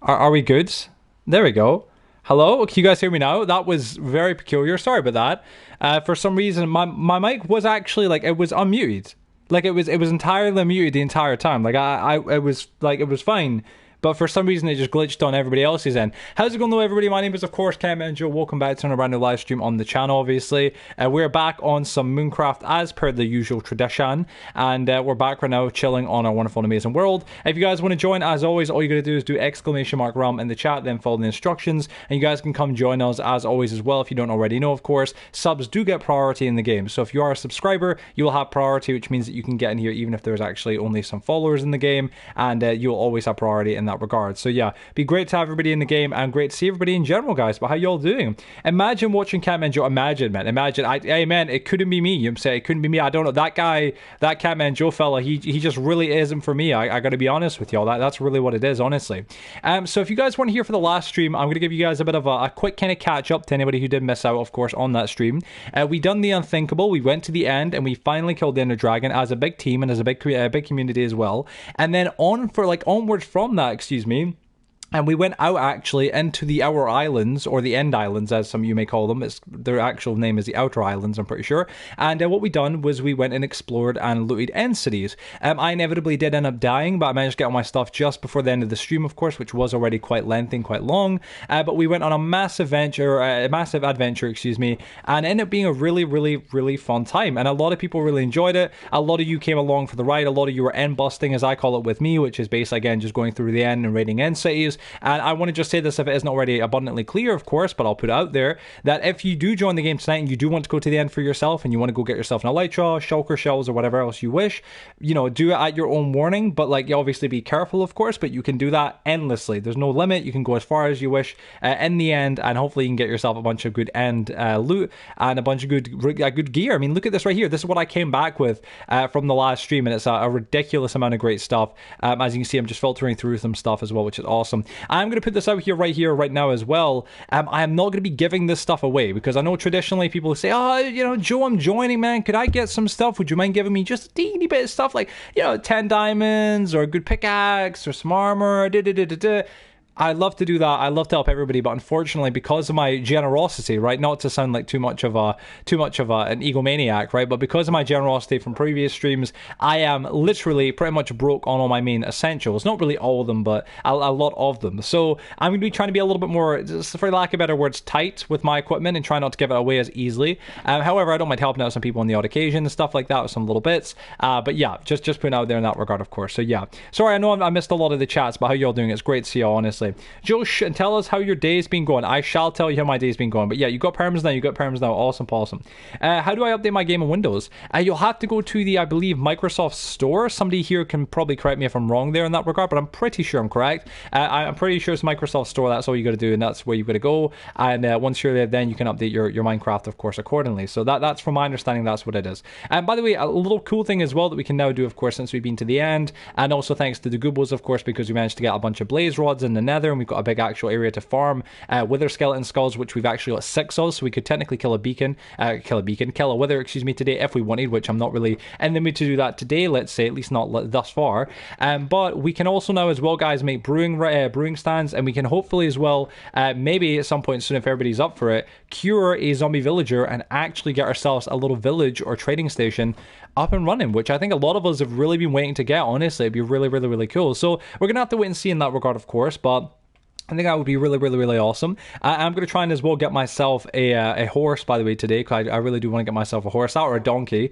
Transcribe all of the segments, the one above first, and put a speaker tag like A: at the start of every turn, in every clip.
A: Are we good? There we go. Hello? Can you guys hear me now? That was very peculiar. Sorry about that. For some reason, my mic was actually like it was unmuted. Like it was entirely muted the entire time. Like it was fine. But for some reason, it just glitched on everybody else's end. How's it going, though, everybody? My name is, of course, Catmanjoe. Welcome back to another brand new live stream on the channel, obviously. We're back on some Mooncraft as per the usual tradition. And we're back right now chilling on our wonderful and amazing world. If you guys want to join, as always, all you got to do is do !realm in the chat, then follow the instructions. And you guys can come join us, as always, as well, if you don't already know, of course. Subs do get priority in the game. So if you are a subscriber, you will have priority, which means that you can get in here even if there's actually only some followers in the game. And you'll always have priority in that regard. So yeah, be great to have everybody in the game and great to see everybody in general, guys. But how y'all doing? Imagine watching Catmanjoe. Imagine, man. Imagine. Hey, man, it couldn't be me. You know what I'm saying? It couldn't be me. I don't know. That guy, that Catmanjoe fella, he just really isn't for me. I got to be honest with y'all. That's really what it is, honestly. So if you guys weren't here for the last stream, I'm going to give you guys a bit of a quick kind of catch up to anybody who did miss out, of course, on that stream. We done the unthinkable. We went to the end and we finally killed the Ender Dragon as a big team and as a big community as well. And then onwards from that, excuse me. And we went out, actually, into the Outer Islands, or the End Islands, as some of you may call them. Their actual name is the Outer Islands, I'm pretty sure. And what we done was we went and explored and looted end cities. I inevitably did end up dying, but I managed to get all my stuff just before the end of the stream, of course, which was already quite lengthy and quite long. But we went on a massive adventure, excuse me, and ended up being a really, really, really fun time. And a lot of people really enjoyed it. A lot of you came along for the ride. A lot of you were end busting, as I call it, with me, which is basically, again, just going through the end and raiding end cities. And I want to just say this if it isn't already abundantly clear, of course, but I'll put it out there, that if you do join the game tonight and you do want to go to the end for yourself and you want to go get yourself an elytra, shulker shells, or whatever else you wish, you know, do it at your own warning, but like, you obviously be careful, of course, but you can do that endlessly. There's no limit. You can go as far as you wish in the end, and hopefully you can get yourself a bunch of good end loot and a bunch of good gear. I mean, look at this right here. This is what I came back with from the last stream, and it's a ridiculous amount of great stuff. As you can see, I'm just filtering through some stuff as well, which is awesome. I'm going to put this out here right now as well. I am not going to be giving this stuff away because I know traditionally people say, oh, you know, Joe, I'm joining, man. Could I get some stuff? Would you mind giving me just a teeny bit of stuff like, you know, 10 diamonds or a good pickaxe or some armor? I love to do that. I love to help everybody, but unfortunately, because of my generosity, right? Not to sound like too much of an egomaniac, right? But because of my generosity from previous streams, I am literally pretty much broke on all my main essentials. Not really all of them, but a lot of them. So I'm going to be trying to be a little bit more, for lack of better words, tight with my equipment and try not to give it away as easily. However, I don't mind helping out some people on the odd occasion and stuff like that with some little bits. But yeah, just putting out there in that regard, of course. So yeah, sorry, I know I missed a lot of the chats, but how y'all doing? It's great to see y'all, honestly. Josh, tell us how your day's been going. I shall tell you how my day's been going. But yeah, you got perms now. Awesome. How do I update my game in Windows? You'll have to go to the, I believe, Microsoft Store. Somebody here can probably correct me if I'm wrong there in that regard, but I'm pretty sure I'm correct. I'm pretty sure it's Microsoft Store. That's all you got to do, and that's where you've got to go. And once you're there, then you can update your Minecraft, of course, accordingly. So that's from my understanding, that's what it is. And by the way, a little cool thing as well that we can now do, of course, since we've been to the end, and also thanks to the Goobos, of course, because we managed to get a bunch of blaze rods in the nether, and we've got a big actual area to farm wither skeleton skulls, which we've actually got 6 of, so we could technically kill a wither, excuse me, today if we wanted, which I'm not really in the mood to do that today, let's say, at least not thus far. But we can also now as well, guys, make brewing stands, and we can hopefully as well, maybe at some point soon, if everybody's up for it, cure a zombie villager and actually get ourselves a little village or trading station up and running, which I think a lot of us have really been waiting to get. Honestly, it'd be really, really, really cool. So we're gonna have to wait and see in that regard, of course, but I think that would be really, really, really awesome. I'm going to try and as well get myself a horse, by the way, today, because I really do want to get myself a horse, or a donkey.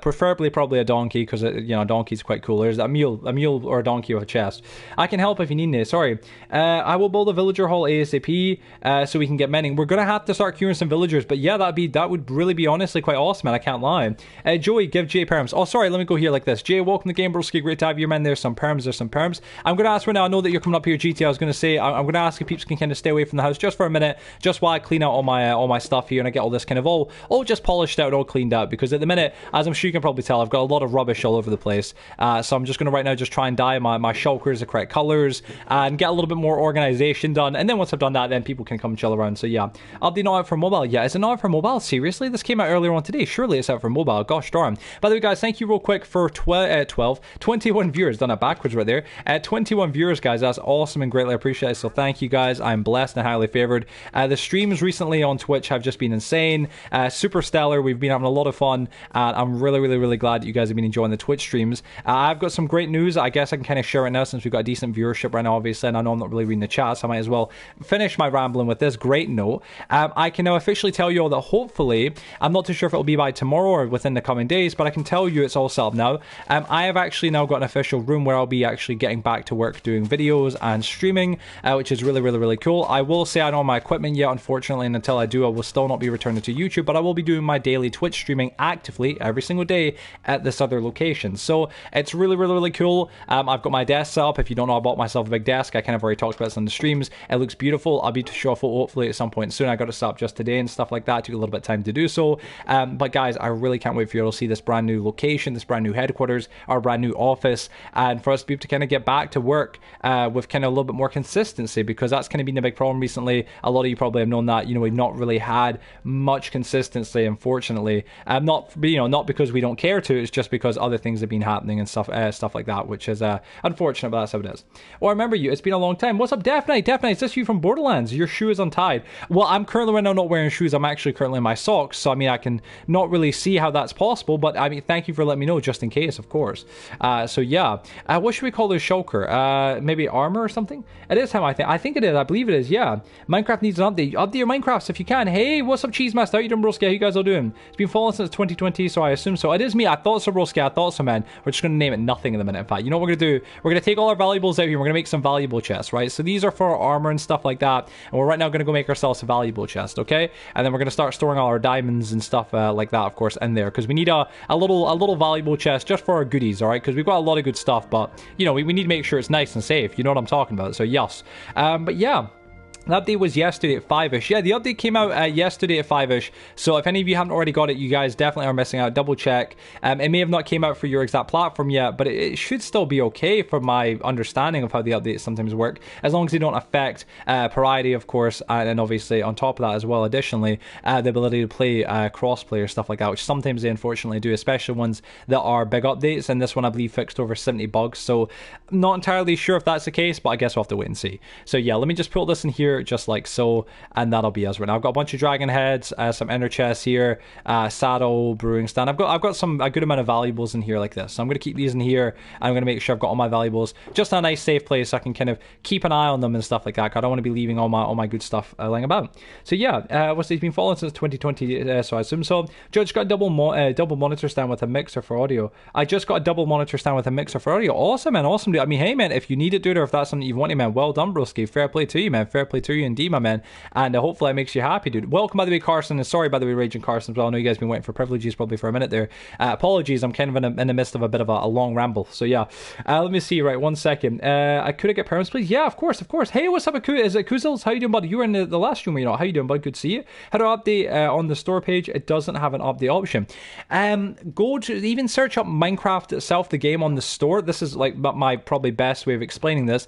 A: Preferably probably a donkey, because, you know, a donkey's quite cool. There's a mule or a donkey with a chest. I can help if you need me, sorry. I will build a villager hall ASAP, so we can get mending. We're going to have to start curing some villagers, but yeah, that would really be honestly quite awesome, and I can't lie. Joey, give Jay perms. Oh, sorry, let me go here like this. Jay, welcome to Game Broski, great to have you, man. There's some perms. I'm going to ask right now, I know that you're coming up here, GT, I was going to say, I'm going going to ask if peeps can kind of stay away from the house just for a minute, just while I clean out all my stuff here and I get all this kind of all just polished out and all cleaned out, because at the minute, as I'm sure you can probably tell, I've got a lot of rubbish all over the place. So I'm just going to right now just try and dye my shulkers the correct colors and get a little bit more organization done. And then once I've done that, then people can come chill around. So yeah, update not out for mobile. Yeah, is it not out for mobile? Seriously? This came out earlier on today. Surely it's out for mobile. Gosh darn. By the way, guys, thank you real quick for 21 viewers. Done it backwards right there. 21 viewers, guys. That's awesome and greatly appreciated. So thank you, guys. I'm blessed and highly favored. The streams recently on Twitch have just been insane. Super stellar. We've been having a lot of fun. I'm really glad that you guys have been enjoying the Twitch streams. I've got some great news. I guess I can kind of share it now since we've got a decent viewership right now, obviously, and I know I'm not really reading the chat, so I might as well finish my rambling with this great note. I can now officially tell you all that hopefully, I'm not too sure if it'll be by tomorrow or within the coming days, but I can tell you it's all set up now. I have actually now got an official room where I'll be actually getting back to work doing videos and streaming, which is really cool. I will say I don't have my equipment yet, unfortunately, and until I do, I will still not be returning to YouTube, but I will be doing my daily Twitch streaming actively every single day at this other location. So it's really cool. I've got my desk set up. If you don't know, I bought myself a big desk. I kind of already talked about this on the streams. It looks beautiful. I'll be to show off hopefully at some point soon. I got it set up just today and stuff like that. It took a little bit of time to do so. But guys, I really can't wait for you all to see this brand new location, this brand new headquarters, our brand new office, and for us to be able to kind of get back to work with kind of a little bit more consistency, because that's kind of been a big problem recently. A lot of you probably have known that, you know, we've not really had much consistency, unfortunately. Not because we don't care to, it's just because other things have been happening and stuff like that, which is unfortunate, but that's how it is. Well, I remember you. It's been a long time. What's up, Definite? Is this you from Borderlands? Your shoe is untied. Well, I'm currently right now not wearing shoes. I'm actually currently in my socks, so I mean, I can not really see how that's possible, but I mean, thank you for letting me know, just in case, of course. So yeah, what should we call this shulker? Maybe armor or something? It is him, I think. I think it is. I believe it is, yeah. Minecraft needs an update. Update your Minecrafts if you can. Hey, what's up, Cheese Master? How you doing, broski? How you guys all doing? It's been following since 2020, so I assume so. It is me. I thought so, broski. I thought so, man. We're just going to name it nothing in a minute. In fact, you know what we're going to do? We're going to take all our valuables out here. We're going to make some valuable chests, right? So these are for our armor and stuff like that. And we're right now going to go make ourselves a valuable chest, okay? And then we're going to start storing all our diamonds and stuff like that, of course, in there, because we need a little valuable chest just for our goodies, all right? Because we've got a lot of good stuff, but you know, we need to make sure it's nice and safe. You know what I'm talking about? So yes, but yeah. The update was yesterday at 5ish. Yeah, the update came out yesterday at 5ish. So if any of you haven't already got it, you guys definitely are missing out. Double check. It may have not came out for your exact platform yet, but it should still be okay from my understanding of how the updates sometimes work, as long as they don't affect priority, of course, and obviously on top of that as well, additionally, the ability to play cross-play or stuff like that, which sometimes they unfortunately do, especially ones that are big updates. And this one, I believe, fixed over 70 bugs. So I'm not entirely sure if that's the case, but I guess we'll have to wait and see. So yeah, let me just put this in here just like so, and that'll be us right now. I've got a bunch of dragon heads, some inner chests here, saddle, brewing stand. I've got a good amount of valuables in here like this, so I'm going to keep these in here, and I'm going to make sure I've got all my valuables just in a nice safe place so I can kind of keep an eye on them and stuff like that. I don't want to be leaving all my good stuff lying about. So yeah, what's he's been following since 2020, so I assume so. Judge got a double monitor stand with a mixer for audio. I just got a double monitor stand with a mixer for audio. Awesome, man. Awesome, dude. I mean, hey, man, if you need it, dude, or if that's something you wanted, man, well done, broski. Fair play to you, man. Fair play to you indeed, my man. And hopefully it makes you happy, dude. Welcome, by the way, Carson. And sorry, by the way, Raging Carson, as well. I know you guys have been waiting for privileges probably for a minute there. Apologies, I'm kind of in the midst of a bit of a long ramble. So yeah, let me see. Right, 1 second. Could I get perms, please? Yeah, of course. Hey, what's up, is it Kuzels? How you doing, buddy? You were in the last stream, you know. How you doing, bud? Good to see you. How do I update on the store page? It doesn't have an update option. Go to even search up Minecraft itself, the game on the store. This is like my probably best way of explaining this.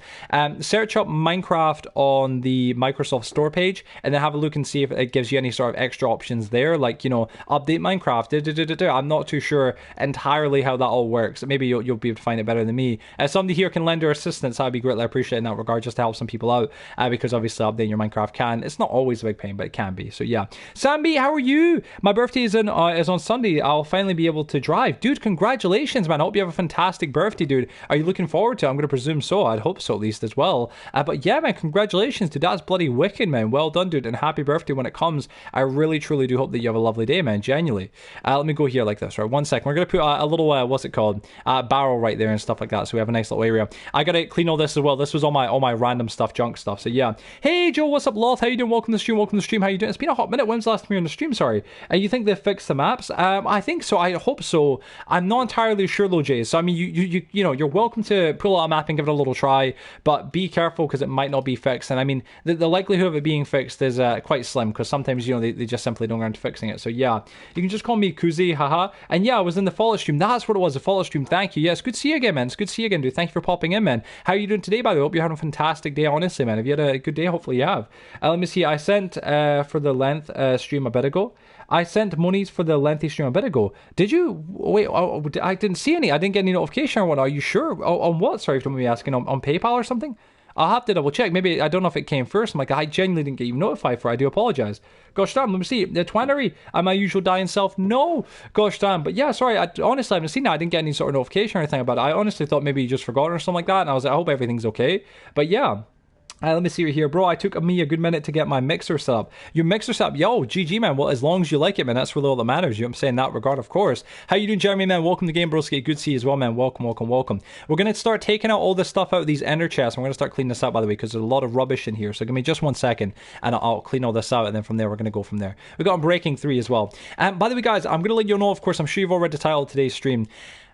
A: Search up Minecraft on the Microsoft Store page, and then have a look and see if it gives you any sort of extra options there, like, you know, update Minecraft. I'm not too sure entirely how that all works. Maybe you'll be able to find it better than me. Somebody here can lend their assistance. I'd be greatly appreciated in that regard, just to help some people out, because obviously updating your Minecraft it's not always a big pain, but it can be. So yeah, Sambi, how are you? My birthday is on Sunday. I'll finally be able to drive, dude. Congratulations, man. I hope you have a fantastic birthday, dude. Are you looking forward to it? I'm going to presume so. I'd hope so, at least, as well. But yeah, man, congratulations, dude. That's bloody wicked, man. Well done, dude, and happy birthday when it comes. I really, truly do hope that you have a lovely day, man, genuinely. Let me go here like this, right? 1 second. We're going to put a little, what's it called? Barrel right there and stuff like that, so we have a nice little area. I got to clean all this as well. This was all my random stuff, junk stuff, so yeah. Hey, Joe, what's up, Loth? How you doing? Welcome to the stream, welcome to the stream. How you doing? It's been a hot minute. When's the last time you were on the stream? Sorry. You think they've fixed the maps? I think so. I hope so. I'm not entirely sure, though, Jay. So, I mean, you know, you're welcome to pull out a map and give it a little try, but be careful because it might not be fixed. And I mean, the likelihood of it being fixed is quite slim because sometimes, you know, they just simply don't get around to fixing it. So, yeah, you can just call me Kuzi, haha. And yeah, I was in the Fallout stream. That's what it was, the Fallout stream. Thank you. Yeah, it's good to see you again, man. It's good to see you again, dude. Thank you for popping in, man. How are you doing today, by the way? Hope you're having a fantastic day, honestly, man. Have you had a good day? Hopefully you have. Let me see. I sent for the length stream a bit ago. I sent monies for the lengthy stream a bit ago. Did you? Wait, I didn't see any. I didn't get any notification or what. Are you sure? On what? Sorry if you don't mind me asking. On PayPal or something? I'll have to double check. Maybe, I don't know if it came first. I'm like, I genuinely didn't get you notified for it. I do apologize. Gosh damn, let me see. The Twinery, am I usual dying self? No. Gosh damn. But yeah, sorry. Honestly, I haven't seen that. I didn't get any sort of notification or anything about it. I honestly thought maybe you just forgot or something like that. And I was like, I hope everything's okay. But yeah. Let me see right here, bro. I took me a good minute to get my mixer set up. Your mixer set up, yo, GG, man. Well, as long as you like it, man, that's really all that matters. You know what I'm saying? In that regard, of course. How you doing, Jeremy, man? Welcome to Game Broski. Good to see you as well, man. Welcome. We're going to start taking out all this stuff out of these ender chests. We're going to start cleaning this up, by the way, because there's a lot of rubbish in here. So give me just 1 second, and I'll clean all this out, and then from there, we're going to go from there. We got Breaking 3 as well. By the way, guys, I'm going to let you know, of course, I'm sure you've already read the title of today's stream.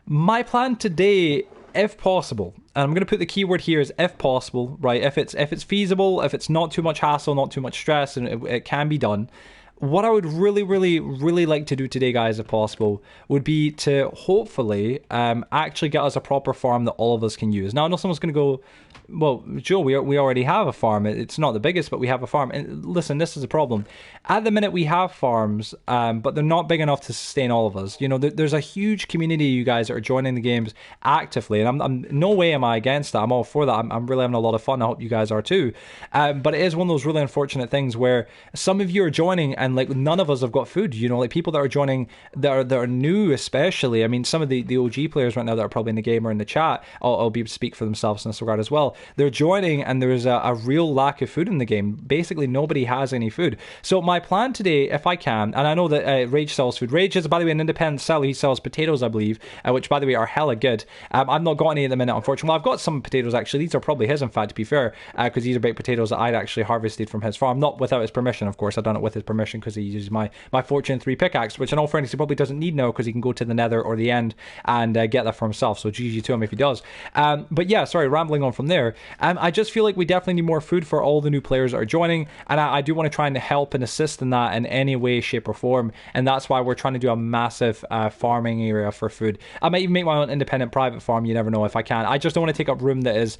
A: My plan today, if possible, and I'm going to put the keyword here as if possible, right? If it's feasible, if it's not too much hassle, not too much stress, and it can be done. What I would really, really, really like to do today, guys, if possible, would be to hopefully actually get us a proper farm that all of us can use. Now, I know someone's going to go, well, Joe, we already have a farm. It's not the biggest, but we have a farm. And listen, this is a problem. At the minute, we have farms, but they're not big enough to sustain all of us. You know, there's a huge community of you guys that are joining the games actively, and I'm no way am I against that. I'm all for that. I'm really having a lot of fun. I hope you guys are too. But it is one of those really unfortunate things where some of you are joining and like none of us have got food. You know, like people that are joining that are new, especially. I mean, some of the OG players right now that are probably in the game or in the chat, I'll be able to speak for themselves in this regard as well. They're joining and there's a real lack of food in the game. Basically, nobody has any food. So my plan today, if I can, and I know that Rage sells food. Rage is, by the way, an independent seller. He sells potatoes, I believe, which, by the way, are hella good. I've not got any at the minute, unfortunately. Well, I've got some potatoes, actually. These are probably his, in fact, to be fair, because these are baked potatoes that I'd actually harvested from his farm. Not without his permission, of course. I've done it with his permission because he uses my Fortune 3 pickaxe, which in all fairness, he probably doesn't need now because he can go to the nether or the end and get that for himself. So GG to him if he does. But yeah, sorry, rambling on from there. I just feel like we definitely need more food for all the new players that are joining, and I do want to try and help and assist in that in any way, shape, or form, and that's why we're trying to do a massive farming area for food. I might even make my own independent private farm, you never know if I can. I just don't want to take up room that is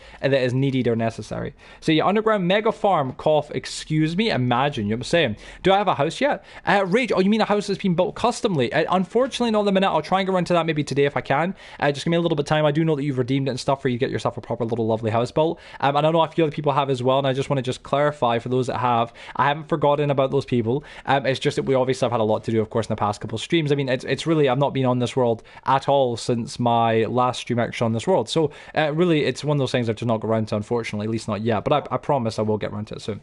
A: needed or necessary. So yeah, underground mega farm, cough, excuse me, imagine, you know what I'm saying? Do I have a house yet? Rage, oh, you mean a house that's been built customly? Unfortunately, not at the minute. I'll try and get around to that maybe today if I can. Just give me a little bit of time. I do know that you've redeemed it and stuff where you get yourself a proper little lovely house built. And I know a few other people have as well, and I just want to clarify for those that have, I haven't forgotten about those people. It's just that we obviously have had a lot to do, of course, in the past couple of streams. I mean, it's really, I've not been on this world at all since my last stream actually on this world. So really, it's one of those things I've just not got around to, unfortunately, at least not yet. But I promise I will get around to it soon.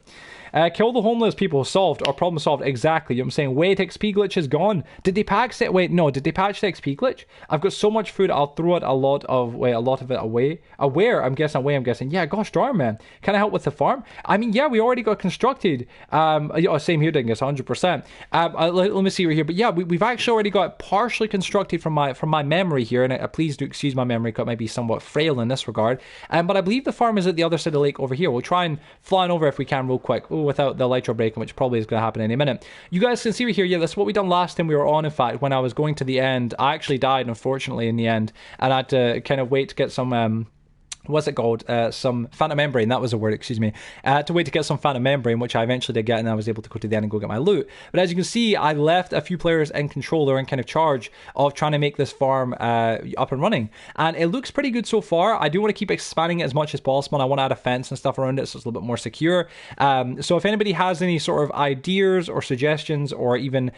A: Kill the homeless people, solved, or problem solved. Exactly, you know what I'm saying? Wait, XP glitch is gone. Did they patch it? Wait, no, did they patch the XP glitch? I've got so much food, I'll throw it a lot of it away. Where? I'm guessing. Yeah, gosh darn, man. Can I help with the farm? I mean, yeah, we already got constructed. Same here, Dingus, 100%. Let me see right here. But yeah, we've actually already got partially constructed from my memory here, and please do excuse my memory, because it might be somewhat frail in this regard. But I believe the farm is at the other side of the lake over here. We'll try and fly on over if we can real quick. Without the elytra breaking, which probably is going to happen any minute. You guys can see right here, yeah, that's what we done last time we were on. In fact, when I was going to the end, I actually died, unfortunately, in the end, and I had to kind of wait to get some what's it called? Some phantom membrane. That was a word, excuse me. To wait to get some phantom membrane, which I eventually did get, and I was able to go to the end and go get my loot. But as you can see, I left a few players in control. They're in kind of charge of trying to make this farm up and running. And it looks pretty good so far. I do want to keep expanding it as much as possible, and I want to add a fence and stuff around it so it's a little bit more secure. So if anybody has any sort of ideas or suggestions, or even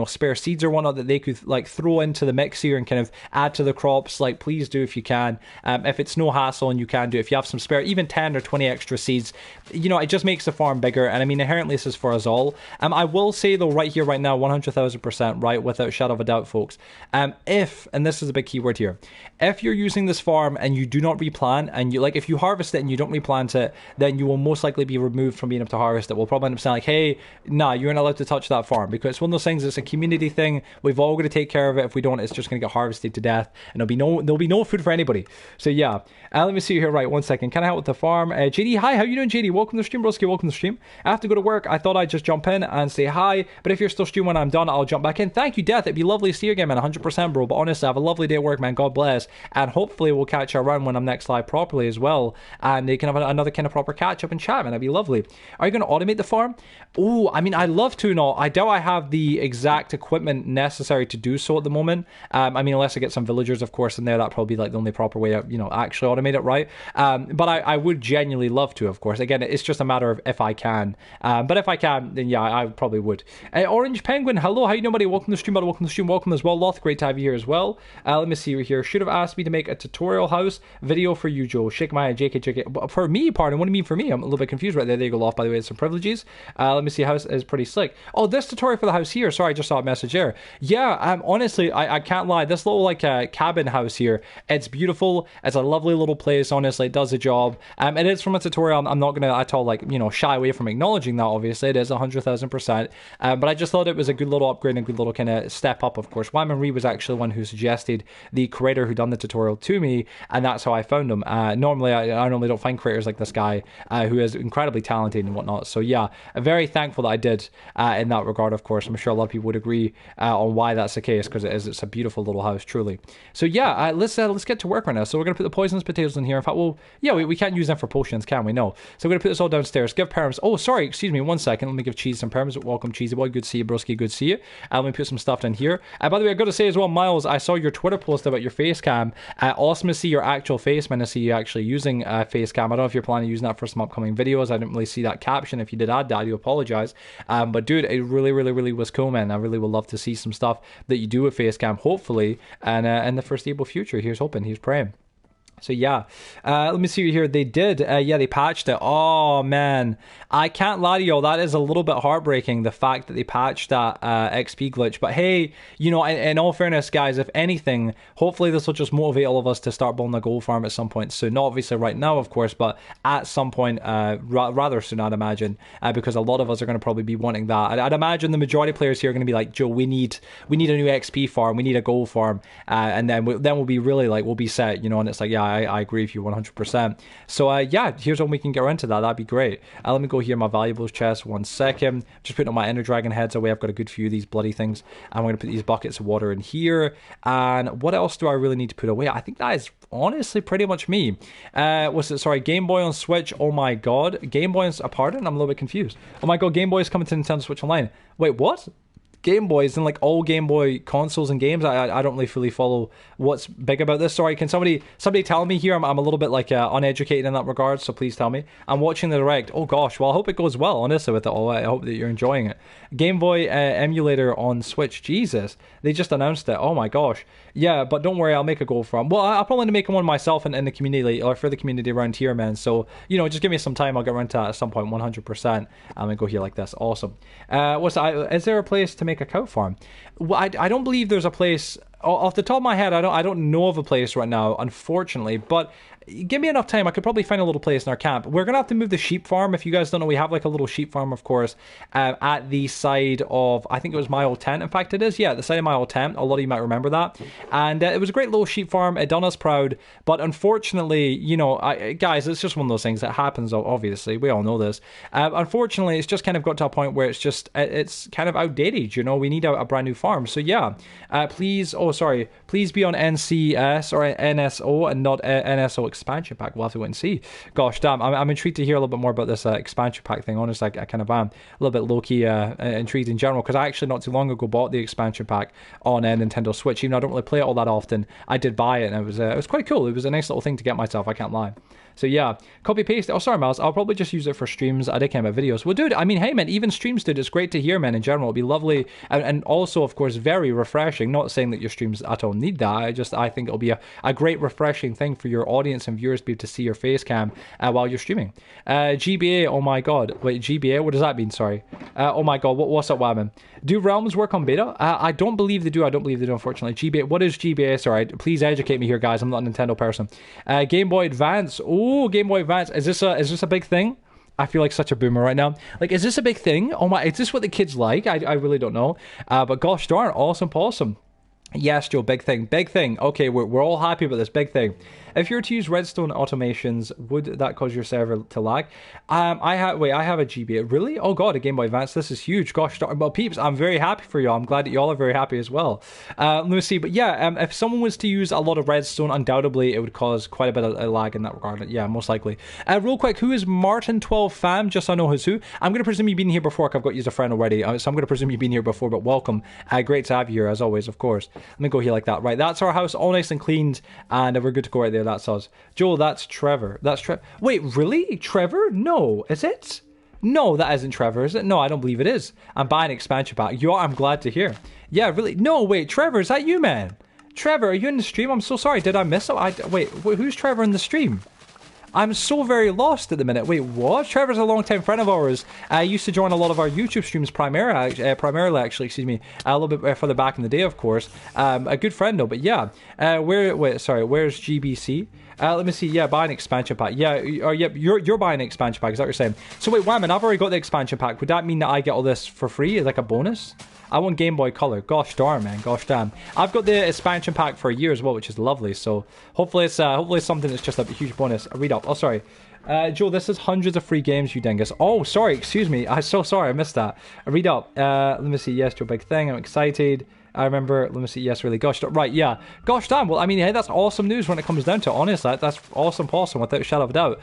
A: spare seeds or whatnot that they could like throw into the mix here and kind of add to the crops, like please do if you can. If it's no hassle, hassle, and you can do it. If you have some spare, even 10 or 20 extra seeds, you know, it just makes the farm bigger. And I mean, inherently this is for us all. I will say though, right here, right now, 100,000%, right, without a shadow of a doubt, folks, if, and this is a big keyword here, if you're using this farm and you do not replant, and you, like, if you harvest it and you don't replant it, then you will most likely be removed from being able to harvest it. We'll probably end up saying like, hey, nah, you're not allowed to touch that farm, because it's one of those things, it's a community thing. We've all got to take care of it. If we don't, it's just going to get harvested to death, and there'll be no food for anybody. So yeah, let me see here. Right, 1 second. Can I help with the farm? JD, hi, how you doing, JD? Welcome to the stream, broski. Welcome to the stream. I have to go to work. I thought I'd just jump in and say hi, but if you're still streaming when I'm done, I'll jump back in. Thank you, Death. It'd be lovely to see you again, man. 100%, bro. But honestly, have a lovely day at work, man. God bless, and hopefully we'll catch you around when I'm next live properly as well, and they can have another kind of proper catch up and chat, man. That'd be lovely. Are you going to automate the farm? Oh, I mean, I'd love to. No, I doubt I have the exact equipment necessary to do so at the moment. I mean, unless I get some villagers, of course, in there, that'd probably be like the only proper way to, you know, actually automate it, right? But I would genuinely love to, of course. Again, it's just a matter of if I can. But if I can, then yeah, I probably would. Orange Penguin, hello, how you doing, buddy? Welcome to the stream, buddy. Welcome to the stream. Welcome as well, Loth. Great to have you here as well. Let me see here. Should have asked me to make a tutorial house video for you, Joe. Shake my head, JK. For me, pardon. What do you mean for me? I'm a little bit confused right there. There you go, Loth, by the way. It's some privileges. Let me see. House is pretty slick. Oh, this tutorial for the house here. Sorry, I just saw a message there. Yeah, honestly, I can't lie. This little, like, cabin house here, it's beautiful. It's a lovely little place. Honestly, it does the job. It is from a tutorial. I'm not going to at all, like, you know, shy away from acknowledging that. Obviously, it is 100,000%. But I just thought it was a good little upgrade and a good little kind of step up, of course. Wyman Reed was actually the one who suggested the creator who done the tutorial to me, and that's how I found him. Normally, I normally don't find creators like this guy, who is incredibly talented and whatnot. So yeah, I'm very thankful that I did in that regard, of course. I'm sure a lot of people would agree on why that's the case, because it's a beautiful little house, truly. So yeah, let's get to work right now. So we're going to put the poisonous potatoes in here. In fact, we can't use them for potions, can we? No. So we're going to put this all downstairs. Give perms. Oh, sorry, excuse me, 1 second. Let me give Cheese some perms. Welcome, Cheesy Boy. Good to see you, broski. Good to see you. Let me put some stuff down here. By the way, I got to say as well, Miles, I saw your Twitter post about your face cam. Awesome to see your actual face, man. I see you actually using face cam. I don't know if you're planning on using that for some upcoming videos. I didn't really see that caption. If you did add that, I do apologize. But dude, it really was cool, man. I really would love to see some stuff that you do with face cam, hopefully, and in the foreseeable future. Here's hoping. Here's praying. So yeah, let me see here. They did, yeah, they patched it. Oh man, I can't lie to you, that is a little bit heartbreaking, the fact that they patched that XP glitch. But hey, you know, in all fairness, guys, if anything, hopefully this will just motivate all of us to start building a gold farm at some point soon. Not obviously right now, of course, but at some point, rather soon, I'd imagine, because a lot of us are going to probably be wanting that. I'd imagine the majority of players here are going to be like, Joe, we need a new XP farm, we need a gold farm, and then we'll be really like, we'll be set, you know. And it's like, yeah, I agree with you 100%. So yeah, here's when we can get into that. That'd be great. Let me go here, my valuables chest. 1 second. Just putting all my Ender Dragon heads away. I've got a good few of these bloody things. I'm going to put these buckets of water in here. And what else do I really need to put away? I think that is honestly pretty much me. What's it? Sorry, Game Boy on Switch. Oh my god. Game Boy on... Pardon? I'm a little bit confused. Oh my god, Game Boy is coming to Nintendo Switch Online. Wait, what? Game Boys and like all Game Boy consoles and games. I don't really fully follow what's big about this. Sorry, can somebody tell me here? I'm a little bit like uneducated in that regard, so please tell me. I'm watching the direct. Oh gosh, well I hope it goes well, honestly, with it all. I hope that you're enjoying it. Game Boy emulator on Switch. Jesus, they just announced it. Oh my gosh. Yeah, but don't worry, I'll make a goal from. Well, I'll probably make one myself in the community, or for the community around here, man. So, you know, just give me some time. I'll get around to that at some point, 100%. I'm gonna go here like this. Awesome. Is there a place to make a cow farm? Well, I don't believe there's a place off the top of my head. I don't know of a place right now, unfortunately, but give me enough time, I could probably find a little place in our camp. We're gonna have to move the sheep farm. If you guys don't know, we have like a little sheep farm, of course, at the side of, I think it was my old tent. In fact, it is, yeah, the side of my old tent. A lot of you might remember that. And it was a great little sheep farm. It done us proud. But unfortunately, you know, guys, it's just one of those things that happens, obviously. We all know this. Unfortunately, it's just kind of got to a point where it's kind of outdated, you know. We need a brand new farm. So yeah, please be on NCS or NSO and not NSO expansion pack. We'll have to wait and see. Gosh damn, I'm intrigued to hear a little bit more about this expansion pack thing. Honestly, I kind of am a little bit low-key intrigued in general, because I actually not too long ago bought the expansion pack on Nintendo Switch. Even though I don't really play it all that often, I did buy it, and it was quite cool. It was a nice little thing to get myself, I can't lie. So yeah, copy paste. Oh, sorry, Miles. I'll probably just use it for streams. I did kind of videos. Well, dude, I mean, hey, man, even streams, dude, it's great to hear, man, in general. It'd be lovely. And also, of course, very refreshing. Not saying that your streams at all need that. I think it'll be a great, refreshing thing for your audience audience and viewers be able to see your face cam while you're streaming. GBA, oh my god. Wait, GBA? What does that mean? Sorry. Oh my god, what's up, Wabman? Do Realms work on beta? I don't believe they do. I don't believe they do, unfortunately. GBA, what is GBA? Sorry, please educate me here, guys. I'm not a Nintendo person. Game Boy Advance. Oh, Game Boy Advance. Is this a big thing? I feel like such a boomer right now. Like, is this a big thing? Oh my, is this what the kids like? I really don't know. But gosh darn, awesome possum. Yes, Joe, big thing. Big thing. Okay, we're all happy about this big thing. If you were to use redstone automations, would that cause your server to lag? I have a GBA. Really? Oh god, a Game Boy Advance. This is huge. Gosh darn. Well, peeps, I'm very happy for you. I'm glad that you all are very happy as well. Let me see. But yeah, if someone was to use a lot of redstone, undoubtedly it would cause quite a bit of lag in that regard. Yeah, most likely. Real quick, who is Martin12 fam? Just so I know who's who. I'm going to presume you've been here before. I've got you as a friend already. So I'm going to presume you've been here before, but welcome. Great to have you here as always, of course. Let me go here like that. Right, that's our house, all nice and cleaned, and we're good to go right there. That's us. Joel, that's Trevor. That's Trevor. Wait, really? Trevor? No, is it? No, that isn't Trevor, is it? No, I don't believe it is. I'm buying an expansion pack. I'm glad to hear. Yeah, really? No, wait, Trevor, is that you, man? Trevor, are you in the stream? I'm so sorry. Did I miss it? Wait, who's Trevor in the stream? I'm so very lost at the minute. Wait, what? Trevor's a long-time friend of ours. Used to join a lot of our YouTube streams primarily, actually, excuse me, a little bit further back in the day, of course. A good friend, though, but yeah. Where's GBC? Let me see. Yeah, buy an expansion pack. Yeah, you're buying an expansion pack. Is that what you're saying? So wait, Whammon, I've already got the expansion pack. Would that mean that I get all this for free? Like a bonus? I want Game Boy Color. Gosh darn, man. Gosh damn. I've got the expansion pack for a year as well, which is lovely. So hopefully it's something that's just a huge bonus. A read up. Oh, sorry. Joe, this is hundreds of free games, you dingus. Oh, sorry. Excuse me. I'm so sorry. I missed that. A read up. Let me see. Yes, Joe, big thing. I'm excited. I remember, let me see, yes, really, gosh, right, yeah, gosh damn, well, I mean, hey, that's awesome news when it comes down to it, honestly, that's awesome, without a shadow of a doubt.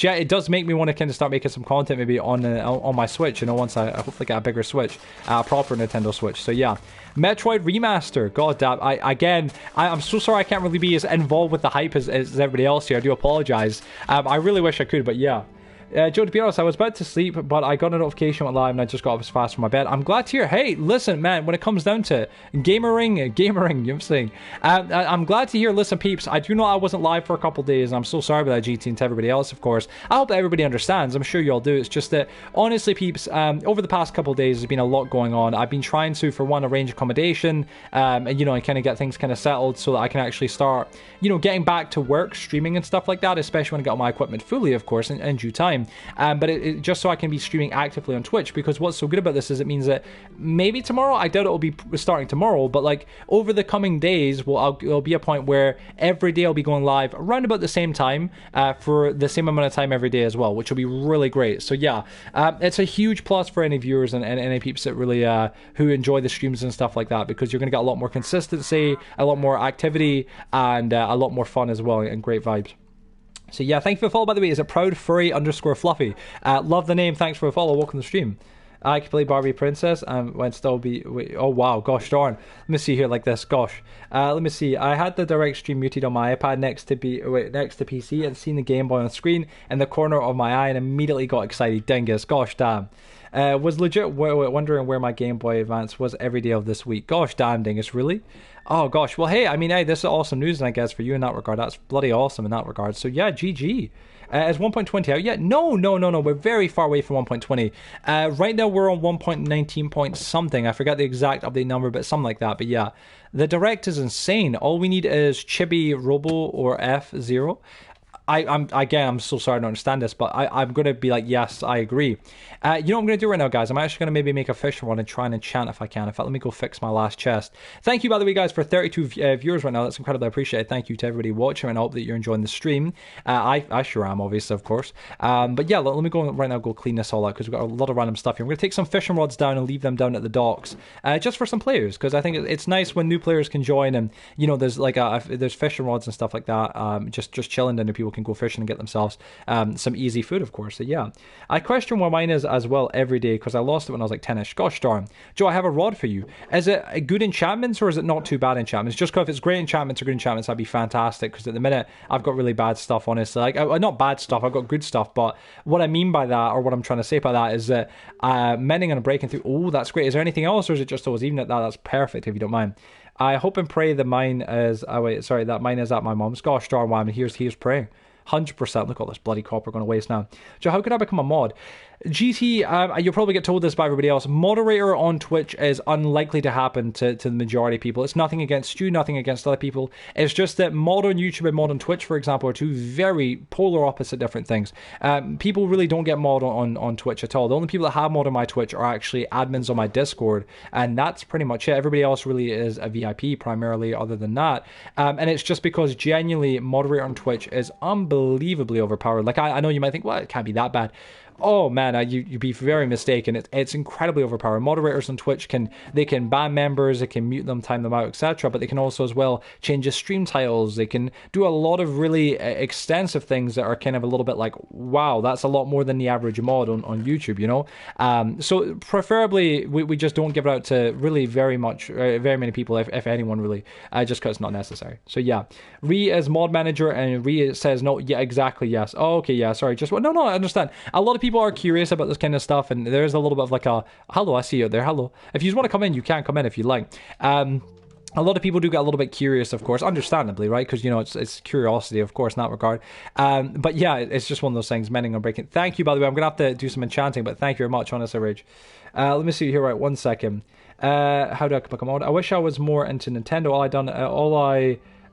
A: It does make me want to kind of start making some content, maybe on my Switch, you know, once I hopefully get a bigger Switch, a proper Nintendo Switch, so yeah. Metroid Remaster, god damn, I'm so sorry I can't really be as involved with the hype as everybody else here, I do apologize, I really wish I could, but yeah. Joe, to be honest, I was about to sleep, but I got a notification went live and I just got up as fast from my bed. I'm glad to hear. Hey, listen, man, when it comes down to gamering, you know what I'm saying? I'm glad to hear, listen, peeps, I do know I wasn't live for a couple days, and I'm so sorry about that, GT, and to everybody else, of course. I hope that everybody understands. I'm sure you all do. It's just that, honestly, peeps, over the past couple of days, there's been a lot going on. I've been trying to, for one, arrange accommodation, and, you know, and kind of get things kind of settled so that I can actually start, you know, getting back to work, streaming and stuff like that, especially when I get all my equipment fully, of course, in due time. But it just so I can be streaming actively on Twitch, because what's so good about this is it means that maybe tomorrow, I doubt it will be starting tomorrow, but like over the coming days, it'll be a point where every day I'll be going live around about the same time for the same amount of time every day as well, which will be really great. So yeah, it's a huge plus for any viewers and any peeps that really who enjoy the streams and stuff like that, because you're going to get a lot more consistency, a lot more activity, and a lot more fun as well, and great vibes. So yeah, thank you for the follow, by the way. Is it proudfurry_fluffy? Love the name. Thanks for the follow. Welcome to the stream. I can play Barbie Princess and when still be... Wait, oh wow, gosh darn. Let me see here like this, gosh. Let me see. I had the direct stream muted on my iPad next to PC and seen the Game Boy on the screen in the corner of my eye and immediately got excited. Dingus, gosh damn. Was legit wondering where my Game Boy Advance was every day of this week. Gosh damn, dingus, really? Oh gosh, well hey, I mean, hey, this is awesome news, I guess, for you in that regard. That's bloody awesome in that regard. So yeah, GG. Is 1.20 out yet? No. We're very far away from 1.20. Right now we're on 1.19 point something. I forget the exact update number, but something like that. But yeah, the direct is insane. All we need is Chibi Robo or F0. I'm so sorry I don't understand this, but I'm going to be like, yes, I agree. You know what I'm going to do right now, guys? I'm actually going to maybe make a fishing rod and try and enchant if I can. In fact, let me go fix my last chest. Thank you, by the way, guys, for 32 viewers right now. That's incredibly appreciated. Thank you to everybody watching, and I hope that you're enjoying the stream. I sure am, obviously, of course. But yeah, let me go right now, go clean this all out, because we've got a lot of random stuff here. I'm going to take some fishing rods down and leave them down at the docks, just for some players, because I think it's nice when new players can join, and, you know, there's like there's fishing rods and stuff like that, just chilling down, and people can go fishing and get themselves some easy food, of course. So yeah, I question where mine is as well every day, because I lost it when I was like 10ish. Gosh darn. Joe, I have a rod for you. Is it a good enchantments, or is it not too bad enchantments? Just because if it's great enchantments or good enchantments, that'd be fantastic, because at the minute I've got really bad stuff, honestly. Like, not bad stuff, I've got good stuff, but what I mean by that, or what I'm trying to say by that, is that mending and breaking through. Oh, that's great. Is there anything else, or is it just those? Even at that, that's perfect, if you don't mind. I hope and pray that mine is. Oh wait, sorry, that mine is at my mom's. Gosh darn, wham! Here's praying. 100%. Look at all this bloody copper going to waste now. So how could I become a mod? GT, you'll probably get told this by everybody else. Moderator on Twitch is unlikely to happen to the majority of people. It's nothing against you, nothing against other people. It's just that mod on YouTube and mod on Twitch, for example, are two very polar opposite different things. People really don't get mod on Twitch at all. The only people that have mod on my Twitch are actually admins on my Discord, and that's pretty much it. Everybody else really is a VIP primarily, other than that. And it's just because genuinely moderator on Twitch is unbelievably overpowered. Like, I know you might think, well, it can't be that bad. Oh man, you'd be very mistaken. It's incredibly overpowered. Moderators on Twitch can ban members, they can mute them, time them out, etc. But they can also as well change the stream titles. They can do a lot of really extensive things that are kind of a little bit like, wow, that's a lot more than the average mod on YouTube, you know. So preferably we just don't give it out to really very many people, if anyone really, just because it's not necessary. So yeah, Ree is mod manager, and Ree says no. Yeah, exactly. Yes. Oh, okay. Yeah. Sorry. Just no. I understand. A lot of people are curious about this kind of stuff, and there's a little bit of like a hello, I see you there, hello. If you just want to come in, you can come in if you like. A lot of people do get a little bit curious, of course, understandably, right? Because, you know, it's curiosity, of course, in that regard. But yeah, it's just one of those things, mending or breaking. Thank you, by the way. I'm going to have to do some enchanting, but thank you very much, honestly, Rage. Let me see here, right, 1 second. How do I become on? I wish I was more into Nintendo.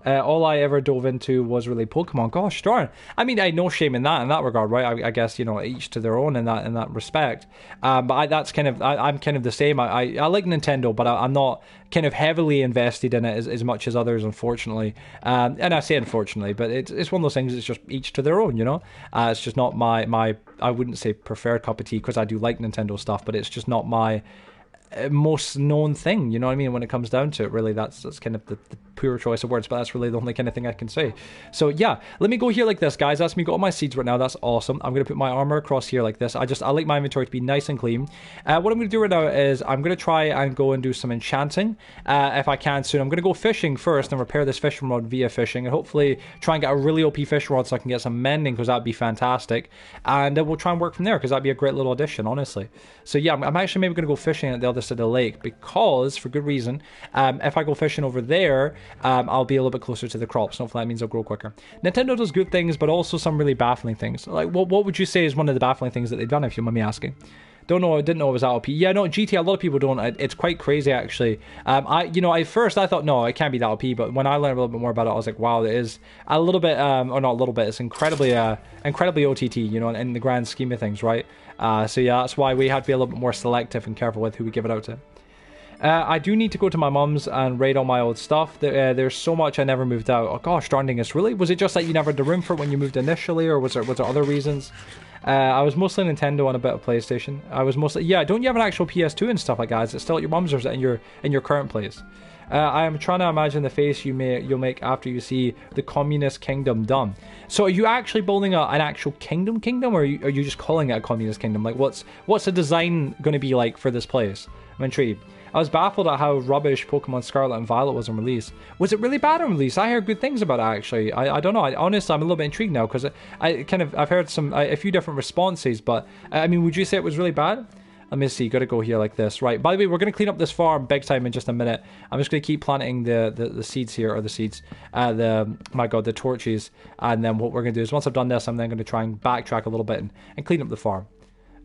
A: All I ever dove into was really Pokemon. Gosh darn. I mean, I had no shame in that regard, right? I guess, you know, each to their own in that respect. But I'm kind of the same. I like Nintendo, but I'm not kind of heavily invested in it as much as others, unfortunately. And I say unfortunately, but it's one of those things. It's just each to their own, you know. It's just not my I wouldn't say preferred cup of tea, because I do like Nintendo stuff, but it's just not my most known thing, you know what I mean, when it comes down to it. Really, that's kind of the pure choice of words, but that's really the only kind of thing I can say. So yeah, let me go here like this, guys. That's me got all my seeds right now. That's awesome. I'm gonna put my armor across here like this. I like my inventory to be nice and clean. What I'm gonna do right now is I'm gonna try and go and do some enchanting if I can soon. I'm gonna go fishing first and repair this fishing rod via fishing, and hopefully try and get a really OP fishing rod so I can get some mending, because that'd be fantastic. And we'll try and work from there, because that'd be a great little addition, honestly. So yeah, I'm actually maybe gonna go fishing at the other side of the lake, because for good reason. If I go fishing over there, I'll be a little bit closer to the crops. Hopefully that means I'll grow quicker. Nintendo does good things, but also some really baffling things. Like, what would you say is one of the baffling things that they've done, if you mind me asking? Don't know. I didn't know it was that OP. Yeah, no, GT, a lot of people don't. It's quite crazy, actually. At first I thought, no, it can't be that OP, but when I learned a little bit more about it, I was like, wow, it is a little bit, or not a little bit, it's incredibly OTT, you know, in the grand scheme of things, right? So yeah, that's why we had to be a little bit more selective and careful with who we give it out to. I do need to go to my mum's and raid all my old stuff. There's so much I never moved out. Oh gosh, darn dingus, really? Was it just that you never had the room for it when you moved initially, or was there other reasons? I was mostly Nintendo and a bit of PlayStation. Don't you have an actual PS2 and stuff like that? Is it still at your mum's, or is it in your current place? I am trying to imagine the face you'll make after you see the communist kingdom done. So are you actually building an actual kingdom, or are you just calling it a communist kingdom? Like, what's the design going to be like for this place? I'm intrigued. I was baffled at how rubbish Pokemon Scarlet and Violet was on release. Was it really bad on release? I heard good things about it, actually. I don't know. Honestly, I'm a little bit intrigued now, because I've heard a few different responses, but I mean, would you say it was really bad? Let me see. Got to go here like this. Right. By the way, we're going to clean up this farm big time in just a minute. I'm just going to keep planting the seeds here, or the seeds, the torches. And then what we're going to do is, once I've done this, I'm then going to try and backtrack a little bit and clean up the farm.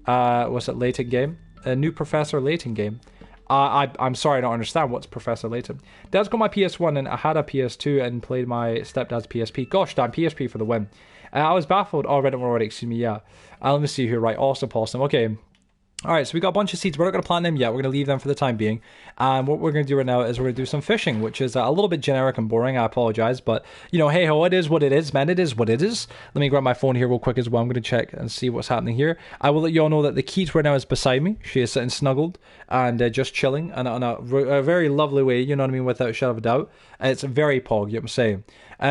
A: What's it? Layton game? A new Professor Layton game. I'm sorry, I don't understand. What's Professor Layton? Dad's got my PS1, and I had a PS2 and played my stepdad's PSP. Gosh damn, PSP for the win. I was baffled. Oh, Reddit already, excuse me, yeah. Let me see here, right. Awesome, awesome. Okay. Alright, so we got a bunch of seeds. We're not going to plant them yet. We're going to leave them for the time being. And what we're going to do right now is we're going to do some fishing, which is a little bit generic and boring. I apologize. But, you know, hey ho, it is what it is, man. It is what it is. Let me grab my phone here real quick as well. I'm going to check and see what's happening here. I will let you all know that the Keats right now is beside me. She is sitting snuggled and just chilling and on a very lovely way, you know what I mean, without a shadow of a doubt. It's very pog, you know what I'm saying.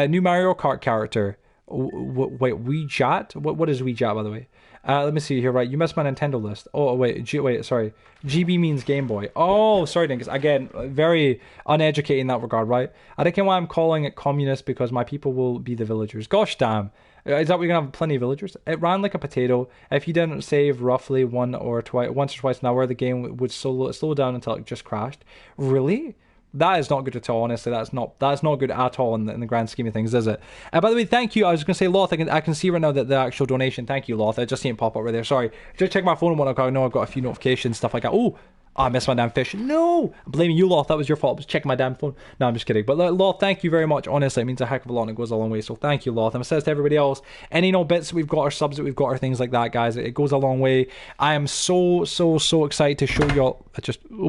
A: New Mario Kart character. Wait, WeChat? What is WeChat, by the way? Let me see here, right, you missed my Nintendo list. Oh, wait, sorry. GB means Game Boy. Oh, sorry, Dingus. Again, very uneducated in that regard, right? I don't know why I'm calling it communist, because my people will be the villagers. Gosh damn. Is that we're going to have plenty of villagers? It ran like a potato. If you didn't save roughly once or twice an hour, the game would slow down until it just crashed. Really? That is not good at all, honestly. That's not good at all in the grand scheme of things, is it? By the way, thank you. I was going to say, Loth, I can see right now that the actual donation. Thank you, Loth. I just seen it pop up right there. Sorry. Just check my phone and whatnot. I know I've got a few notifications, stuff like that. Oh, I missed my damn fish. No! I'm blaming you, Loth. That was your fault. I was checking my damn phone. No, I'm just kidding. But Loth, thank you very much. Honestly, it means a heck of a lot and it goes a long way. So thank you, Loth. And it says to everybody else, any bits that we've got, or subs that we've got, or things like that, guys, it goes a long way. I am so excited to show y'all.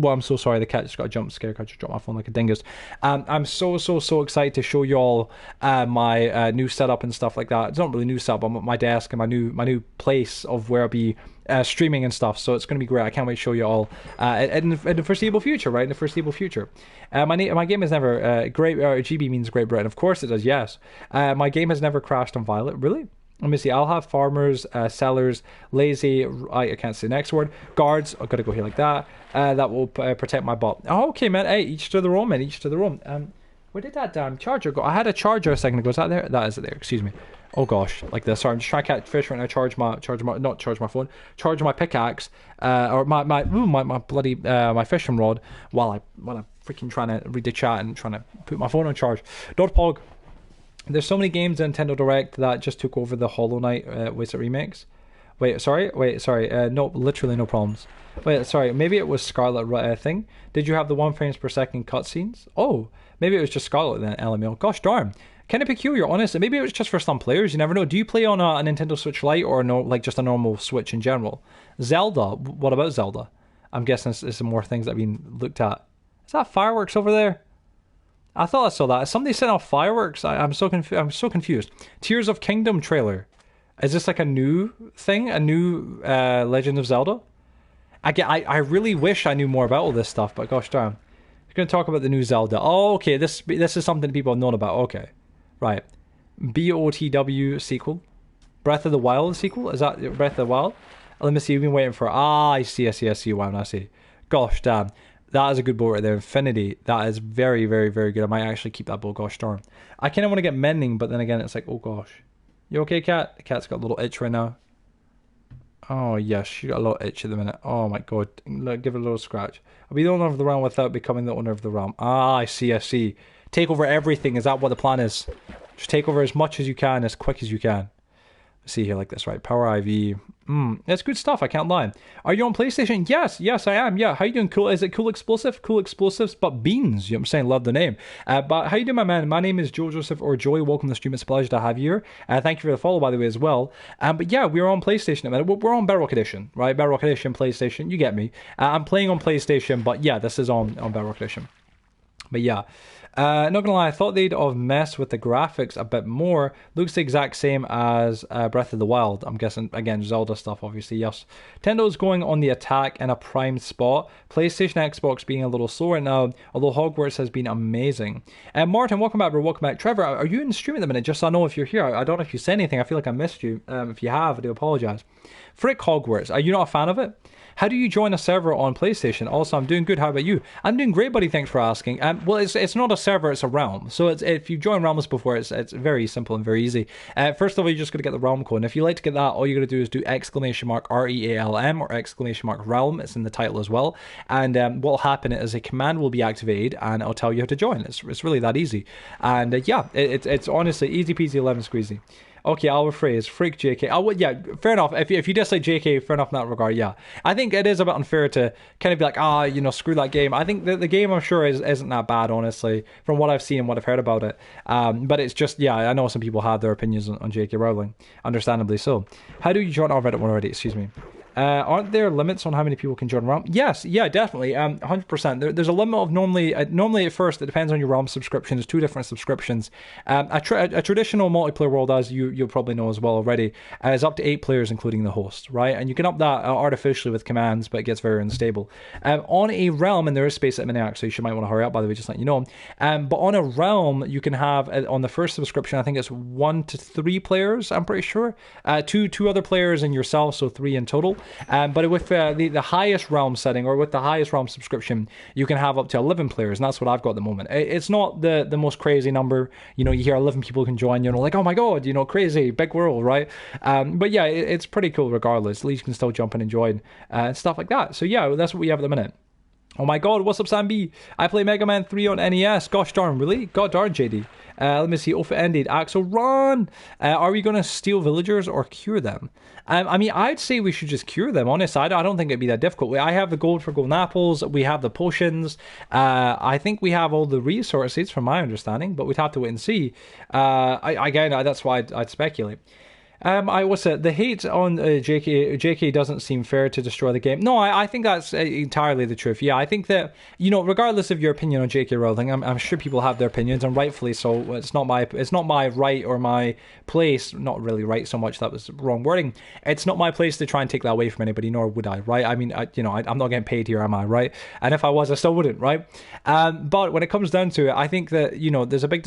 A: I'm so sorry. The cat just got a jump scare. I just dropped my phone like a dingus. I'm so excited to show y'all my new setup and stuff like that. It's not really new setup, but my desk and my new place of where I'll be streaming and stuff, so it's going to be great. I can't wait to show you all in the foreseeable future, right? In the foreseeable future. My game has never Great GB means Great Britain. Of course it does. Yes. My game has never crashed on Violet. Really? Let me see. I'll have farmers, sellers, lazy. I can't say the next word. Guards. I've got to go here like that. That will protect my bot. Oh, okay, man. Hey, each to their own, man. Each to their own. Where did that damn charger go? I had a charger a second ago. Is that there? That is it there. Excuse me. Oh gosh, like this. Sorry, I'm just trying to catch fish right now. Charge my pickaxe, or my bloody my fishing rod while I'm freaking trying to read the chat and trying to put my phone on charge. Pog. There's so many games in Nintendo Direct that just took over the Hollow Knight was it remakes? Sorry. No, literally no problems. Sorry. Maybe it was Scarlet thing. Did you have the 1 frames per second cutscenes? Oh, maybe it was just Scarlet then. LML. Gosh darn. Kind of peculiar, honestly. Maybe it was just for some players. You never know. Do you play on a Nintendo Switch Lite or no, like just a normal Switch in general? Zelda. What about Zelda? I'm guessing it's some more things that have been looked at. Is that fireworks over there? I thought I saw that. Somebody sent off fireworks. I'm so confused. Tears of Kingdom trailer. Is this like a new thing? A new Legend of Zelda? I really wish I knew more about all this stuff, but gosh darn. We're going to talk about the new Zelda. Oh, okay. This is something people have known about. Okay. Right. BOTW sequel. Breath of the Wild sequel? Is that Breath of the Wild? Let me see. We've been waiting for... I see. Wow, I see. Gosh damn. That is a good boat right there. Infinity. That is very, very, very good. I might actually keep that boat. Gosh darn. I kind of want to get mending, but then again, it's like, oh gosh. You okay, cat? The cat's got a little itch right now. Oh, yes. She got a little itch at the minute. Oh, my God. Look, give it a little scratch. I'll be the owner of the realm without becoming the owner of the realm. I see. Take over everything. Is that what the plan is? Just take over as much as you can, as quick as you can. Let's see here like this, right? Power IV. That's good stuff. I can't lie. Are you on PlayStation? Yes, I am. Yeah. How you doing? Cool. Is it Cool Explosive? Cool Explosives, but beans. You know what I'm saying? Love the name. But how you doing, my man? My name is Joe Joseph or Joey. Welcome to the stream. It's a pleasure to have you here. Thank you for the follow, by the way, as well. But yeah, we're on PlayStation. We're on Bedrock Edition, right? Bedrock Edition, PlayStation. You get me. I'm playing on PlayStation, but yeah, this is on Bedrock Edition. But yeah. Not gonna lie, I thought they'd have messed with the graphics a bit more. Looks the exact same as Breath of the Wild. I'm guessing, again, Zelda stuff, obviously, yes. Nintendo's going on the attack in a prime spot. PlayStation, Xbox being a little slower now, although Hogwarts has been amazing. Martin, welcome back, bro. Welcome back. Trevor, are you in the stream at the minute? Just so I know if you're here. I don't know if you said anything. I feel like I missed you. If you have, I do apologize. Frick Hogwarts, are you not a fan of it? How do you join a server on PlayStation? Also, I'm doing good. How about you? I'm doing great, buddy. Thanks for asking. Well, it's not a server, it's a realm. So if you've joined realms before, it's very simple and very easy. First of all, you're just going to get the realm code. And if you like to get that, all you're going to do is do !REALM or !realm. It's in the title as well. And what will happen is a command will be activated and it'll tell you how to join. It's really that easy. And yeah, it's honestly easy peasy lemon squeezy. Okay, I'll rephrase. Freak JK. Yeah, fair enough. If you dislike JK, fair enough in that regard, yeah. I think it is a bit unfair to kind of be like, screw that game. I think the game, I'm sure, isn't that bad, honestly, from what I've seen and what I've heard about it. But it's just, yeah, I know some people have their opinions on JK Rowling, understandably so. How do you join our Reddit one already? Excuse me. Aren't there limits on how many people can join realm? Yes, yeah, definitely. 100%. There's a limit of normally at first it depends on your realm subscription. There's 2 different subscriptions. A traditional multiplayer world, as you'll probably know as well already, is up to 8 players including the host, right? And you can up that artificially with commands, but it gets very unstable. On a realm, and there is space at Miniac, so you might want to hurry up, by the way, just letting you know. But on a realm, you can have on the first subscription, I think it's 1 to 3 players. I'm pretty sure. Two other players and yourself, so 3 in total. But with the highest realm setting, or with the highest realm subscription, you can have up to 11 players, and that's what I've got at the moment. It's not the most crazy number. You hear 11 people can join, like, oh my god, crazy, big world, right? But yeah, it's pretty cool regardless. At least you can still jump in and join and stuff like that. So yeah, that's what we have at the minute. Oh my god, what's up, Sam B? I play Mega Man 3 on NES. Gosh darn, really? God darn, JD. Let me see. Ofa ended. Axel, run! Are we going to steal villagers or cure them? I mean, I'd say we should just cure them, honestly. I don't think it'd be that difficult. I have the gold for golden apples. We have the potions. I think we have all the resources, from my understanding, but we'd have to wait and see. Again, that's why I'd speculate. What's it? The hate on JK doesn't seem fair to destroy the game. No, I think that's entirely the truth. Yeah, I think that, regardless of your opinion on JK Rowling, I'm sure people have their opinions, and rightfully so. It's not my right or my place. Not really right so much. That was wrong wording. It's not my place to try and take that away from anybody, nor would I. Right? I mean, I'm not getting paid here, am I? Right? And if I was, I still wouldn't. Right? But when it comes down to it, I think that there's a big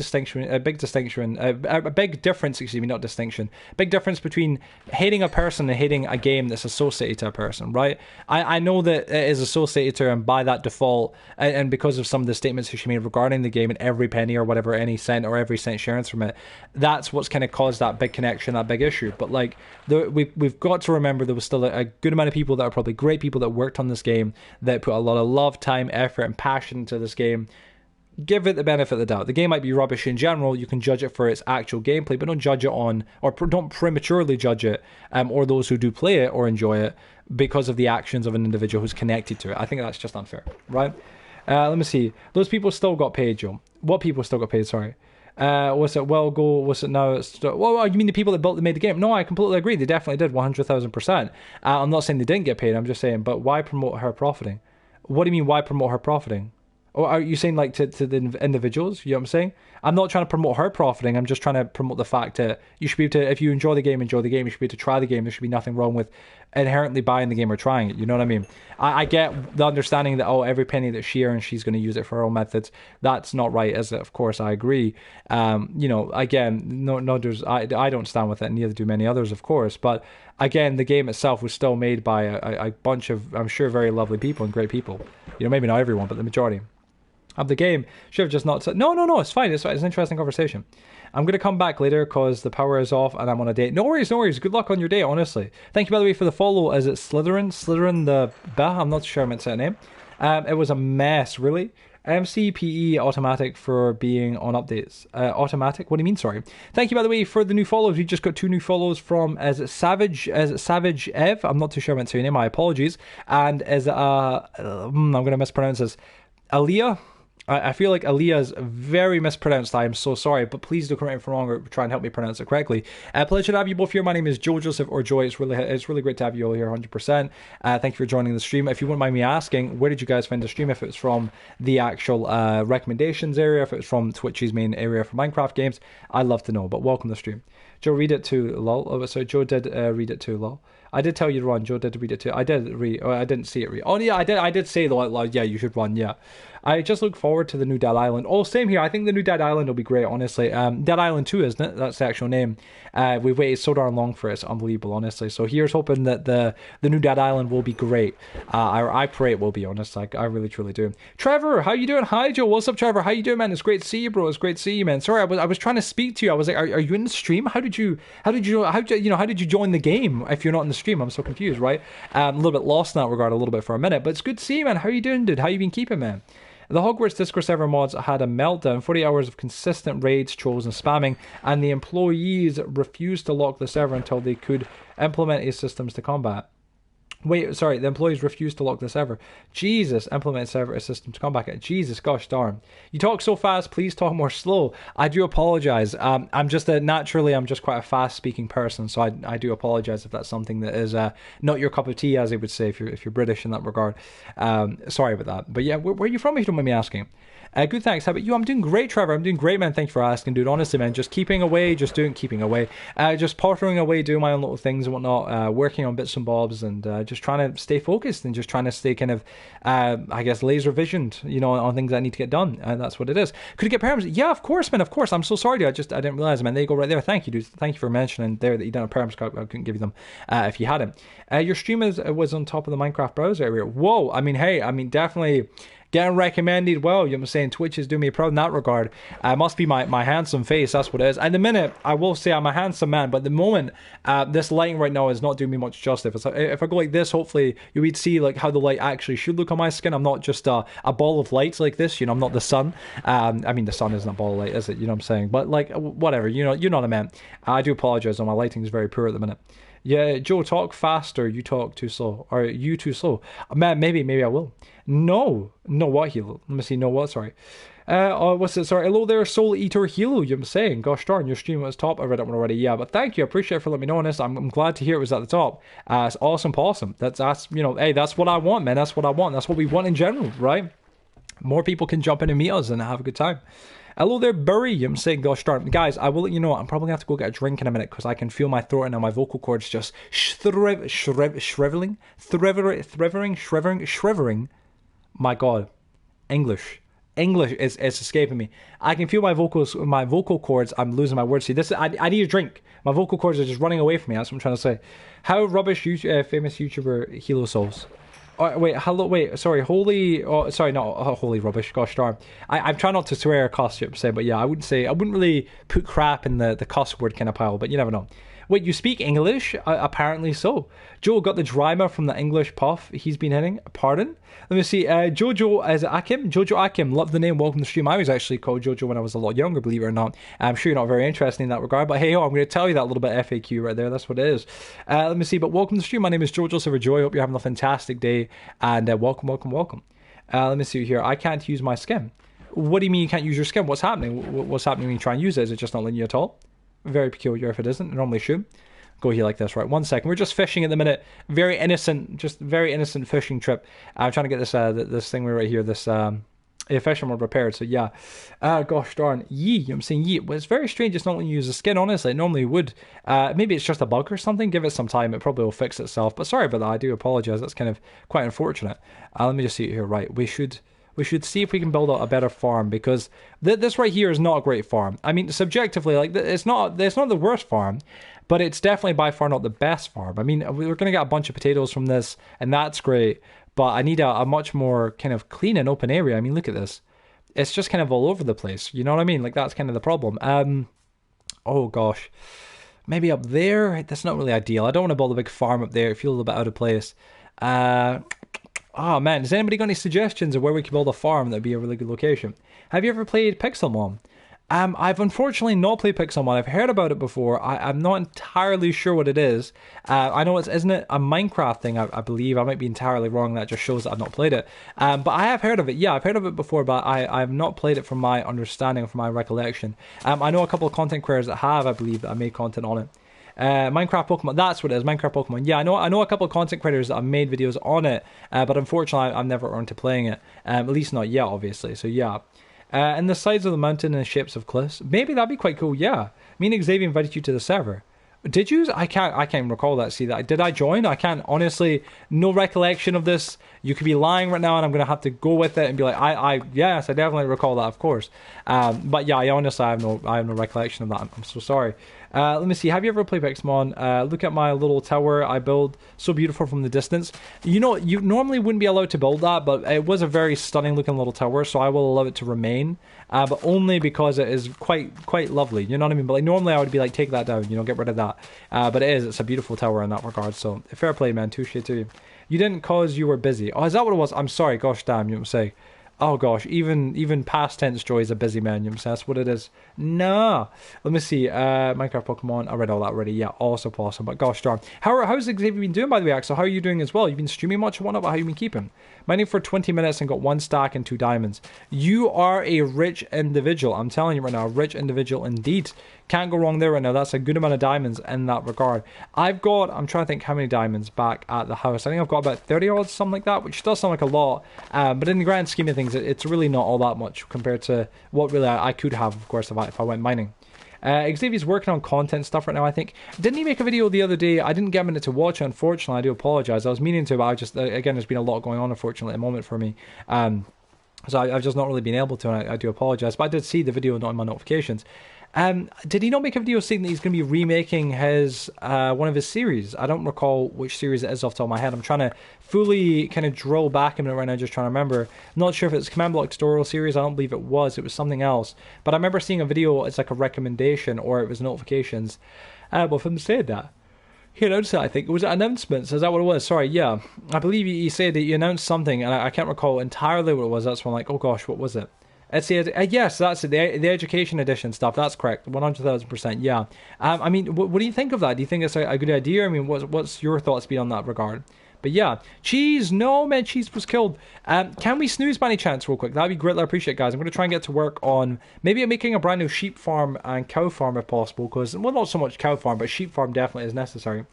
A: difference. Excuse me, not distinction. Big difference between hating a person and hating a game that's associated to a person, right? I know that it is associated to her, and by that default, and because of some of the statements that she made regarding the game and every penny or whatever, any cent or every cent she earns from it, that's what's kind of caused that big connection, that big issue. But we've got to remember there was still a good amount of people that are probably great people that worked on this game, that put a lot of love, time, effort, and passion into this game. Give it the benefit of the doubt. The game might be rubbish in general. You can judge it for its actual gameplay, but don't judge it don't prematurely judge it, or those who do play it or enjoy it, because of the actions of an individual who's connected to it. I think that's just unfair, right? Let me see. Those people still got paid, Joe. What people still got paid? Sorry. Was it well go? Was it now? Well, you mean the people that made the game? No, I completely agree. They definitely did 100,000%. I'm not saying they didn't get paid. I'm just saying, but why promote her profiting? What do you mean? Why promote her profiting? Or are you saying to the individuals? You know what I'm saying? I'm not trying to promote her profiting. I'm just trying to promote the fact that you should be able to, if you enjoy the game. You should be able to try the game. There should be nothing wrong with inherently buying the game or trying it. You know what I mean? I get the understanding that, every penny that she earns, she's going to use it for her own methods. That's not right, is it? Of course, I agree. Again, I don't stand with it, and neither do many others, of course. But again, the game itself was still made by a bunch of, I'm sure, very lovely people and great people. Maybe not everyone, but the majority of the game should have just not said, no, it's fine. It's an interesting conversation. I'm going to come back later because the power is off and I'm on a date. No worries. Good luck on your date, honestly. Thank you, by the way, for the follow. Is it Slytherin the Bah? I'm not sure I meant to say that name. It was a mess, really. MCPE automatic for being on updates. Automatic? What do you mean, sorry? Thank you, by the way, for the new follows. We just got 2 new follows from, is it Savage Ev? I'm not too sure I meant to say your name. My apologies. And is it, I'm going to mispronounce this. Aliyah? I feel like Aliyah is very mispronounced. I am so sorry, but please do correct me if I'm wrong or try and help me pronounce it correctly. Pleasure to have you both here. My name is Joe Joseph or Joy. It's really great to have you all here, 100%. Thank you for joining the stream. If you wouldn't mind me asking, where did you guys find the stream? If it was from the actual recommendations area, if it was from Twitch's main area for Minecraft games, I'd love to know. But welcome to the stream. Joe, read it too, lol. Oh, so Joe did read it too, lol. I did tell you to run. Joe did read it too. I did read. Oh, I didn't see it read. Oh yeah, I did say though out loud. Yeah, you should run. Yeah. I just look forward to the new Dead Island. Oh, same here. I think the new Dead Island will be great, honestly. Dead Island 2, isn't it? That's the actual name. We've waited so darn long for it. It's unbelievable, honestly. So here's hoping that the new Dead Island will be great. I pray it will be, honestly. I really, truly do. Trevor, how you doing? Hi, Joe. What's up, Trevor? How you doing, man? It's great to see you, bro. It's great to see you, man. Sorry, I was trying to speak to you. I was like, are you in the stream? How did you join the game if you're not in the stream? I'm so confused, right? A little bit lost in that regard, a little bit for a minute. But it's good to see you, man. How you doing, dude? How you been keeping, man? The Hogwarts Discord server mods had a meltdown, 40 hours of consistent raids, trolls, and spamming, and the employees refused to lock the server until they could implement these systems to combat. Wait, sorry, the employees refused to lock the server. Jesus, implement server system to combat it. Jesus, gosh darn. You talk so fast, please talk more slow. I do apologize. I'm just naturally, I'm just quite a fast-speaking person, so I do apologize if that's something that is not your cup of tea, as they would say, if you're British in that regard. Sorry about that. But yeah, where are you from, if you don't mind me asking? Good, thanks. How about you? I'm doing great, Trevor. I'm doing great, man. Thank you for asking, dude. Honestly, man, just keeping away, just pottering away, doing my own little things and whatnot, working on bits and bobs, and just trying to stay focused and just trying to stay kind of, I guess, laser visioned, on things that need to get done. And that's what it is. Could you get perms? Yeah, of course, man. Of course. I'm so sorry, dude. I didn't realize, man. There you go, right there. Thank you, dude. Thank you for mentioning there that you done a perms. I couldn't give you them if you hadn't. Your stream was on top of the Minecraft browser area. Whoa. I mean, hey, definitely. Getting recommended well, you know what I'm saying? Twitch is doing me proud in that regard. Must be my handsome face, that's what it is. At the minute, I will say I'm a handsome man, but at the moment, this lighting right now is not doing me much justice. If I go like this, hopefully you would see like how the light actually should look on my skin. I'm not just a ball of lights like this, you know, I'm not the sun. I mean, the sun isn't a ball of light, is it? You know what I'm saying? But like, whatever, you know what I meant. I do apologize, my lighting is very poor at the minute. Yeah, Joe, talk faster. You talk too slow. Or you too slow. Man, maybe I will. No, what Hilo? Let me see. No, what? Sorry. What's it? Sorry. Hello there, Soul Eater Hilo. You're saying, gosh darn, your stream was top. I read that one already. Yeah, but thank you. I appreciate it for letting me know on this. I'm glad to hear it was at the top. It's awesome, possum. That's you know, hey, that's what I want, man. That's what I want. That's what we want in general, right? More people can jump in and meet us and have a good time. Hello there, Burry. I'm saying, gosh darn. Guys, I will let you know, I'm probably going to have to go get a drink in a minute because I can feel my throat and now my vocal cords just shriveling. My God. English is escaping me. I can feel my vocal cords. I'm losing my words. See, I need a drink. My vocal cords are just running away from me. That's what I'm trying to say. How rubbish famous YouTuber Hilo Souls. Sorry, holy rubbish, gosh darn. I'm trying not to swear or cuss, you say, but yeah, I wouldn't really put crap in the cuss word kind of pile, but you never know. Wait, you speak English? Apparently so. Joe got the drama from the English puff he's been hitting. Pardon? Let me see. Jojo, is it Akim? Jojo Akim, love the name, welcome to the stream. I was actually called Jojo when I was a lot younger, believe it or not. I'm sure you're not very interested in that regard, but hey, I'm going to tell you that little bit of FAQ right there. That's what it is. Let me see, but welcome to the stream. My name is Jojo Silverjoy. Hope you're having a fantastic day, and welcome. Let me see here. I can't use my skin. What do you mean you can't use your skin? What's happening? What's happening when you try and use it? Is it just not letting you at all? Very peculiar if it isn't. It normally should. Go here like this, right? 1 second. We're just fishing at the minute. Very innocent fishing trip. I'm trying to get this thing right here, this fishing rod repaired. So yeah. Gosh darn. I'm saying yee. Well, it's very strange it's not letting you use the skin, honestly. It normally would. Maybe it's just a bug or something. Give it some time. It probably will fix itself. But sorry about that. I do apologize. That's kind of quite unfortunate. Let me just see it here. Right. We should see if we can build out a better farm, because this right here is not a great farm. I mean, subjectively, like, it's not the worst farm, but it's definitely by far not the best farm. I mean, we're going to get a bunch of potatoes from this, and that's great, but I need a much more kind of clean and open area. I mean, look at this. It's just kind of all over the place. You know what I mean? Like, that's kind of the problem. Oh, gosh. Maybe up there? That's not really ideal. I don't want to build a big farm up there. I feel a little bit out of place. Oh man, has anybody got any suggestions of where we could build a farm that'd be a really good location? Have you ever played Pixelmon? I've unfortunately not played Pixelmon. I've heard about it before. I'm not entirely sure what it is. I know isn't it a Minecraft thing, I believe. I might be entirely wrong. That just shows that I've not played it. But I have heard of it. Yeah, I've heard of it before, but I've not played it from my understanding, from my recollection. I know a couple of content creators that have, I believe, that I made content on it. Minecraft Pokemon, that's what it is, Minecraft Pokemon. Yeah, I know a couple of content creators that have made videos on it, but unfortunately I've never earned to playing it, at least not yet, obviously, so yeah. And the sides of the mountain and the shapes of cliffs, maybe that'd be quite cool, yeah. Me and Xavier invited you to the server. Did you? I can't recall that. See that? Did I join? I can't, honestly, no recollection of this. You could be lying right now, and I'm gonna have to go with it and be like, yes, I definitely recall that, of course. But yeah, honestly, I have no recollection of that. I'm so sorry. Let me see. Have you ever played Pixelmon? Look at my little tower I build. So beautiful from the distance. You know, you normally wouldn't be allowed to build that, but it was a very stunning looking little tower, so I will allow it to remain. But only because it is quite lovely. You know what I mean? But like normally I would be like, take that down. You know, get rid of that. But it's a beautiful tower in that regard. So fair play, man. Touche to you. You didn't cause you were busy. Oh, is that what it was? I'm sorry. Gosh damn. You know what I'm saying? Oh gosh, even past tense Joy is a busy man, you know what I'm saying? That's what it is. Nah. Let me see. Minecraft Pokemon. I read all that already. Yeah, also awesome. But gosh darn. How's Xavier been doing, by the way, Axel? How are you doing as well? You've been streaming much and whatnot, but how you been keeping? Mining for 20 minutes and got 1 stack and 2 diamonds. You are a rich individual. I'm telling you right now, a rich individual indeed. Can't go wrong there right now. That's a good amount of diamonds in that regard. I'm trying to think how many diamonds back at the house. I think I've got about 30 odds, something like that, which does sound like a lot. But in the grand scheme of things, it's really not all that much compared to what really I could have, of course, if I went mining. Xavier's working on content stuff right now, I think. Didn't he make a video the other day? I didn't get a minute to watch it, unfortunately. I do apologize. I was meaning to, but I just, again, there's been a lot going on, unfortunately, at the moment for me. So I've just not really been able to, and I do apologize. But I did see the video not in my notifications. Did he not make a video saying that he's going to be remaking his one of his series? I don't recall which series it is off the top of my head. I'm trying to fully kind of drill back in it right now, just trying to remember. I'm not sure if it's Command Block tutorial series. I don't believe it was. It was something else. But I remember seeing a video. It's like a recommendation, or it was notifications. Well, from saying that. He announced it, I think. Was it announcements? Is that what it was? Sorry, yeah. I believe he said that he announced something, and I can't recall entirely what it was. That's when I'm like, oh gosh, what was it? It's the yes, that's it. The education edition stuff. That's correct. 100,000%. Yeah. I mean, what do you think of that? Do you think it's a good idea? I mean, what's your thoughts been on that regard? But yeah, cheese. No, man, cheese was killed. Can we snooze by any chance, real quick? That'd be greatly appreciated, guys. I'm going to try and get to work on maybe making a brand new sheep farm and cow farm if possible. Because well, not so much cow farm, but sheep farm definitely is necessary.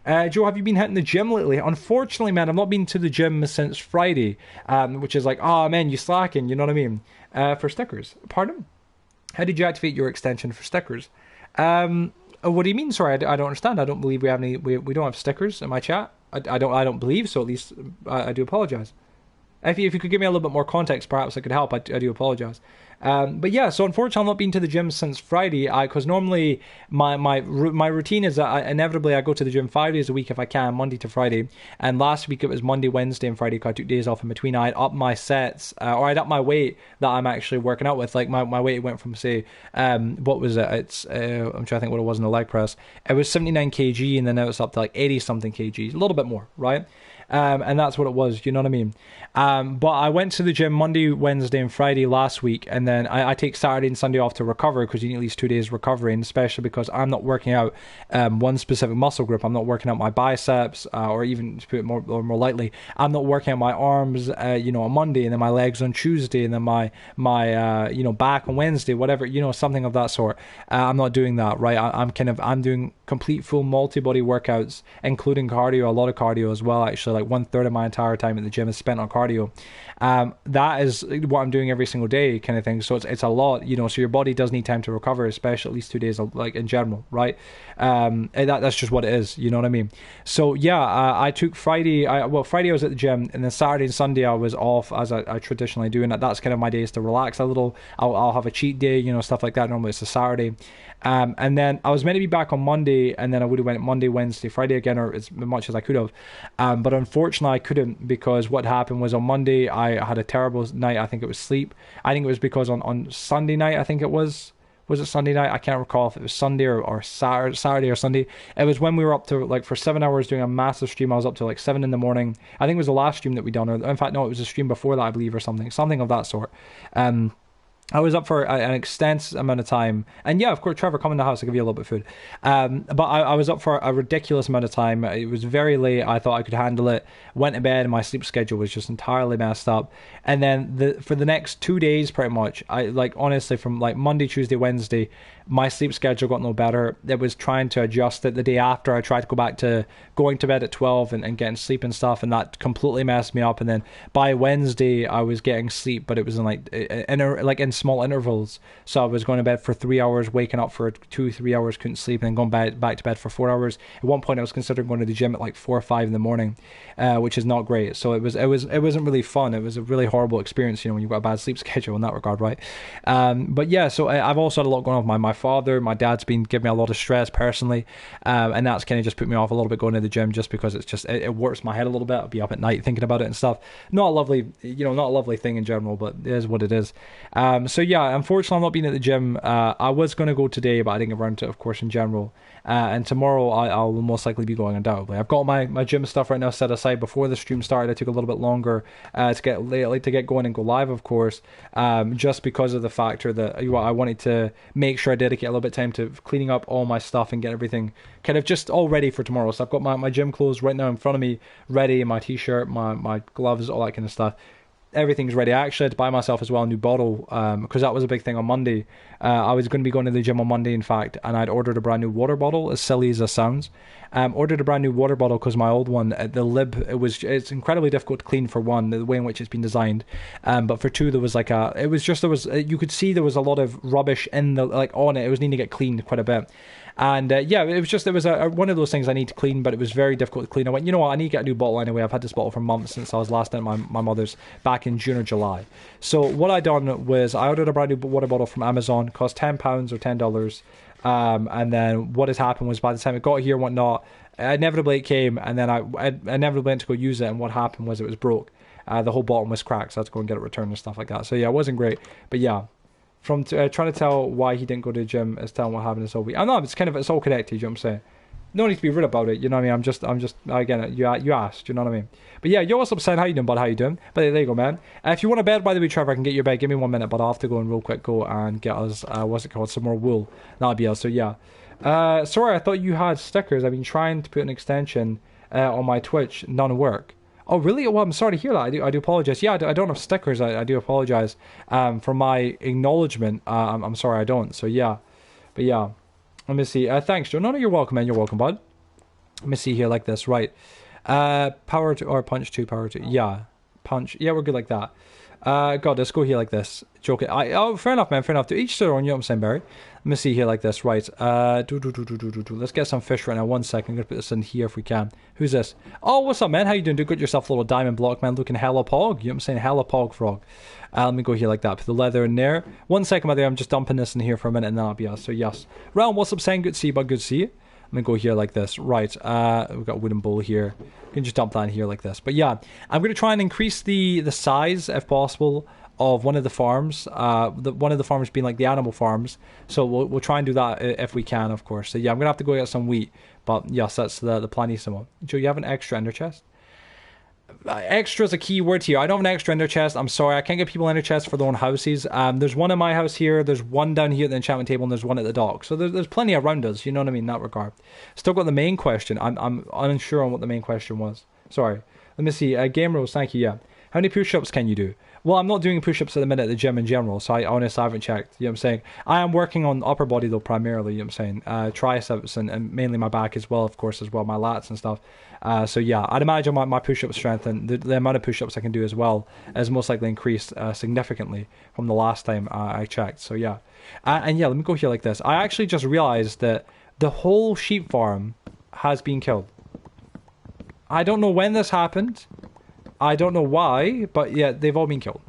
A: Joe, have you been hitting the gym lately? Unfortunately, man, I've not been to the gym since Friday, which is like, oh man, you slacking, you know what I mean? For stickers. Pardon? How did you activate your extension for stickers? What do you mean? Sorry, I don't understand. I don't believe we have any. We don't have stickers in my chat. I don't believe so. At least I do apologize. If you could give me a little bit more context, perhaps I could help. I do apologize. But yeah, so unfortunately, I've not been to the gym since Friday. Because normally my routine is that inevitably I go to the gym 5 days a week if I can, Monday to Friday. And last week it was Monday, Wednesday, and Friday. Because I took days off in between. I'd up my sets, or I'd up my weight that I'm actually working out with. Like my weight went from say, what was it? It's I'm trying to think what it was in the leg press. It was 79 kg, and then now it's up to like 80 something kg, a little bit more, right? And that's what it was, you know what I mean? But I went to the gym Monday, Wednesday, and Friday last week, and then I take Saturday and Sunday off to recover, because you need at least 2 days recovering, especially because I'm not working out one specific muscle group. I'm not working out my biceps, or even to put it more lightly, I'm not working out my arms, on Monday, and then my legs on Tuesday, and then my back on Wednesday, whatever, something of that sort. I'm not doing that, right? I'm doing complete full multi-body workouts, including cardio, a lot of cardio as well, actually. Like 1/3 of my entire time at the gym is spent on cardio. That is what I'm doing every single day, kind of thing. So it's a lot, so your body does need time to recover, especially at least 2 days, like in general, right? That's just what it is, you know what I mean? So yeah, I took Friday. Friday I was at the gym, and then Saturday and Sunday I was off, as I traditionally do, and that's kind of my days to relax a little. I'll have a cheat day, stuff like that. Normally it's a Saturday. And then I was meant to be back on Monday, and then I would have went Monday, Wednesday, Friday again, or as much as I could have. But unfortunately I couldn't, because what happened was on Monday I had a terrible night. I think it was sleep. I think it was because on Sunday night, I think it was it Sunday night? I can't recall if it was Sunday or Saturday or Sunday. It was when we were up to like for 7 hours doing a massive stream. I was up to like 7 in the morning. I think it was the last stream that we done, or in fact no, it was a stream before that, I believe, or something of that sort. I was up for an extensive amount of time. And yeah, of course, Trevor, come in the house, I'll give you a little bit of food. But I was up for a ridiculous amount of time. It was very late. I thought I could handle it. Went to bed, and my sleep schedule was just entirely messed up. And then for the next 2 days, pretty much, honestly, from like Monday, Tuesday, Wednesday, my sleep schedule got no better. It was trying to adjust it. The day after, I tried to go back to going to bed at 12 and getting sleep and stuff, and that completely messed me up. And then by Wednesday, I was getting sleep, but it was in small intervals. So I was going to bed for 3 hours, waking up for 2-3 hours, couldn't sleep, and then going back to bed for 4 hours. At one point, I was considering going to the gym at like 4 or 5 in the morning, which is not great. So it wasn't really fun. It was a really horrible experience, when you've got a bad sleep schedule in that regard, right? But yeah, so I've also had a lot going on with my father. My dad's been giving me a lot of stress personally, and that's kind of just put me off a little bit going to the gym, just because it's just it warps my head a little bit. I'll be up at night thinking about it and stuff. Not a lovely thing in general, but it is what it is. So yeah, unfortunately I'm not being at the gym. I was going to go today, but I didn't get around to it, of course, in general. And tomorrow I'll most likely be going, undoubtedly. I've got my gym stuff right now set aside. Before the stream started, I took a little bit longer to get going and go live, of course, just because of the factor that I wanted to make sure I dedicate a little bit of time to cleaning up all my stuff and get everything kind of just all ready for tomorrow. So I've got my gym clothes right now in front of me, ready, my t-shirt, my gloves, all that kind of stuff. Everything's ready. I actually had to buy myself as well a new bottle, because that was a big thing on Monday. I was going to be going to the gym on Monday, in fact, and I'd ordered a brand new water bottle, as silly as that sounds. Ordered a brand new water bottle because my old one, the lid, it's incredibly difficult to clean, for one, the way in which it's been designed, but for two, there was you could see there was a lot of rubbish in on it. It was needing to get cleaned quite a bit. And yeah, it was one of those things I need to clean, but it was very difficult to clean. I went, you know what, I need to get a new bottle anyway. I've had this bottle for months since I was last at my mother's back in June or July. So what I done was I ordered a brand new water bottle from Amazon, cost £10 or $10. And then what has happened was by the time it got here and whatnot, inevitably it came, and then I inevitably went to go use it, and what happened was it was broke. The whole bottom was cracked, so I had to go and get it returned and stuff like that. So yeah, it wasn't great. But yeah, from trying to tell why he didn't go to the gym is telling what happened this whole week. I know it's all connected. You know what I'm saying? No need to be rude about it. You know what I mean? I'm just again, you asked. You know what I mean? But yeah, yo, what's up, Sam? How you doing, bud? How you doing? But there you go, man. If you want a bed, by the way, Trevor, I can get your bed. Give me 1 minute, but I'll have to go and real quick go and get us what's it called? Some more wool. That'll be us. So yeah. Sorry, I thought you had stickers. I've been trying to put an extension on my Twitch. None work. Oh, really? Well, I'm sorry to hear that. I do apologize. Yeah, I don't have stickers. I do apologize for my acknowledgement. I'm sorry I don't. So, yeah. But, yeah. Let me see. Thanks, Joe. No, you're welcome, man. You're welcome, bud. Let me see here like this. Right. Power 2 or punch 2, power 2. Yeah. Punch. Yeah, we're good like that. God, let's go here like this. Joking. Oh, fair enough, man. Fair enough. To each their own, you know what I'm saying, Barry? Let me see here like this. Right. Let's get some fish right now. 1 second. I'm going to put this in here if we can. Who's this? Oh, what's up, man? How you doing? Do good yourself a little diamond block, man. Looking hella pog. You know what I'm saying? Hella pog frog. Let me go here like that. Put the leather in there. 1 second, my dear. I'm just dumping this in here for a minute and that'll be us. So, yes. Realm, what's up, saying? Good to see you, bud. Good to see you. I'm going to go here like this. Right. We've got a wooden bowl here. You can just dump that in here like this. But yeah, I'm going to try and increase the size, if possible, of one of the farms. One of the farms being like the animal farms. So we'll try and do that if we can, of course. So yeah, I'm going to have to go get some wheat. But yes, that's the planissimo. Joe, you have an extra ender chest? Extra is a key word here. I don't have an extra ender chest. I'm sorry, I can't get people ender chests for their own houses. There's one in my house here. There's one down here at the enchantment table, and there's one at the dock. So there's plenty around us. You know what I mean in that regard. Still got the main question. I'm unsure on what the main question was. Sorry. Let me see. Game rules. Thank you. Yeah. How many push-ups can you do? Well, I'm not doing push-ups at the minute at the gym in general, so I honestly haven't checked. You know what I'm saying? I am working on upper body, though, primarily, you know what I'm saying? Triceps and mainly my back as well, of course, as well, my lats and stuff. So, yeah, I'd imagine my push-up strength and the amount of push-ups I can do as well is most likely increased significantly from the last time I checked. So, yeah. And, yeah, let me go here like this. I actually just realized that the whole sheep farm has been killed. I don't know when this happened. I don't know why, but yeah, they've all been killed.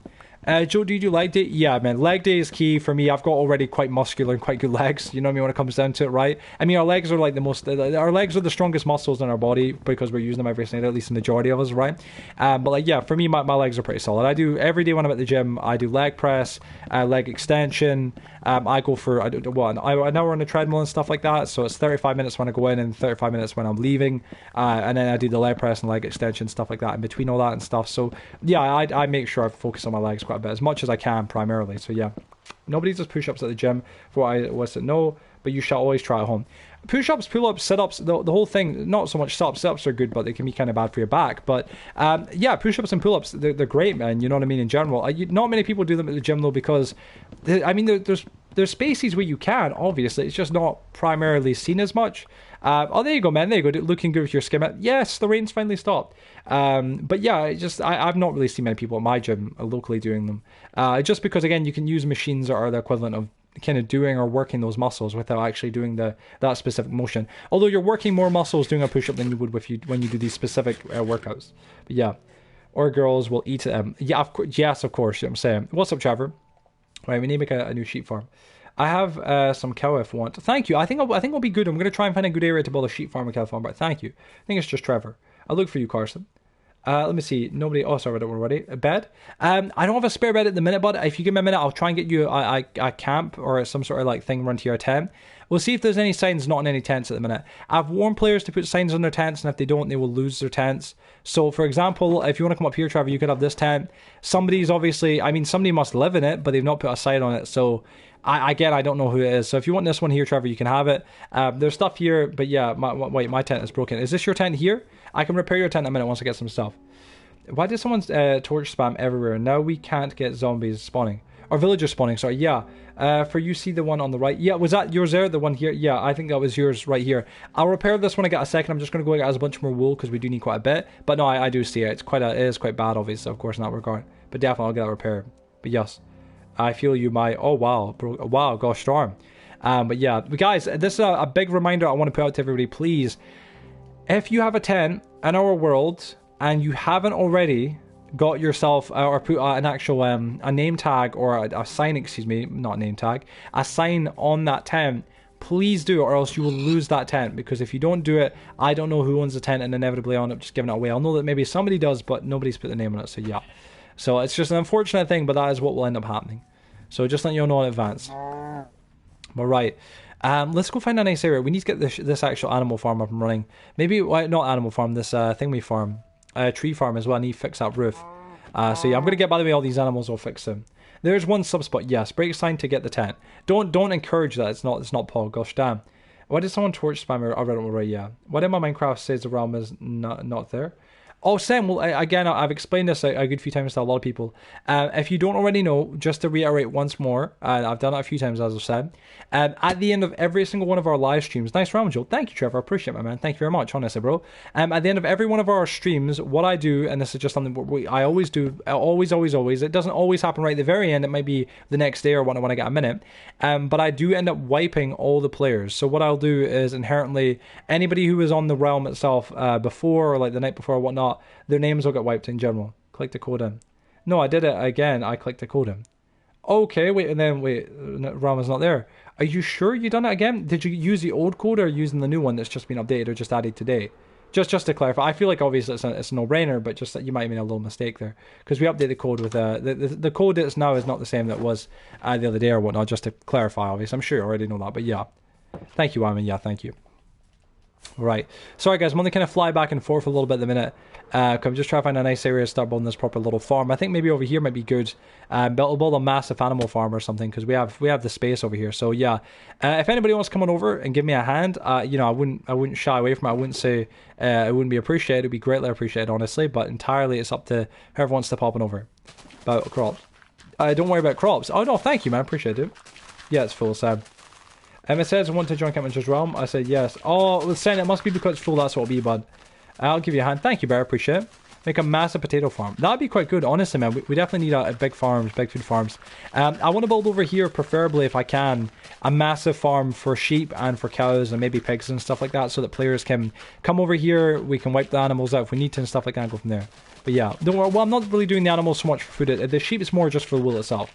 A: Joe, do you do leg day? Yeah, man, leg day is key for me. I've got already quite muscular and quite good legs. You know what I mean when it comes down to it, right? I mean, our legs are like our legs are the strongest muscles in our body because we're using them every single day, at least the majority of us, right? But like, yeah, for me, my legs are pretty solid. I do every day when I'm at the gym. I do leg press, leg extension. I go for an hour on the treadmill and stuff like that. So it's 35 minutes when I go in and 35 minutes when I'm leaving. And then I do the leg press and leg extension, stuff like that in between all that and stuff. So yeah, I make sure I focus on my legs quite a bit, as much as I can primarily. So yeah, nobody does push-ups at the gym for what I was to know, but you shall always try at home. Push-ups, pull-ups, sit-ups, the whole thing, not so much sit-ups. Sit-ups are good, but they can be kind of bad for your back. But yeah, push-ups and pull-ups, they're great, man. You know what I mean? In general, not many people do them at the gym though, because there's spaces where you can. Obviously, it's just not primarily seen as much. Oh, there you go, man. There you go. Looking good with your skin. Yes, the rain's finally stopped. But yeah, I've not really seen many people at my gym locally doing them. Just because, again, you can use machines that are the equivalent of kind of doing or working those muscles without actually doing that specific motion. Although you're working more muscles doing a push-up than you would when you do these specific workouts. But yeah, or girls will eat them. Yeah, yes, of course. You know what I'm saying. What's up, Trevor? Right, we need to make a new sheep farm. I have some cow if you want. Thank you. I think it'll be good. I'm going to try and find a good area to build a sheep farm and cow farm. But thank you. I think it's just Trevor. I'll look for you, Carson. Let me see. Nobody. Oh, sorry, I don't want to ready. A bed. I don't have a spare bed at the minute, but if you give me a minute, I'll try and get you a camp or some sort of like thing run to your tent. We'll see if there's any signs not in any tents at the minute. I've warned players to put signs on their tents, and if they don't, they will lose their tents. So, for example, if you want to come up here, Trevor, you could have this tent. Somebody must live in it, but they've not put a sign on it. So, I don't know who it is. So, if you want this one here, Trevor, you can have it. There's stuff here, but yeah, my tent is broken. Is this your tent here? I can repair your tent in a minute once I get some stuff. Why did someone's torch spam everywhere? Now we can't get zombies spawning. Or villagers spawning, sorry, yeah. For you see the one on the right. Yeah, was that yours there? The one here? Yeah, I think that was yours right here. I'll repair this when I get a second. I'm just going to go get us a bunch more wool because we do need quite a bit. But no, I do see it. It is quite bad, obviously, of course, in that regard. But definitely I'll get that repaired. But yes, I feel you, my... Oh, wow. Wow, gosh darn. But yeah, guys, this is a big reminder I want to put out to everybody. Please, if you have a tent in our world and you haven't already got yourself or put an actual a name tag or a sign, excuse me, not name tag, a sign on that tent, please do, or else you will lose that tent. Because if you don't do it, I don't know who owns the tent, and inevitably I'll end up just giving it away. I'll know that maybe somebody does, but nobody's put the name on it. So yeah, so it's just an unfortunate thing, but that is what will end up happening. So just letting you know in advance. But right, let's go find a nice area. We need to get this actual animal farm up and running. Maybe not animal farm, this thingy farm, tree farm as well. I need to fix that roof. So yeah, I'm gonna get, by the way, all these animals. I'll fix them. There's one sub spot. Yes, break sign to get the tent. Don't encourage that. It's not Paul. Gosh damn. Why did someone torch spam? I read it already. Yeah. Why did my Minecraft says the realm is not there? Oh, Sam, well, again, I've explained this a good few times to a lot of people. If you don't already know, just to reiterate once more, I've done it a few times, as I've said, at the end of every single one of our live streams, nice round, Joe. Thank you, Trevor. I appreciate it, my man. Thank you very much, honestly, bro. At the end of every one of our streams, what I do, and this is just something I always do, always, it doesn't always happen right at the very end. It might be the next day or when I get a minute. But I do end up wiping all the players. So what I'll do is inherently, anybody who was on the realm itself before, or like the night before or whatnot, their names will get wiped in general. Click the code in. No, I did it again. I clicked the code in. Okay, wait, and then wait, RAM is not there. Are you sure you done it again? Did you use the old code or using the new one that's just been updated or just added today? Just to clarify, I feel like obviously it's a no-brainer, but just that you might have made a little mistake there, because we update the code with the code that's now is not the same that was the other day or whatnot. Just to clarify, obviously, I'm sure you already know that, but yeah, thank you, Armin. Yeah, thank you. Right, sorry guys, I'm only kind of fly back and forth a little bit at the minute. I'm just trying to find a nice area to start building this proper little farm. I think maybe over here might be good. Build a massive animal farm or something, because we have the space over here. So yeah, if anybody wants to come on over and give me a hand, I wouldn't shy away from it. I wouldn't say it wouldn't be appreciated. It'd be greatly appreciated, honestly. But entirely, it's up to whoever wants to pop on over. About crops. Don't worry about crops. Oh no, thank you, man. Appreciate it. Yeah, it's full, Sam. It says I want to join Catmanjoe's realm. I said yes. Oh, listen, it must be because it's full. That's what it'll be, bud. I'll give you a hand. Thank you, Bear. Appreciate it. Make a massive potato farm. That'd be quite good, honestly, man. We definitely need a big farms, big food farms. I want to build over here, preferably if I can, a massive farm for sheep and for cows and maybe pigs and stuff like that, so that players can come over here. We can wipe the animals out if we need to and stuff like that and go from there. But yeah, don't worry. Well, I'm not really doing the animals so much for food. The sheep is more just for the wool itself.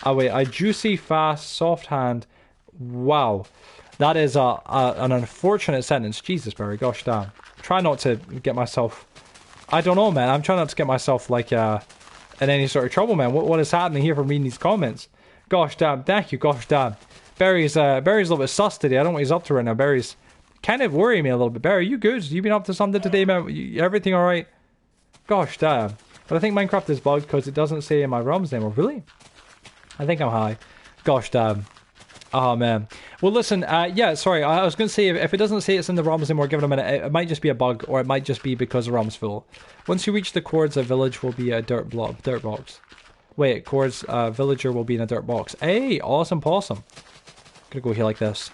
A: Oh wait, a juicy, fast, soft hand. Wow. That is an unfortunate sentence. Jesus, Barry. Gosh damn. Try not to get myself... I don't know, man. I'm trying not to get myself, like, in any sort of trouble, man. What is happening here from reading these comments? Gosh damn. Thank you. Gosh damn. Barry's a little bit sus today. I don't know what he's up to right now. Barry's kind of worrying me a little bit. Barry, you good? You been up to something today, man? Everything alright? Gosh damn. But I think Minecraft is bugged because it doesn't say in my ROMs anymore. Really? I think I'm high. Gosh damn. Oh man. Well listen, yeah, sorry, I was going to say, if it doesn't say it's in the ROMs anymore, give it a minute. It might just be a bug, or it might just be because the ROM's full. Once you reach the chords, a village will be a dirt box. Wait, chords, villager will be in a dirt box. Hey, awesome possum. Gonna go here like this.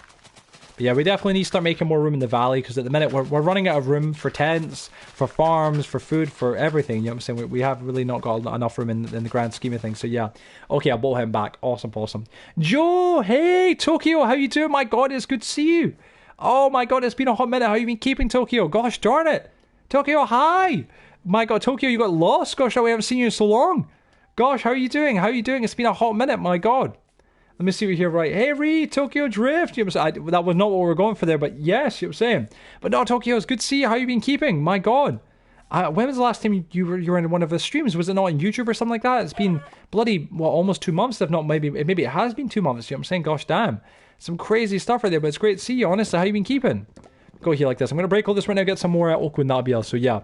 A: But yeah, we definitely need to start making more room in the valley, because at the minute we're running out of room for tents, for farms, for food, for everything. You know what I'm saying? We have really not got enough room in the grand scheme of things. So yeah. Okay, I'll bolt him back. Awesome, awesome. Joe, hey, Tokyo, how you doing? My God, it's good to see you. Oh my God, it's been a hot minute. How you been keeping, Tokyo? Gosh darn it. Tokyo, hi. My God, Tokyo, you got lost? Gosh, we haven't seen you in so long. Gosh, how are you doing? How are you doing? It's been a hot minute, my God. Let me see what here, right? Hey, Reed, Tokyo Drift. You know, that was not what we were going for there, but yes, you know what I'm saying. But no, Tokyo, it's good to see you. How you been keeping? My God. When was the last time you were in one of the streams? Was it not on YouTube or something like that? It's been bloody, well, almost 2 months, if not maybe it has been 2 months. You know what I'm saying? Gosh damn. Some crazy stuff right there, but it's great to see you. Honestly, how you been keeping? Go here like this. I'm going to break all this right now, get some more oak wood, that'll be all. So yeah.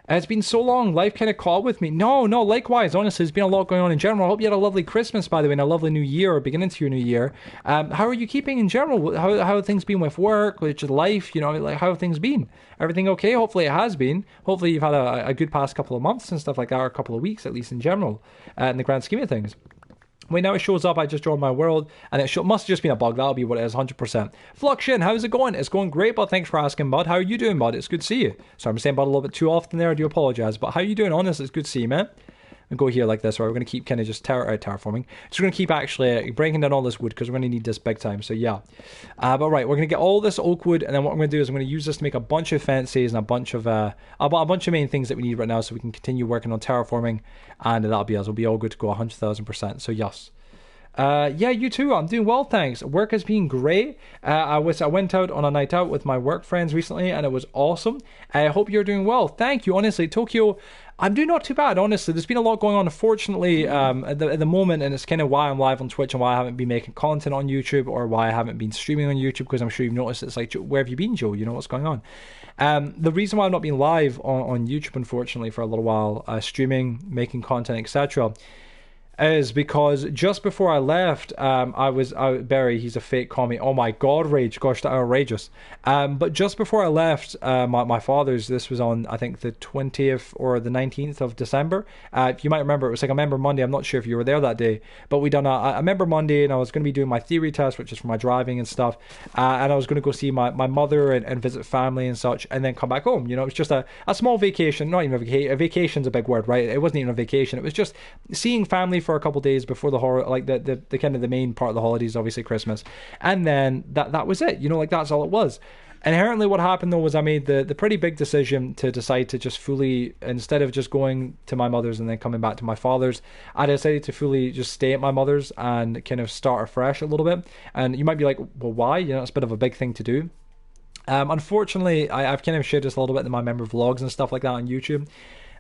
A: It's been so long. Life kind of caught up with me. No, likewise. Honestly, there's been a lot going on in general. I hope you had a lovely Christmas, by the way, and a lovely New Year, or beginning to your New Year. How are you keeping in general? How have things been with work, with your life? You know, like, how have things been? Everything okay? Hopefully it has been. Hopefully you've had a good past couple of months and stuff like that, or a couple of weeks, at least in general, in the grand scheme of things. Wait, now it shows up, I just joined my world, and it must have just been a bug. That'll be what it is, 100%. Fluxion, how's it going? It's going great, bud. Thanks for asking, bud. How are you doing, bud? It's good to see you. Sorry, I'm saying bud a little bit too often there. I do apologize, but how are you doing? Honestly, it's good to see you, man. and go here like this, right? We're going to keep kind of just terraforming. Just going to keep actually breaking down all this wood because we're going to need this big time. So yeah. But right, we're going to get all this oak wood, and then what I'm going to do is I'm going to use this to make a bunch of fences and a bunch of main things that we need right now, so we can continue working on terraforming, and that'll be us. We'll be all good to go 100,000%. So yes. Yeah, you too. I'm doing well, thanks. Work has been great. I went out on a night out with my work friends recently, and it was awesome. I hope you're doing well. Thank you. Honestly, Tokyo, I'm doing not too bad. Honestly, there's been a lot going on. Unfortunately, at the moment, and it's kind of why I'm live on Twitch and why I haven't been making content on YouTube, or why I haven't been streaming on YouTube, because I'm sure you've noticed it's like, where have you been, Joe? You know what's going on. The reason why I've not been live on YouTube, unfortunately, for a little while, streaming, making content, etc., is because just before I left, I was out. Barry, he's a fake commie. Oh my god, rage! Gosh, that's outrageous. But just before I left, my father's. This was on, I think, the 20th or the 19th of December. You might remember, it was like a member Monday. I'm not sure if you were there that day, but we done a member Monday, and I was going to be doing my theory test, which is for my driving and stuff. And I was going to go see my mother and visit family and such, and then come back home. You know, it was just a small vacation. Not even a vacation. A vacation's a big word, right? It wasn't even a vacation. It was just seeing family for a couple days before the kind of the main part of the holidays, obviously Christmas, and then that was it. You know, like that's all it was. Inherently, what happened though was I made the pretty big decision to decide to just fully, instead of just going to my mother's and then coming back to my father's, I decided to fully just stay at my mother's and kind of start afresh a little bit. And you might be like, well, why? You know, it's a bit of a big thing to do. Unfortunately, I've kind of shared this a little bit in my member vlogs and stuff like that on YouTube.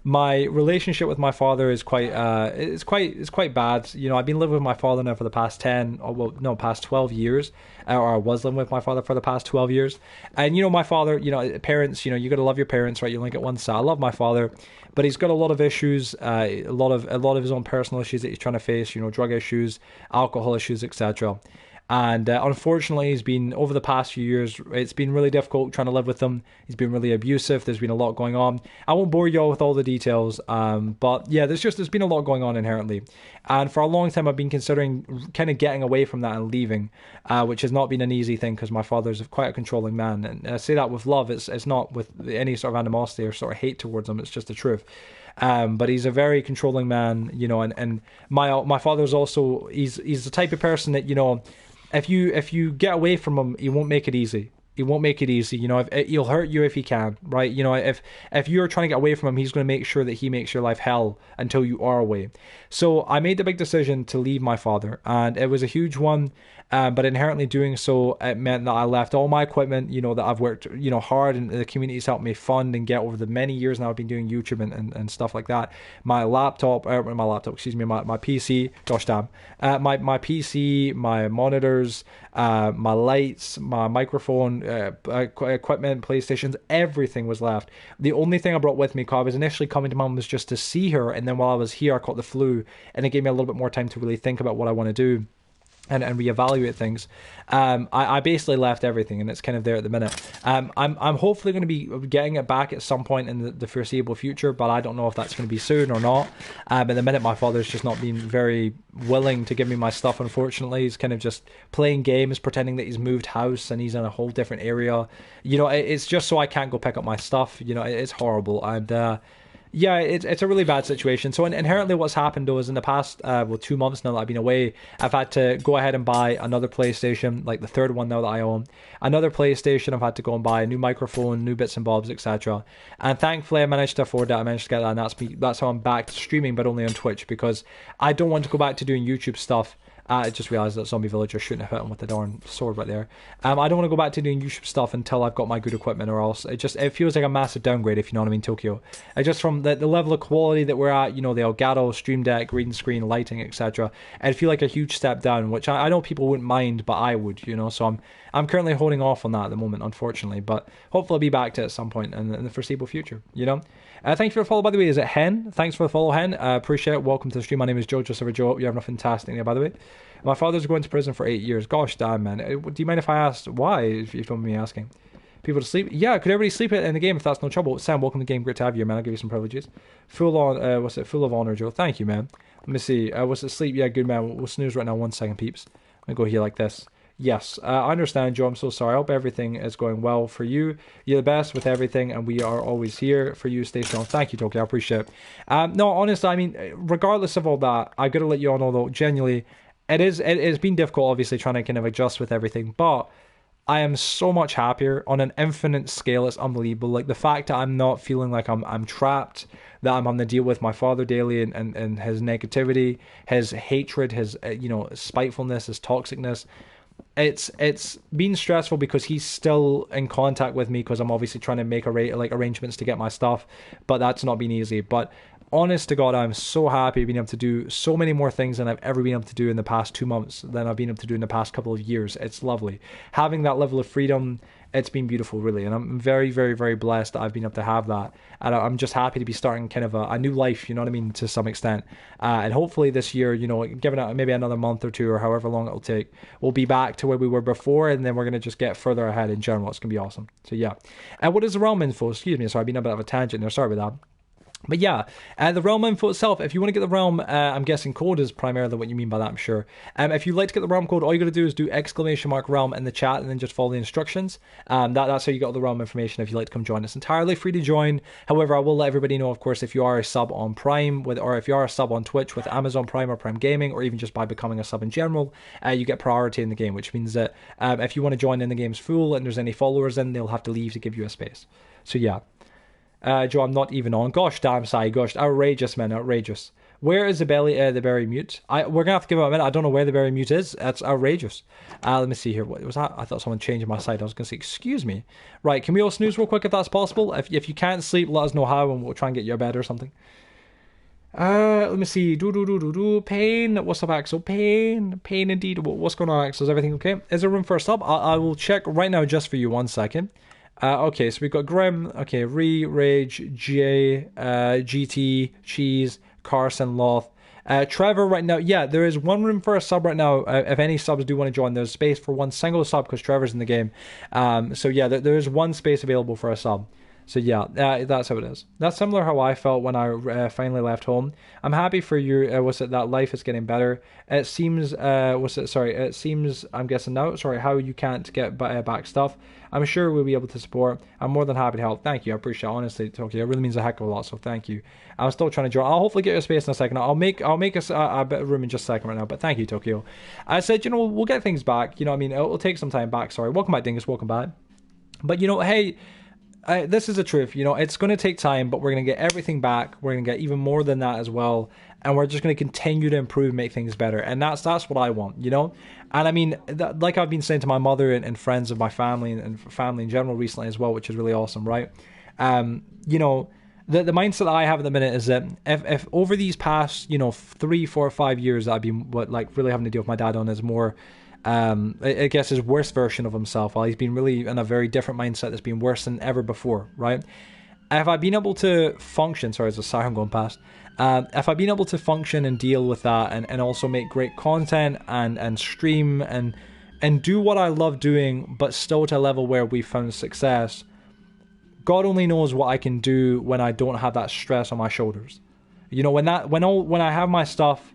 A: My relationship with my father is quite bad. You know, I've been living with my father now for the past past 12 years, or I was living with my father for the past 12 years. And you know, my father, you know, parents, you know, you got to love your parents, right? You only get one set. I love my father, but he's got a lot of issues, a lot of his own personal issues that he's trying to face. You know, drug issues, alcohol issues, etc. And unfortunately, he's been, over the past few years, it's been really difficult trying to live with him. He's been really abusive. There's been a lot going on. I won't bore you all with all the details, but yeah, there's been a lot going on inherently. And for a long time, I've been considering kind of getting away from that and leaving, which has not been an easy thing because my father's quite a controlling man. And I say that with love. It's not with any sort of animosity or sort of hate towards him. It's just the truth. But he's a very controlling man, you know, and my father's also, he's the type of person that, you know, if you get away from him, he won't make it easy. He won't make it easy. You know, he'll hurt you if he can, right? You know, if you're trying to get away from him, he's going to make sure that he makes your life hell until you are away. So I made the big decision to leave my father, and it was a huge one. But inherently doing so, it meant that I left all my equipment, you know, that I've worked, you know, hard, and the community's helped me fund and get over the many years now I've been doing YouTube and stuff like that. My PC, gosh damn, my PC, my monitors, my lights, my microphone, equipment, PlayStations, everything was left. The only thing I brought with me, because I was initially coming to mum, was just to see her, and then while I was here, I caught the flu, and it gave me a little bit more time to really think about what I want to do. And reevaluate things. I basically left everything, and it's kind of there at the minute. I'm hopefully going to be getting it back at some point in the foreseeable future, but I don't know if that's going to be soon or not. At the minute, my father's just not been very willing to give me my stuff. Unfortunately, he's kind of just playing games, pretending that he's moved house and he's in a whole different area. You know, it's just so I can't go pick up my stuff. You know, it's horrible, and yeah, it's a really bad situation. So inherently what's happened though is in the past 2 months now that I've been away, I've had to go ahead and buy another PlayStation, like the third one now that I own. Another PlayStation, I've had to go and buy a new microphone, new bits and bobs, etc. And thankfully I managed to afford that. I managed to get that, and that's how I'm back to streaming, but only on Twitch, because I don't want to go back to doing YouTube stuff. I just realised that zombie villager shouldn't have hit him with the darn sword right there. I don't want to go back to doing YouTube stuff until I've got my good equipment, or else it feels like a massive downgrade, if you know what I mean, Tokyo. Just from the level of quality that we're at, you know, the Elgato, Stream Deck, green screen, lighting, etc. It'd feel like a huge step down, which I know people wouldn't mind, but I would, you know. So I'm currently holding off on that at the moment, unfortunately, but hopefully I'll be back to it at some point in the foreseeable future, you know. Thank you for the follow, by the way. Is it Hen? Thanks for the follow, Hen. Appreciate it. Welcome to the stream. My name is Joe, just over Joe. You're having a fantastic day, by the way. My father's going to prison for 8 years. Gosh damn, man. Do you mind if I ask why, if you don't mind me asking? People to sleep? Yeah, could everybody sleep in the game if that's no trouble? Sam, welcome to the game. Great to have you, man. I'll give you some privileges. Full of honor, Joe. Thank you, man. Let me see. Was it sleep? Yeah, good, man. We'll snooze right now. 1 second, peeps. I'm going to go here like this. Yes, I understand, Joe. I'm so sorry. I hope everything is going well for you. You're the best with everything, and we are always here for you. Stay strong. Thank you, Tokyo. I appreciate it. No, honestly, I mean, regardless of all that, I gotta let you all know though, genuinely, it's been difficult, obviously, trying to kind of adjust with everything, but I am so much happier on an infinite scale. It's unbelievable. Like the fact that I'm not feeling like I'm trapped, that I'm having to deal with my father daily and his negativity, his hatred, his spitefulness, his toxicness. It's been stressful because he's still in contact with me because I'm obviously trying to make arrangements to get my stuff, but that's not been easy. But honest to God, I'm so happy being able to do so many more things than I've ever been able to do in the past 2 months than I've been able to do in the past couple of years. It's lovely. Having that level of freedom, it's been beautiful, really. And I'm very, very, very blessed that I've been able to have that. And I'm just happy to be starting kind of a new life, you know what I mean, to some extent. And hopefully this year, given it maybe another month or two or however long it'll take, we'll be back to where we were before. And then we're going to just get further ahead in general. It's going to be awesome. So yeah. And what is the realm info? Excuse me. Sorry, I've been a bit of a tangent there. Sorry about that. But yeah, the realm info itself, if you want to get the realm, I'm guessing code is primarily what you mean by that, I'm sure. If you'd like to get the realm code, all you got to do is do !realm in the chat and then just follow the instructions. That's how you get all the realm information if you'd like to come join. It's entirely free to join. However, I will let everybody know, of course, if you are a sub on Prime, or if you are a sub on Twitch with Amazon Prime or Prime Gaming, or even just by becoming a sub in general, you get priority in the game, which means that if you want to join in the game's full and there's any followers in, they'll have to leave to give you a space. So yeah. Joe, I'm not even on. Gosh damn, Sai. Gosh, outrageous, man, outrageous. Where is the berry mute? We're gonna have to give it a minute. I don't know where the berry mute is. That's outrageous. Let me see here. What was that? I thought someone changed my site. I was gonna say, excuse me. Right, can we all snooze real quick if that's possible? If you can't sleep, let us know how, and we'll try and get you a bed or something. Let me see. Pain. What's up, Axel? Pain indeed. What's going on, Axel? Is everything okay? Is there room for a sub? I will check right now just for you. 1 second. Okay, so we've got Grim, okay, Rage, J, GT, Cheese, Carson, Loth, Trevor right now. Yeah, there is one room for a sub right now. If any subs do want to join, there's space for one single sub because Trevor's in the game. So yeah, there is one space available for a sub. So yeah, that's how it is. That's similar how I felt when I finally left home. I'm happy for you. That life is getting better? It seems. It seems. I'm guessing now. Sorry, how you can't get back stuff. I'm sure we'll be able to support. I'm more than happy to help. Thank you. I appreciate it. Honestly, Tokyo, it really means a heck of a lot. So thank you. I'm still trying to join. I'll hopefully get you a space in a second. I'll make a bit of room in just a second right now. But thank you, Tokyo. I said, we'll get things back. I mean, it'll take some time back. Sorry. Welcome back, Dingus. Welcome back. But hey. This is the truth, it's going to take time, but we're going to get everything back. We're going to get even more than that as well. And we're just going to continue to improve, make things better. And that's what I want, And I mean, like I've been saying to my mother and friends of my family and family in general recently as well, which is really awesome, right? The mindset that I have at the minute is that if over these past, 3, 4, 5 years that I've been really having to deal with my dad on is more... I guess his worst version of himself, while he's been really in a very different mindset that's been worse than ever before, right? If I've been able to function, sorry, there's a siren going past. If I've been able to function and deal with that and also make great content and stream and do what I love doing, but still to a level where we've found success, God only knows what I can do when I don't have that stress on my shoulders. When I have my stuff,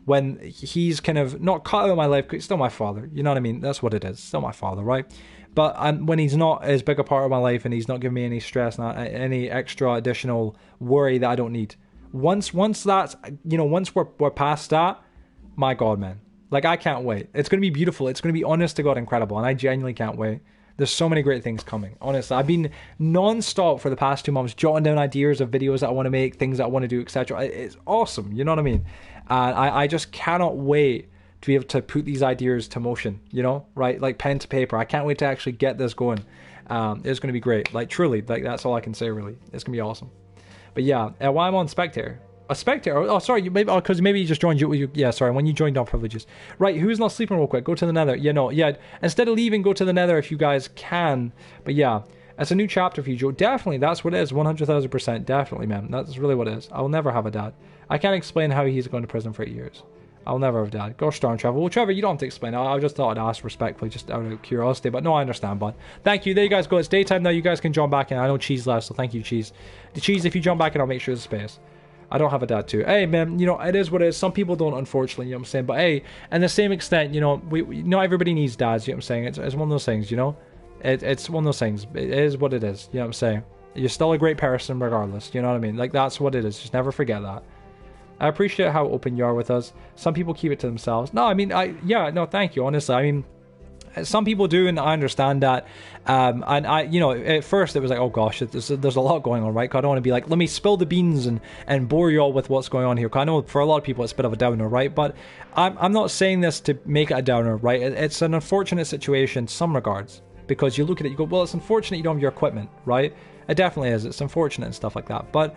A: when he's kind of not cut out of my life, because he's still my father, you know what I mean? That's what it is, still my father, right? But when he's not as big a part of my life and he's not giving me any stress, and any extra additional worry that I don't need. Once that's, once we're past that, my God, man. I can't wait. It's going to be beautiful. It's going to be honest to God incredible, and I genuinely can't wait. There's so many great things coming. Honestly, I've been non-stop for the past 2 months jotting down ideas of videos that I want to make, things that I want to do, etc. It's awesome, you know what I mean? And I just cannot wait to be able to put these ideas to motion, right? Like pen to paper. I can't wait to actually get this going. It's going to be great. Truly, that's all I can say, really. It's going to be awesome. But yeah, why I'm on Spectator. A Spectator? Oh, sorry, because maybe you just joined you. Yeah, sorry, when you joined on Privileges. Right, who's not sleeping real quick? Go to the Nether. Yeah, instead of leaving, go to the Nether if you guys can. But yeah, it's a new chapter for you, Joe. Definitely, that's what it is. 100,000%. Definitely, man. That's really what it is. I will never have a dad. I can't explain how he's going to prison for 8 years. I'll never have a dad. Gosh darn, Trevor. Well, Trevor, you don't have to explain. I just thought I'd ask respectfully, just out of curiosity. But no, I understand, bud. Thank you. There you guys go. It's daytime now. You guys can jump back in. I know Cheese left, so thank you, Cheese. The Cheese, if you jump back in, I'll make sure there's space. I don't have a dad too. Hey, man, you know, it is what it is. Some people don't, unfortunately, you know what I'm saying? But hey, in the same extent, you know, not everybody needs dads, you know what I'm saying? It's one of those things, you know? It's one of those things. It is what it is, you know what I'm saying? You're still a great person regardless, you know what I mean? Like, that's what it is. Just never forget that. I appreciate how open you are with us. Some people keep it to themselves. No, I mean, yeah, no, thank you, honestly. I mean, some people do, and I understand that. And I, you know, at first it was like, oh gosh, there's a lot going on, right? 'Cause I don't want to be like, let me spill the beans and bore you all with what's going on here. 'Cause I know for a lot of people it's a bit of a downer, right? But I'm not saying this to make it a downer, right? It's an unfortunate situation in some regards, because you look at it, you go, well, it's unfortunate you don't have your equipment, right? It definitely is. It's unfortunate and stuff like that. But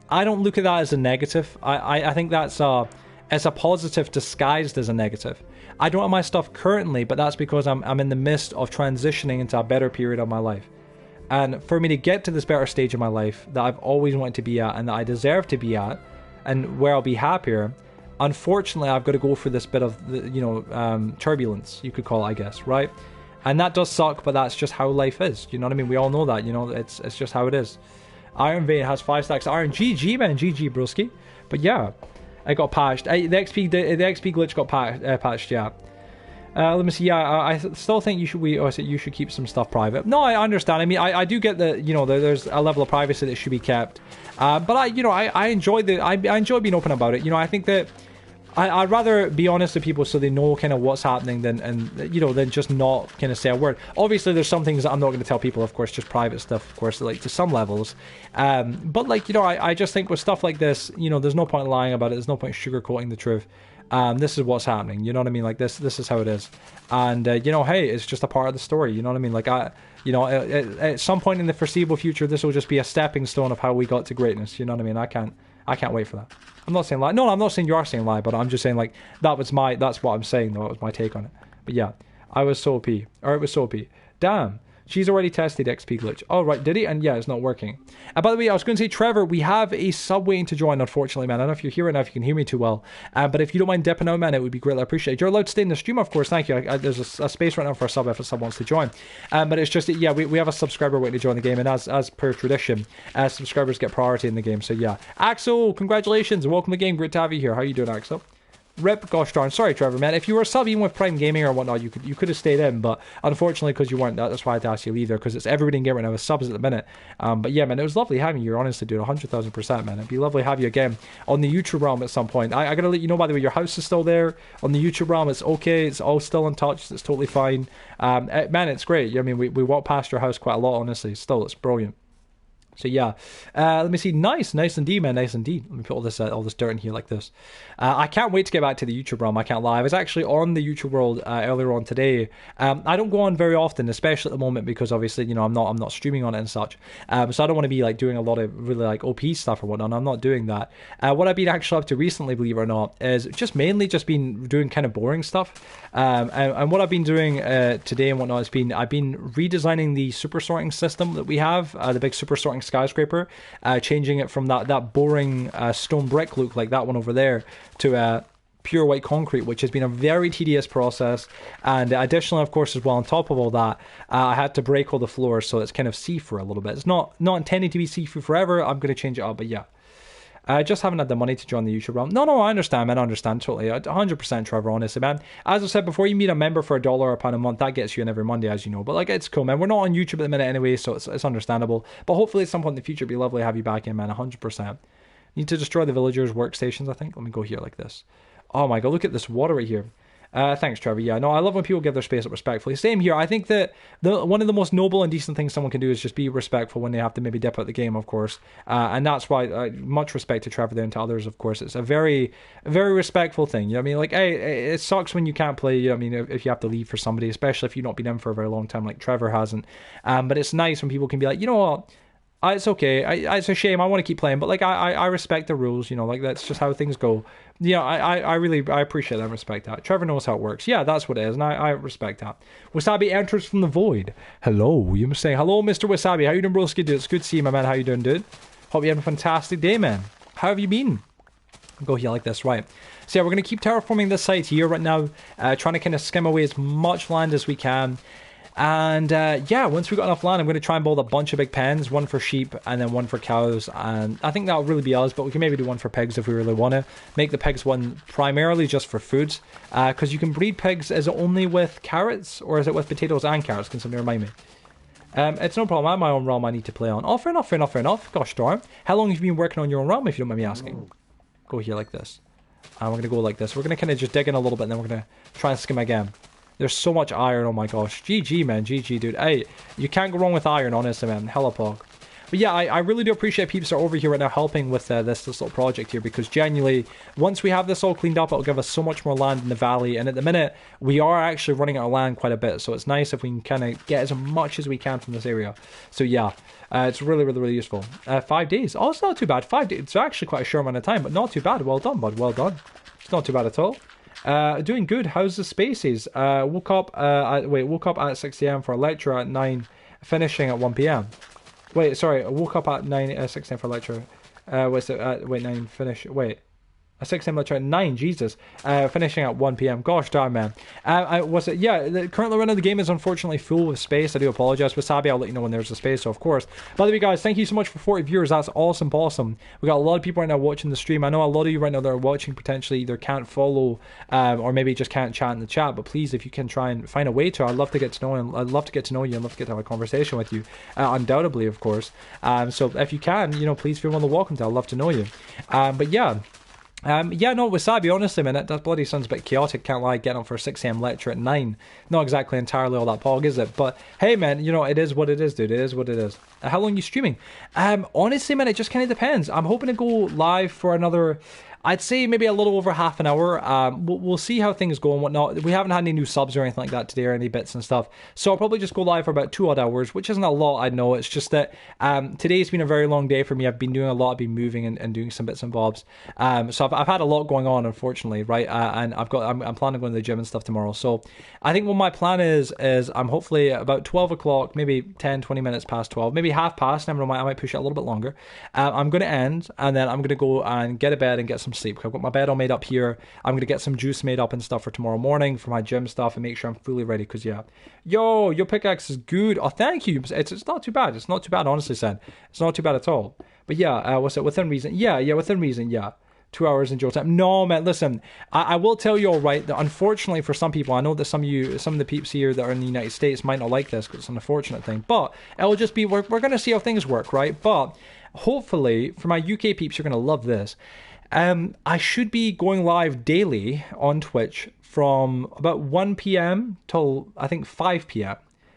A: I don't look at that as a negative. I think that's it's a positive disguised as a negative. I don't have my stuff currently, but that's because I'm in the midst of transitioning into a better period of my life. And for me to get to this better stage of my life that I've always wanted to be at and that I deserve to be at and where I'll be happier, unfortunately, I've got to go through this bit of, you know, turbulence, you could call it, I guess, right? And that does suck, but that's just how life is. You know what I mean? We all know that, you know, it's just how it is. Iron Vein has 5 stacks of iron. GG, man. GG, broski. But yeah, it got patched. The XP glitch got patched, yeah. Let me see. Yeah, I still think you should keep some stuff private. No, I understand. I mean, I do get that, you know, there's a level of privacy that should be kept. But I enjoy being open about it. You know, I think that I'd rather be honest with people so they know kind of what's happening than just not kind of say a word. Obviously, there's some things that I'm not going to tell people, of course, just private stuff, of course, like to some levels. But like, you know, I just think with stuff like this, you know, there's no point lying about it. There's no point sugarcoating the truth. This is what's happening. You know what I mean? Like this is how it is. And you know, hey, it's just a part of the story. You know what I mean? Like at some point in the foreseeable future, this will just be a stepping stone of how we got to greatness. You know what I mean? I can't wait for that. I'm not saying lie. No, I'm not saying you are saying lie, but I'm just saying like that's what I'm saying though. That was my take on it. But yeah, it was so OP. Damn. She's already tested XP glitch. Oh, right, did he? And yeah, it's not working. By the way, I was going to say, Trevor, we have a sub waiting to join, unfortunately, man. I don't know if you're here right now, if you can hear me too well. But if you don't mind dipping out, man, it would be greatly appreciated. You're allowed to stay in the stream, of course. Thank you. There's a space right now for a sub if a sub wants to join. But it's just, yeah, we have a subscriber waiting to join the game. And as per tradition, subscribers get priority in the game. So yeah. Axel, congratulations. Welcome to the game. Great to have you here. How you doing, Axel? Rip, gosh darn. Sorry, Trevor, man. If you were a sub even with Prime Gaming or whatnot, you could have stayed in, but unfortunately, because you weren't, that's why I had to ask you to leave there, because it's everybody in game right now with subs at the minute. But yeah, man, it was lovely having you. You're honestly, dude, 100,000%, man. It'd be lovely to have you again on the YouTube realm at some point. I gotta let you know, by the way, your house is still there on the YouTube realm. It's okay. It's all still untouched. It's totally fine. Man, it's great. I mean, we walk past your house quite a lot, honestly. Still, it's brilliant. So yeah, let me see. Nice indeed, man. Nice indeed. Let me put all this dirt in here like this. I can't wait to get back to the YouTube realm. I can't lie. I was actually on the YouTube world earlier on today. I don't go on very often, especially at the moment, because obviously, you know, I'm not streaming on it and such. So I don't want to be like doing a lot of really like OP stuff or whatnot. I'm not doing that. What I've been actually up to recently, believe it or not, is mainly been doing kind of boring stuff. And what I've been doing today and whatnot I've been redesigning the super sorting system that we have, the big super sorting skyscraper, changing it from that boring stone brick look like that one over there to pure white concrete, which has been a very tedious process. And additionally, of course, as well, on top of all that, I had to break all the floors so it's kind of see-through a little bit. It's not intended to be see-through forever. I'm going to change it up, but yeah. I just haven't had the money to join the YouTube realm. No, I understand, man. I understand totally. 100%, Trevor, honestly, man. As I said before, you meet a member for $1 or £1 a month. That gets you in every Monday, as you know. But, like, it's cool, man. We're not on YouTube at the minute anyway, so it's understandable. But hopefully at some point in the future, it'd be lovely to have you back in, man. 100%. Need to destroy the villagers' workstations, I think. Let me go here like this. Oh, my God. Look at this water right here. Thanks, Trevor. Yeah, no, I love when people give their space up respectfully. Same here. I think that one of the most noble and decent things someone can do is just be respectful when they have to maybe dip out the game, of course. And that's why much respect to Trevor there and to others, of course. It's a very, very respectful thing. You know what I mean? Like, hey, it sucks when you can't play, you know what I mean, if you have to leave for somebody, especially if you've not been in for a very long time like Trevor hasn't. But it's nice when people can be like, you know what? It's okay. It's a shame. I want to keep playing, but like I respect the rules. You know, like that's just how things go. Yeah, I really appreciate that and respect that. Trevor knows how it works. Yeah, that's what it is, and I respect that. Wasabi enters from the void. Hello, you must say hello, Mr. Wasabi. How you doing, broski? Dude, it's good to see you, my man. How you doing, dude? Hope you had a fantastic day, man. How have you been? I'll go here like this, right? So yeah, we're gonna keep terraforming this site here right now, trying to kind of skim away as much land as we can. And yeah, once we got enough land, I'm going to try and build a bunch of big pens, one for sheep and then one for cows. And I think that'll really be us, but we can maybe do one for pigs if we really want to. Make the pigs one primarily just for food, because you can breed pigs. Is it only with carrots or is it with potatoes and carrots? Can somebody remind me? It's no problem. I have my own realm I need to play on. Oh, fair enough, fair enough, fair enough. Gosh, Storm. How long have you been working on your own realm, if you don't mind me asking? Go here like this. And we're going to go like this. We're going to kind of just dig in a little bit, and then we're going to try and skim again. There's so much iron, oh my gosh. GG, man. GG, dude. Hey, you can't go wrong with iron, honestly, man. Hella pog. But yeah, I really do appreciate peeps that are over here right now helping with this little project here, because genuinely, once we have this all cleaned up, it'll give us so much more land in the valley. And at the minute, we are actually running out of land quite a bit. So it's nice if we can kind of get as much as we can from this area. So yeah, it's really, really, really useful. 5 days. Oh, it's not too bad. 5 days. It's actually quite a short amount of time, but not too bad. Well done, bud. Well done. It's not too bad at all. Doing good. How's the spaces? Woke up at 6 a.m. for a lecture at 9, finishing at 1 p.m. Wait, sorry, I woke up at 6 a.m. for a lecture. What's it? Wait, 9, finish. Wait. A 6 a.m. lecture at 9, Jesus. Finishing at 1 p.m. Gosh darn, man. Was it? Yeah, the current run of the game is unfortunately full with space. I do apologize. Wasabi, I'll let you know when there's a space, so of course. By the way, guys, thank you so much for 40 viewers. That's awesome. We got a lot of people right now watching the stream. I know a lot of you right now that are watching potentially either can't follow or maybe just can't chat in the chat, but please, if you can try and find a way to, I'd love to get to know you. I'd love to get to know you and love to get to have a conversation with you. Undoubtedly, of course. So if you can, please feel more than welcome to. I'd love to know you. But yeah. Yeah, no, Wasabi, honestly, man, that bloody sounds a bit chaotic, can't lie, getting up for a 6 a.m. lecture at 9. Not exactly entirely all that pog, is it? But, hey, man, it is what it is, dude. It is what it is. How long are you streaming? Honestly, man, it just kind of depends. I'm hoping to go live for another... I'd say maybe a little over half an hour. We'll see how things go and whatnot. We haven't had any new subs or anything like that today or any bits and stuff. So I'll probably just go live for about 2 odd hours, which isn't a lot, I know. It's just that today's been a very long day for me. I've been doing a lot. I've been moving and doing some bits and bobs. So I've had a lot going on, unfortunately, right? And I'm planning on going to the gym and stuff tomorrow. So I think what my plan is I'm hopefully about 12 o'clock, maybe 10, 20 minutes past 12, maybe half past. I might push it a little bit longer. I'm going to end, and then I'm going to go and get a bed and get some sleep. I've got my bed all made up here. I'm going to get some juice made up and stuff for tomorrow morning for my gym stuff and make sure I'm fully ready, because yeah. Yo, your pickaxe is good. Oh, thank you. It's not too bad. It's not too bad, honestly, Sen. It's not too bad at all. But yeah, what's it? Within reason. Yeah, within reason, yeah. 2 hours in jail time. No, man, listen, I will tell you all right that unfortunately for some people, I know that some of the peeps here that are in the United States might not like this because it's an unfortunate thing, but it'll just be, we're going to see how things work, right? But hopefully for my UK peeps, you're going to love this. I should be going live daily on Twitch from about 1 p.m. till I think 5 p.m.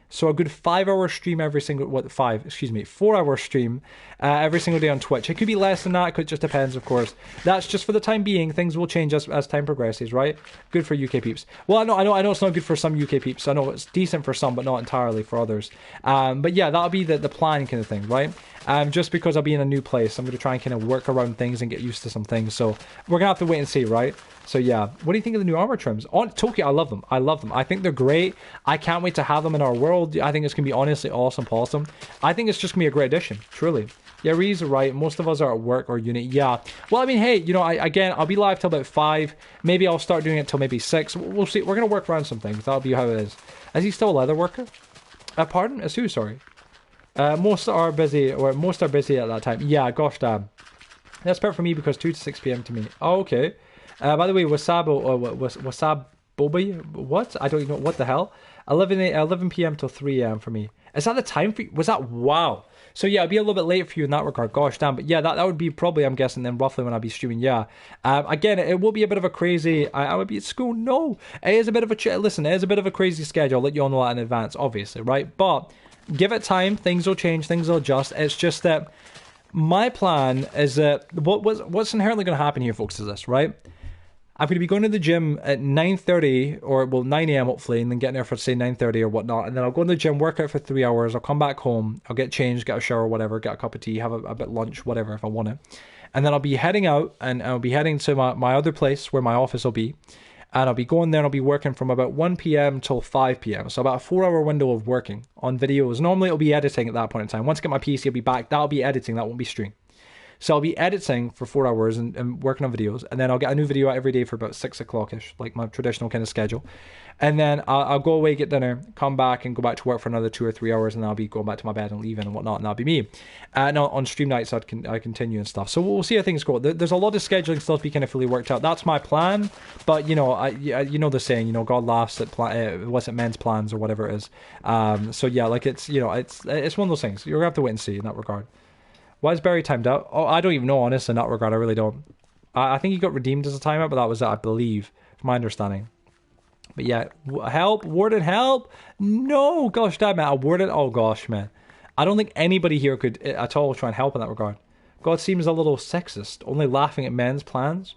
A: So a good 5-hour stream every single, 4-hour stream every single day on Twitch. It could be less than that, it just depends, of course. That's just for the time being. Things will change as time progresses, right? Good for UK peeps. Well, I know it's not good for some UK peeps. I know it's decent for some, but not entirely for others. But yeah, that'll be the plan kind of thing, right? Just because I'll be in a new place, I'm going to try and kind of work around things and get used to some things. So we're going to have to wait and see, right? So yeah, what do you think of the new armor trims? On Tokyo, I love them. I think they're great. I can't wait to have them in our world. I think it's going to be honestly awesome. I think it's just going to be a great addition, truly. Yeah, Ree's right. Most of us are at work or uni. Yeah. Well, I mean, hey, I'll be live till about 5. Maybe I'll start doing it till maybe 6. We'll see. We're going to work around some things. That'll be how it is. Is he still a leather worker? Pardon? Is who? Sorry. Most are busy at that time. Yeah, gosh damn. That's perfect for me because 2 to 6 p.m. to me. Oh, okay. By the way, Wasabobi? What? I don't even know. What the hell? 11 p.m. till 3 a.m. for me. Is that the time for you? Was that? Wow. So yeah, it'd be a little bit late for you in that regard. Gosh damn. But yeah, that would be probably, I'm guessing, then roughly when I'd be streaming. Yeah. Again, it will be a bit of a crazy... I would be at school. No. It is a bit of a... Listen, it is a bit of a crazy schedule. I'll let you all know that in advance, obviously, right? But give it time. Things will change. Things will adjust. It's just that my plan is that... What's inherently going to happen here, folks, is this, right? I'm going to be going to the gym at 9:30 or 9 a.m. hopefully, and then getting there for say 9:30 or whatnot, and then I'll go to the gym, work out for 3 hours. I'll come back home, I'll get changed, get a shower, whatever, get a cup of tea, have a bit of lunch, whatever if I want it, and then I'll be heading out, and I'll be heading to my other place where my office will be, and I'll be going there and I'll be working from about 1 p.m. till 5 p.m. So about a 4-hour window of working on videos. Normally it'll be editing at that point in time. Once I get my PC, I'll be back. That'll be editing. That won't be stream. So I'll be editing for 4 hours and working on videos, and then I'll get a new video out every day for about 6 o'clock-ish, like my traditional kind of schedule. And then I'll go away, get dinner, come back and go back to work for another 2 or 3 hours, and then I'll be going back to my bed and leaving and whatnot, and that'll be me. No, on stream nights I continue and stuff. So we'll see how things go. There's a lot of scheduling still to be kind of fully worked out. That's my plan, but you know, you know the saying, you know, God laughs at men's plans or whatever it is. So yeah, like it's, you know, it's one of those things. You're gonna have to wait and see in that regard. Why is Barry timed out? Oh, I don't even know, honestly, in that regard. I really don't. I think he got redeemed as a timeout, but that was it, I believe, from my understanding. But yeah, help, Warden, help! No, gosh, damn it, I Warden. Oh gosh, man, I don't think anybody here could at all try and help in that regard. God seems a little sexist, only laughing at men's plans.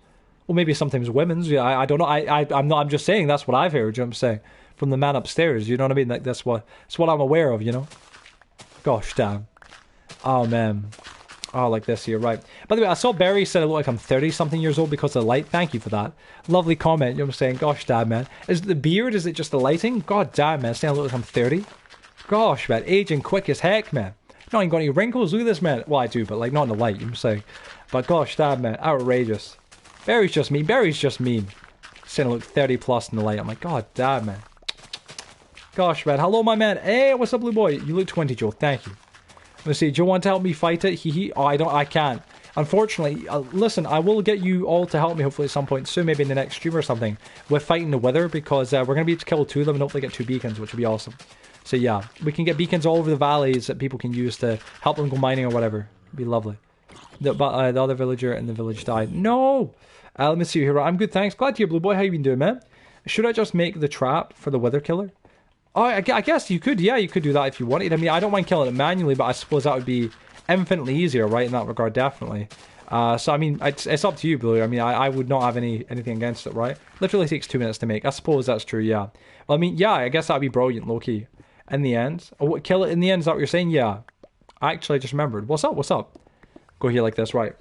A: Well, maybe sometimes women's. Yeah, I don't know. I'm not. I'm just saying that's what I've heard. You know what I'm saying from the man upstairs. You know what I mean? Like that's what I'm aware of. You know. Gosh, damn. Oh man. Oh, like this here, right. By the way, I saw Barry said I look like I'm 30-something years old because of the light. Thank you for that. Lovely comment, you know what I'm saying? Gosh, damn, man. Is it the beard? Is it just the lighting? God damn, man. Saying I look like I'm 30? Gosh, man. Aging quick as heck, man. Not even got any wrinkles. Look at this, man. Well, I do, but like not in the light, you know what I'm saying? But gosh, damn, man. Outrageous. Barry's just mean. Barry's just mean. Saying I look 30 plus in the light. I'm like, god damn, man. Gosh, man. Hello, my man. Hey, what's up, blue boy? You look 20, Joe. Thank you. Let's see, do you want to help me fight it? Oh, I can't. Unfortunately, listen, I will get you all to help me hopefully at some point soon, maybe in the next stream or something, with fighting the Wither, because we're going to be able to kill 2 of them and hopefully get 2 beacons, which would be awesome. So yeah, we can get beacons all over the valleys that people can use to help them go mining or whatever. It'd be lovely. But the other villager in the village died. No! Let me see here. I'm good, thanks. Glad to hear, blue boy. How you been doing, man? Should I just make the trap for the Wither killer? Oh, I guess you could, yeah, you could do that if you wanted. I mean, I don't mind killing it manually, but I suppose that would be infinitely easier, right, in that regard, definitely. So, I mean, it's up to you, Blue. I mean, I would not have anything against it, right? Literally takes 2 minutes to make. I suppose that's true, yeah. Well, I mean, yeah, I guess that'd be brilliant, low-key. In the end. Oh, kill it in the end, is that what you're saying? Yeah. Actually, I just remembered. What's up? Go here like this, right.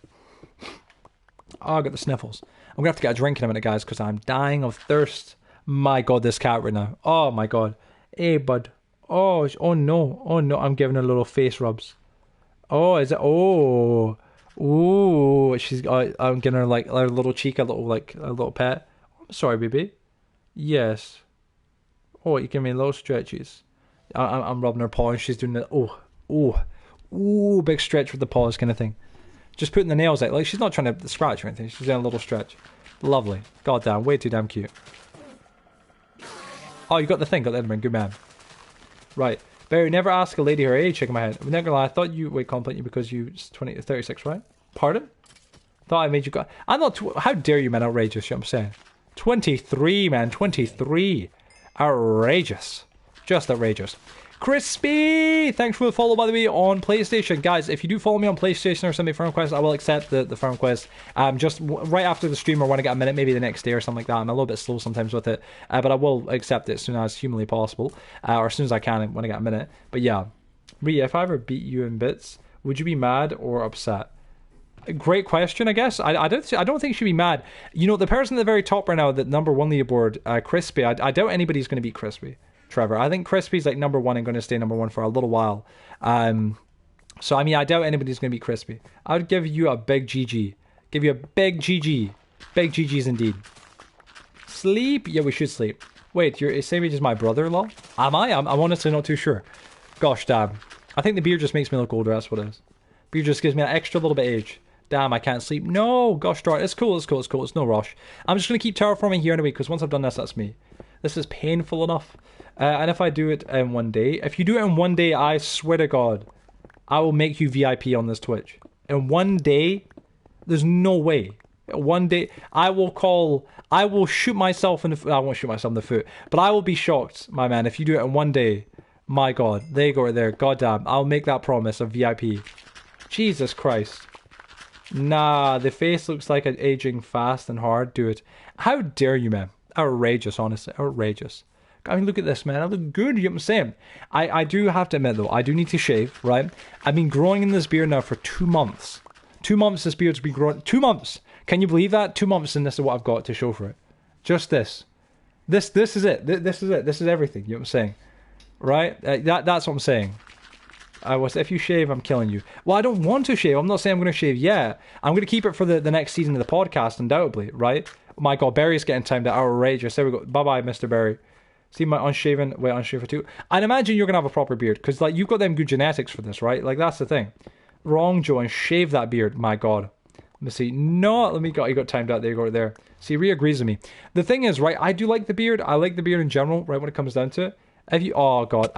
A: Oh, I got the sniffles. I'm going to have to get a drink in a minute, guys, because I'm dying of thirst. My God, this cat right now. Oh, my God. Hey, bud. Oh no. I'm giving her little face rubs. Oh, is it? Oh. Ooh. I'm giving her like a little cheek, a little pet. I'm sorry, baby. Yes. Oh, you give me little stretches. I'm rubbing her paw and she's doing the, ooh, big stretch with the paws kind of thing. Just putting the nails out. Like, she's not trying to scratch or anything. She's doing a little stretch. Lovely. God damn, way too damn cute. Oh, you got the thing, got the Edmund, good man. Right. Barry, never ask a lady her age, shaking my head. I'm not gonna lie, I thought you would compliment you because you 36, right? Pardon? Thought I made you go. I'm not, how dare you, man, outrageous, you know what I'm saying? 23, man, 23. Outrageous. Just outrageous. Crispy! Thanks for the follow, by the way, on PlayStation. Guys, if you do follow me on PlayStation or send me a friend request, I will accept the friend request. Just right after the stream or when I get a minute, maybe the next day or something like that. I'm a little bit slow sometimes with it, but I will accept it as soon as humanly possible, or as soon as I can when I get a minute. But yeah, Rhea, if I ever beat you in bits, would you be mad or upset? Great question, I guess. I don't think she'd be mad. You know, the person at the very top right now, the number 1 leaderboard, Crispy, I doubt anybody's going to beat Crispy. Trevor, I think Crispy's like number 1 and going to stay number 1 for a little while. So I mean, I doubt anybody's going to be Crispy. I would give you a big GG. Give you a big GG. Big GGs indeed. Sleep? Yeah, we should sleep. Wait, you're the same age as my brother-in-law? Am I? I'm honestly not too sure. Gosh, damn. I think the beard just makes me look older. That's what it is. Beard just gives me an extra little bit of age. Damn, I can't sleep. No, gosh darn. It's cool. It's no rush. I'm just going to keep terraforming here anyway, because once I've done this, that's me. This is painful enough. And if I do it in 1 day, if you do it in 1 day, I swear to God, I will make you VIP on this Twitch. In 1 day, there's no way. 1 day, I will shoot myself in the foot. I won't shoot myself in the foot, but I will be shocked, my man, if you do it in 1 day. My God, there you go right there. God damn, I'll make that promise of VIP. Jesus Christ. Nah, the face looks like it's aging fast and hard. Do it. How dare you, man? Outrageous, honestly. Outrageous. I mean, look at this, man. I look good, you know what I'm saying? I do have to admit, though, I do need to shave, right? I've been growing in this beard now for 2 months. 2 months this beard's been growing. 2 months! Can you believe that? 2 months and this is what I've got to show for it. Just this. This is it. This is it. This is everything, you know what I'm saying? Right? That's what I'm saying. If you shave, I'm killing you. Well, I don't want to shave. I'm not saying I'm going to shave yet. I'm going to keep it for the next season of the podcast, undoubtedly, right? Oh my God, Barry's getting timed out. Outrageous. There we go. Bye-bye, Mr. Barry. See my unshaven. Wait, unshaven too. I'd imagine you're going to have a proper beard, because like you've got them good genetics for this, right? Like, that's the thing. Wrong, Joe, and shave that beard. My God. Let me see. No, you got timed out. There you go, right there. See, Rhea agrees with me. The thing is, right, I do like the beard. I like the beard in general, right, when it comes down to it. If you, oh God,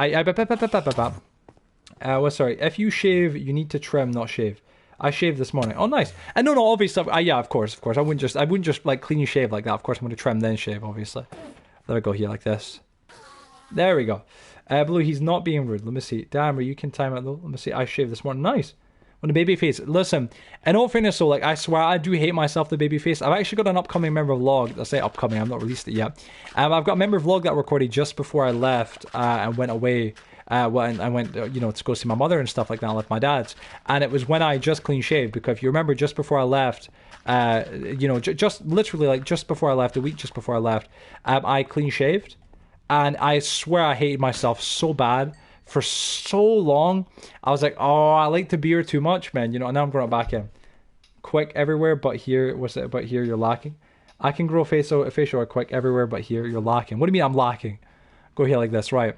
A: sorry. If you shave, you need to trim, not shave. I shaved this morning. Oh, nice. And no, obviously, yeah, of course. I wouldn't just like clean you shave like that. Of course, I'm going to trim then shave, obviously. There we go, here, like this. There we go. Blue, he's not being rude. Let me see. Damn, you can time it though. Let me see. I shaved this morning. Nice. On the baby face. Listen, in all fairness, so like I swear I do hate myself, the baby face. I've actually got an upcoming member vlog. I say upcoming, I've not released it yet. I've got a member vlog that I recorded just before I left and went away. When I went, to go see my mother and stuff like that. I left my dad's, and it was when I just clean shaved. Because if you remember, just before I left, just literally like just before I left, a week just before I left, I clean shaved, and I swear I hated myself so bad. For so long, I was like, oh, I like the beard too much, man. And now I'm growing it back in. Quick everywhere but here. What's it? But here you're lacking. I can grow facial hair quick everywhere but here you're lacking. What do you mean I'm lacking? Go here like this, right?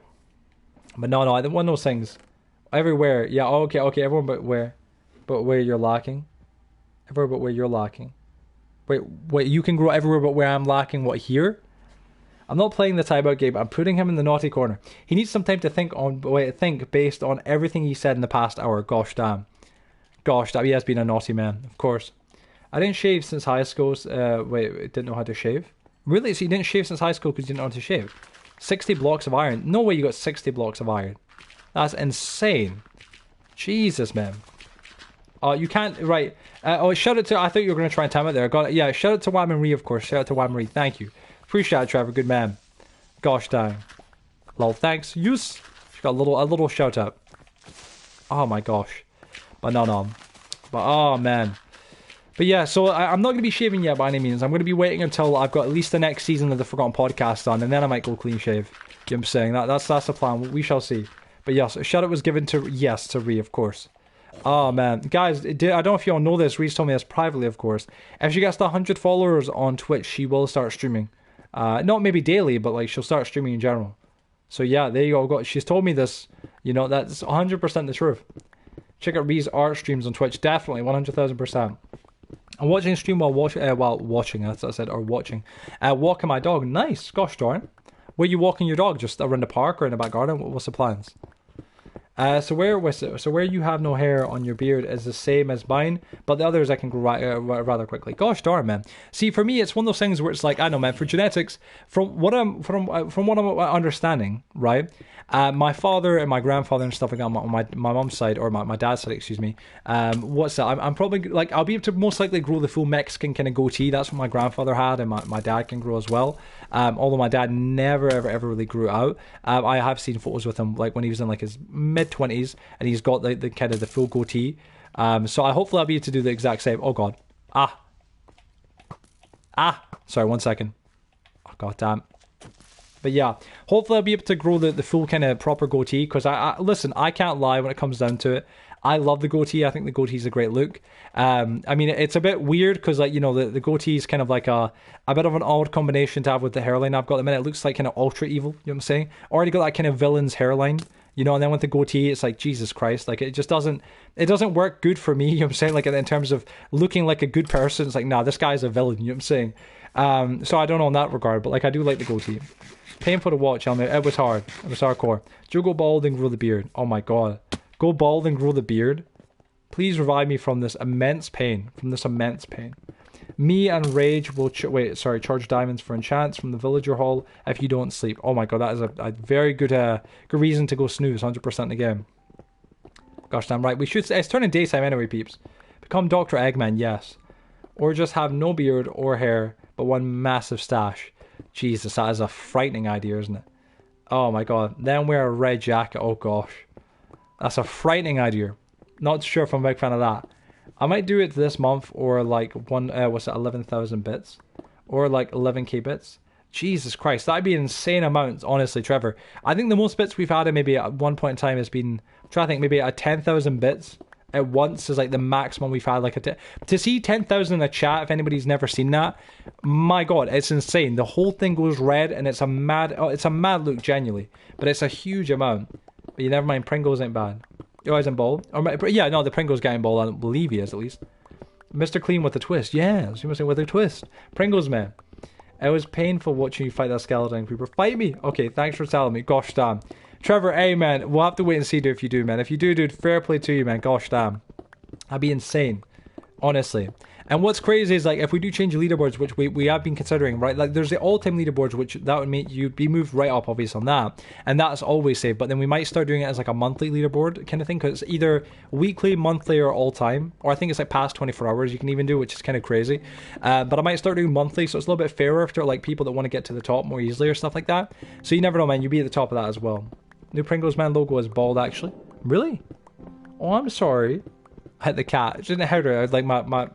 A: But no, one of those things. Everywhere, yeah, okay, everyone but where? But where you're lacking? Everywhere but where you're lacking. Wait, you can grow everywhere but where I'm lacking, what, here? I'm not playing the timeout game. I'm putting him in the naughty corner. He needs some time to think based on everything he said in the past hour. Gosh damn. He has been a naughty man, of course. I didn't shave since high school. Didn't know how to shave? Really? So you didn't shave since high school because you didn't know how to shave? 60 blocks of iron. No way you got 60 blocks of iron. That's insane. Jesus, man. Oh, you can't, right. Shout out to, I thought you were going to try and time it there. Got it. Yeah, shout out to Wham and Marie, of course. Shout out to Wham and Marie. Thank you. Appreciate it, Trevor. Good man. Gosh dang. Lol, thanks. Use. She got a little shout out. Oh my gosh. But no. But oh man. But yeah, so I'm not going to be shaving yet by any means. I'm going to be waiting until I've got at least the next season of the Forgotten Podcast done, and then I might go clean shave. You know what I'm saying? That's the plan. We shall see. But yes, a shout out was given to Rhea, of course. Oh man, guys, I don't know if you all know this. Rhea's told me this privately, of course. If she gets to 100 followers on Twitch, she will start streaming. Not maybe daily, but like she'll start streaming in general. So yeah, there you go. She's told me this. That's 100% the truth. Check out Rhea's art streams on Twitch. Definitely, 100,000%. I'm watching a stream while watching. That's what I said, or watching. Walking my dog. Nice. Gosh darn. Where are you walking your dog? Just around the park or in the back garden? What's the plans? So where you have no hair on your beard is the same as mine, but the others I can grow rather quickly. Gosh darn, man. See, for me, it's one of those things where it's like, I know, man. For genetics, from what I'm understanding, right? My father and my grandfather and stuff like that on my mom's side, or my dad's side, excuse me. What's that? I'm probably like, I'll be able to most likely grow the full Mexican kind of goatee. That's what my grandfather had, and my dad can grow as well. Although my dad never ever really grew out. I have seen photos with him like when he was in like his mid-20s, and he's got the kind of the full goatee. So hopefully I'll be able to do the exact same. Oh god. Sorry, 1 second. Oh god damn. But yeah, hopefully I'll be able to grow the full kind of proper goatee, because listen, I can't lie when it comes down to it. I love the goatee. I think the goatee's a great look. I mean, it's a bit weird because, like, the goatee is kind of like a bit of an odd combination to have with the hairline I've got at the minute. It looks like kind of ultra evil, you know what I'm saying? Already got that kind of villain's hairline, and then with the goatee, it's like, Jesus Christ, like, it doesn't work good for me, you know what I'm saying? Like, in terms of looking like a good person, it's like, nah, this guy's a villain, you know what I'm saying? So I don't know in that regard, but, like, I do like the goatee. Painful to watch, it was hard. It was hardcore. Joe, go bald and grow the beard. Oh my god. Go bald and grow the beard. Please revive me from this immense pain. Me and Rage will charge diamonds for enchants from the villager hall if you don't sleep. Oh my god, that is a very good reason to go snooze 100% again. Gosh damn right. It's turning daytime anyway, peeps. Become Dr. Eggman, yes. Or just have no beard or hair, but one massive stash. Jesus, that is a frightening idea, isn't it? Oh my god. Then wear a red jacket. Oh gosh. That's a frightening idea. Not sure if I'm a big fan of that. I might do it this month, or like 11,000 bits, or like 11k bits. Jesus Christ, that'd be an insane amount, honestly, Trevor. I think the most bits we've had in maybe at one point in time has been, I'm trying to think, maybe a 10,000 bits at once is like the maximum we've had. Like to see 10,000 in a chat, if anybody's never seen that, my God, it's insane. The whole thing goes red, and it's a mad look, genuinely. But it's a huge amount. But you never mind, Pringles ain't bad. Oh, he's in ball. Or, yeah, no, the Pringles guy in ball, I believe he is at least. Mr. Clean with a twist. Yeah, you must say with a twist. Pringles man. It was painful watching you fight that skeleton creeper. Fight me? Okay, thanks for telling me. Gosh damn. Trevor, hey man, we'll have to wait and see if you do, man. If you do, dude, fair play to you, man. Gosh damn. That'd be insane. Honestly. And what's crazy is, like, if we do change leaderboards, which we have been considering, right? Like, there's the all-time leaderboards, which that would make you be moved right up, obviously, on that. And that's always saved. But then we might start doing it as, like, a monthly leaderboard kind of thing. Because it's either weekly, monthly, or all-time. Or I think it's, like, past 24 hours you can even do, which is kind of crazy. But I might start doing monthly, so it's a little bit fairer for, like, people that want to get to the top more easily or stuff like that. So you never know, man. You'll be at the top of that as well. New Pringles Man logo is bald, actually. Really? Oh, I'm sorry. I hit the cat. It didn't hurt her. I was like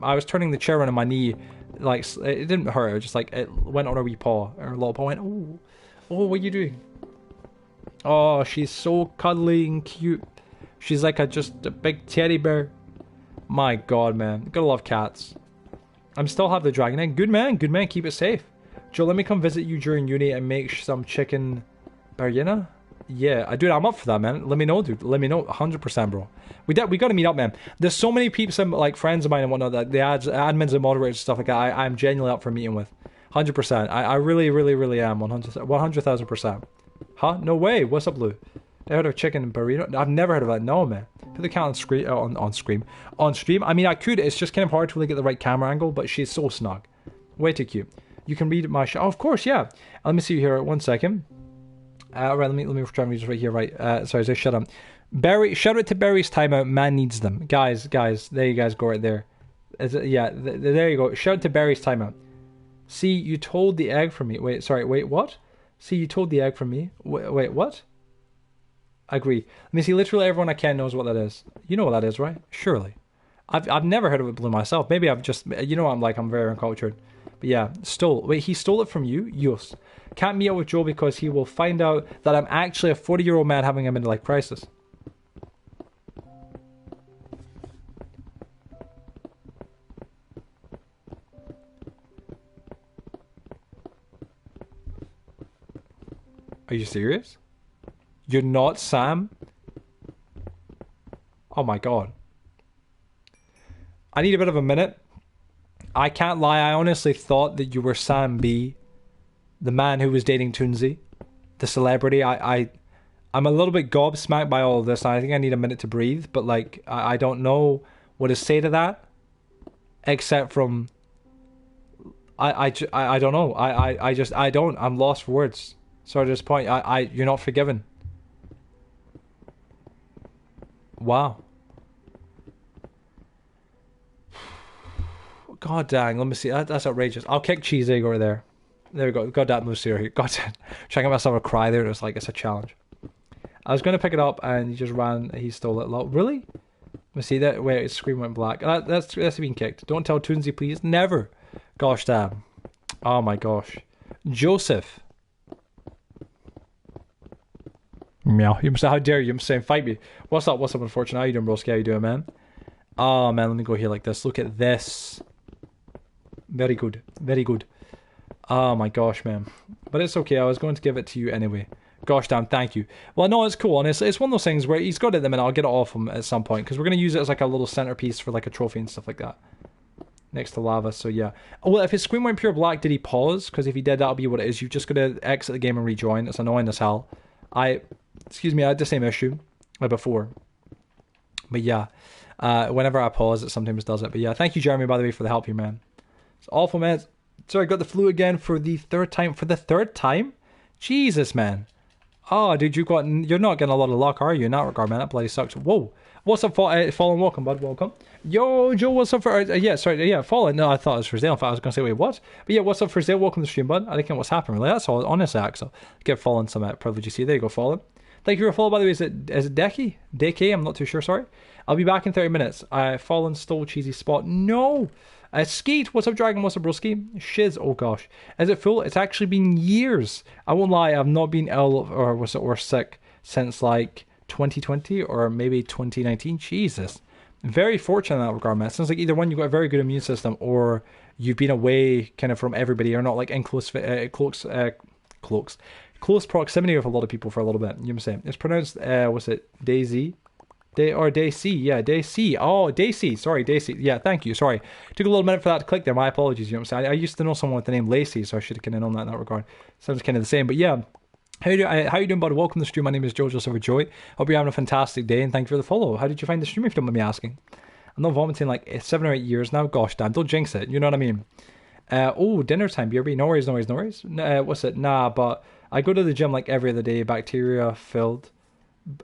A: I was turning the chair on my knee, like it didn't hurt. It was just like it went on her wee paw. Her little paw went. Oh, what are you doing? Oh, she's so cuddly and cute. She's like just a big teddy bear. My God, man, gotta love cats. I'm still have the dragon egg. Good man. Keep it safe. Joe, let me come visit you during uni and make some chicken biryani. Yeah, dude, I'm up for that, man. Let me know, dude. Let me know, 100%, bro. We gotta meet up, man. There's so many peeps, like friends of mine and whatnot, that the admins and moderators and stuff like that. I'm genuinely up for meeting with, 100%. I really, really, really am, 100,000%. Huh? No way. What's up, Blue? I heard of chicken burrito. I've never heard of that. No, man. Put the cat on screen. On stream. I mean, I could. It's just kind of hard to really get the right camera angle, but she's so snug. Way too cute. You can read my show. Oh, of course, yeah. Let me see here. 1 second. Right, let me try and read this right here. Right, sorry, so shut up. Barry, shout out to Barry's timeout. Man needs them, guys. There you guys go, right there. Yeah, there you go. Shout out to Barry's timeout. See, you told the egg from me. Wait, what? See, you told the egg from me. Wait, what? Agree. Let me see. Literally everyone I can knows what that is. You know what that is, right? Surely. I've never heard of it, Blue, myself. Maybe I've just, you know, I'm very uncultured. But yeah, wait, he stole it from you? Yes. Can't meet up with Joe because he will find out that I'm actually a 40-year-old man having a midlife crisis. Are you serious? You're not Sam? Oh my God. I need a bit of a minute. I can't lie, I honestly thought that you were Sam B, the man who was dating Toonsy, the celebrity. I'm a little bit gobsmacked by all of this. I think I need a minute to breathe, but like, I don't know what to say to that, except from, I don't know. I don't. I'm lost for words. So at this point, you're not forgiven. Wow. God dang, let me see. That's outrageous. I'll kick cheese egg over there. There we go. Got that moose here. God, trying to get myself a cry there. It was like, it's a challenge. I was going to pick it up and he just ran. He stole it. Really? Let me see that. Wait, his screen went black. That's been kicked. Don't tell Toonsy, please. Never. Gosh damn. Oh my gosh. Joseph. Meow. You must say, how dare you? I'm saying, fight me. What's up, unfortunate? How you doing, broski? How you doing, man? Oh man, let me go here like this. Look at this. Very good. Oh my gosh, man. But it's okay. I was going to give it to you anyway. Gosh damn, thank you. Well, no, it's cool. Honestly, it's one of those things where he's got it at the minute. I'll get it off him at some point because we're going to use it as like a little centerpiece for like a trophy and stuff like that. Next to lava, so yeah. Oh, well, if his screen went pure black, did he pause? Because if he did, that'll be what it is. You've just got to exit the game and rejoin. It's annoying as hell. I had the same issue before. But yeah. Whenever I pause, it sometimes does it. But yeah, thank you, Jeremy, by the way, for the help here, man. It's awful, man. Sorry, I got the flu again for the third time. For the third time? Jesus, man. Oh, dude, you're not getting a lot of luck, are you? In that regard, man. That bloody sucks. Whoa. What's up, Fallen? Welcome, bud. Welcome. Yo, Joe, what's up for... Fallen. No, I thought it was for Zale. In fact, I was going to say, wait, what? But yeah, what's up for Zale? Welcome to the stream, bud. I think what's happening, really. That's all. Honestly, Axel. Give Fallen some privilege. You see, there you go, Fallen. Thank you for a follow, by the way. Is it Deki? Deki? I'm not too sure, sorry. I'll be back in 30 minutes. Fallen, stole, cheesy spot. No! Skeet, what's up, Dragon? What's up, broski? Shiz, oh gosh. Is it full? It's actually been years. I won't lie, I've not been ill or sick since like 2020 or maybe 2019. Jesus. Very fortunate in that regard, man. It sounds like either one, you've got a very good immune system, or you've been away kind of from everybody, or not like in close proximity with a lot of people for a little bit. You know what I'm saying? It's pronounced, what's it? Daisy? Daisy, yeah, Daisy. Oh, Daisy, sorry, Daisy. Yeah, thank you, sorry. Took a little minute for that to click there. My apologies, you know what I'm saying? I used to know someone with the name Lacey, so I should have kind of known that in that regard. Sounds kind of the same, but yeah. How you doing, bud? Welcome to the stream. My name is Jojo Silverjoy. Hope you're having a fantastic day, and thank you for the follow. How did you find the stream, if you don't mind me asking? I'm not vomiting like 7 or 8 years now. Gosh, damn, don't jinx it. You know what I mean? Oh, dinner time, BRB. No worries. What's it? Nah, but I go to the gym like every other day. Bacteria filled.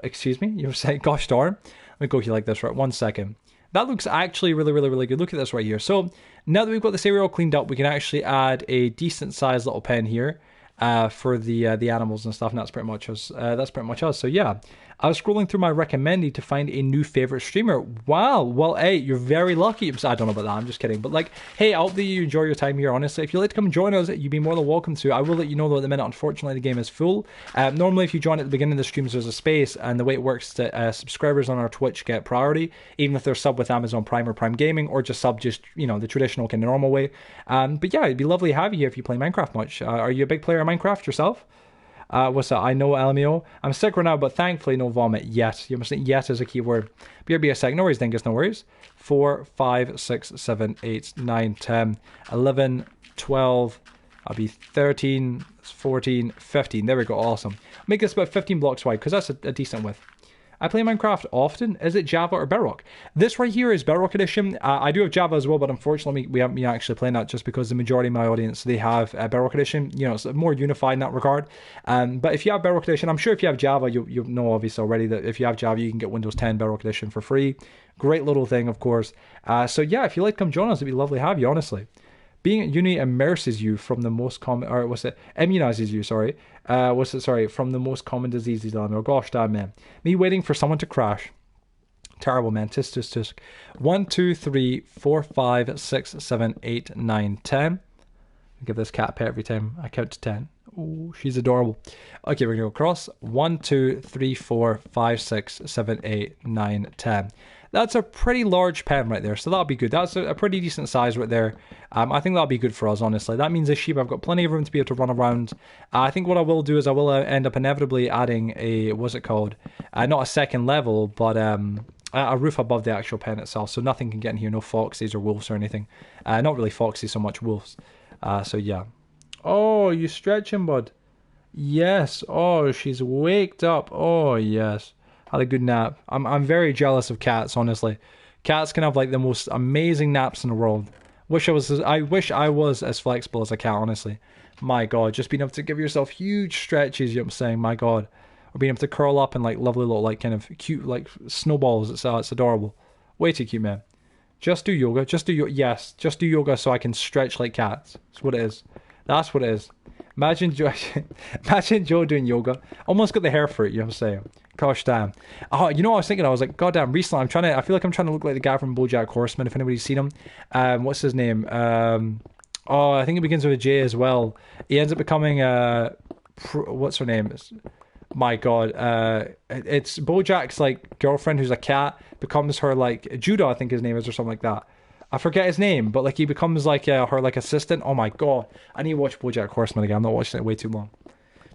A: Excuse me? You were saying, gosh darn. Let me go here like this, right? 1 second. That looks actually really good. Look at this right here. So now that we've got this area all cleaned up, we can actually add a decent sized little pen here. For the animals and stuff, and that's pretty much us. So yeah, I was scrolling through my recommended to find a new favorite streamer. Wow, well, hey, you're very lucky. I don't know about that, I'm just kidding. But like, hey, I hope that you enjoy your time here, honestly. If you'd like to come join us, you'd be more than welcome to. I will let you know though at the minute, unfortunately, the game is full. Normally, if you join at the beginning of the streams, there's a space, and the way it works is that subscribers on our Twitch get priority, even if they're sub with Amazon Prime or Prime Gaming, or just sub just, you know, the traditional kind of normal way. But yeah, it'd be lovely to have you here if you play Minecraft much. Are you a big player of Minecraft yourself? What's that? I know LMAO. I'm sick right now, but thankfully no vomit yet. You must think yet is a key word. BRB a sec. No worries, Dingus, no worries. 4, 5, 6, 7, 8, 9, 10, 11, 12. I'll be 13, 14, 15. There we go. Awesome. Make this about 15 blocks wide, because that's a decent width. I play Minecraft often. Is it Java or Bedrock? This right here is Bedrock Edition. I do have Java as well, but unfortunately we haven't been actually playing that just because the majority of my audience, they have Bedrock Edition. You know, it's more unified in that regard. But if you have Bedrock Edition, I'm sure if you have Java, you know obviously already that if you have Java, you can get Windows 10 Bedrock Edition for free. Great little thing, of course. So yeah, if you like, come join us. It'd be lovely to have you, honestly. Being at uni immerses you from the most common, or what's it? Immunizes you, sorry. From the most common diseases. Oh gosh, damn, man. Me waiting for someone to crash. Terrible, man. Tisk. 1, 2, 3, 4, 5, 6, 7, 8, 9, 10. I give this cat a pet every time I count to 10. Oh, she's adorable. Okay, we're gonna go across. 1, 2, 3, 4, 5, 6, 7, 8, 9, 10. That's a pretty large pen right there, so that'll be good. That's a pretty decent size right there. I think that'll be good for us, honestly. That means this sheep, I've got plenty of room to be able to run around. I think what I will do is I will end up inevitably adding a, what's it called? Not a second level, but a roof above the actual pen itself, so nothing can get in here, no foxes or wolves or anything. Not really foxes so much, wolves. So yeah. Oh, you stretching, bud? Yes. Oh, she's waked up. Oh, yes. Had a good nap. I'm very jealous of cats, honestly. Cats can have like the most amazing naps in the world. I wish I was as flexible as a cat, honestly. My God, just being able to give yourself huge stretches, you know what I'm saying? My God. Or being able to curl up in like lovely little like kind of cute like snowballs. It's adorable. Way too cute, man. Just do yoga. Just do yoga so I can stretch like cats. That's what it is. That's what it is. Imagine Joe doing yoga. Almost got the hair for it, you know what I'm saying? Gosh damn. Oh, you know what I was thinking? I was like, God damn, recently I feel like I'm trying to look like the guy from BoJack Horseman, if anybody's seen him. What's his name? I think it begins with a J as well. He ends up becoming what's her name? My God. It's BoJack's like girlfriend who's a cat, becomes her like Judah, I think his name is, or something like that. I forget his name, but like he becomes like her like assistant. Oh my God. I need to watch BoJack Horseman again. I'm not watching it way too long.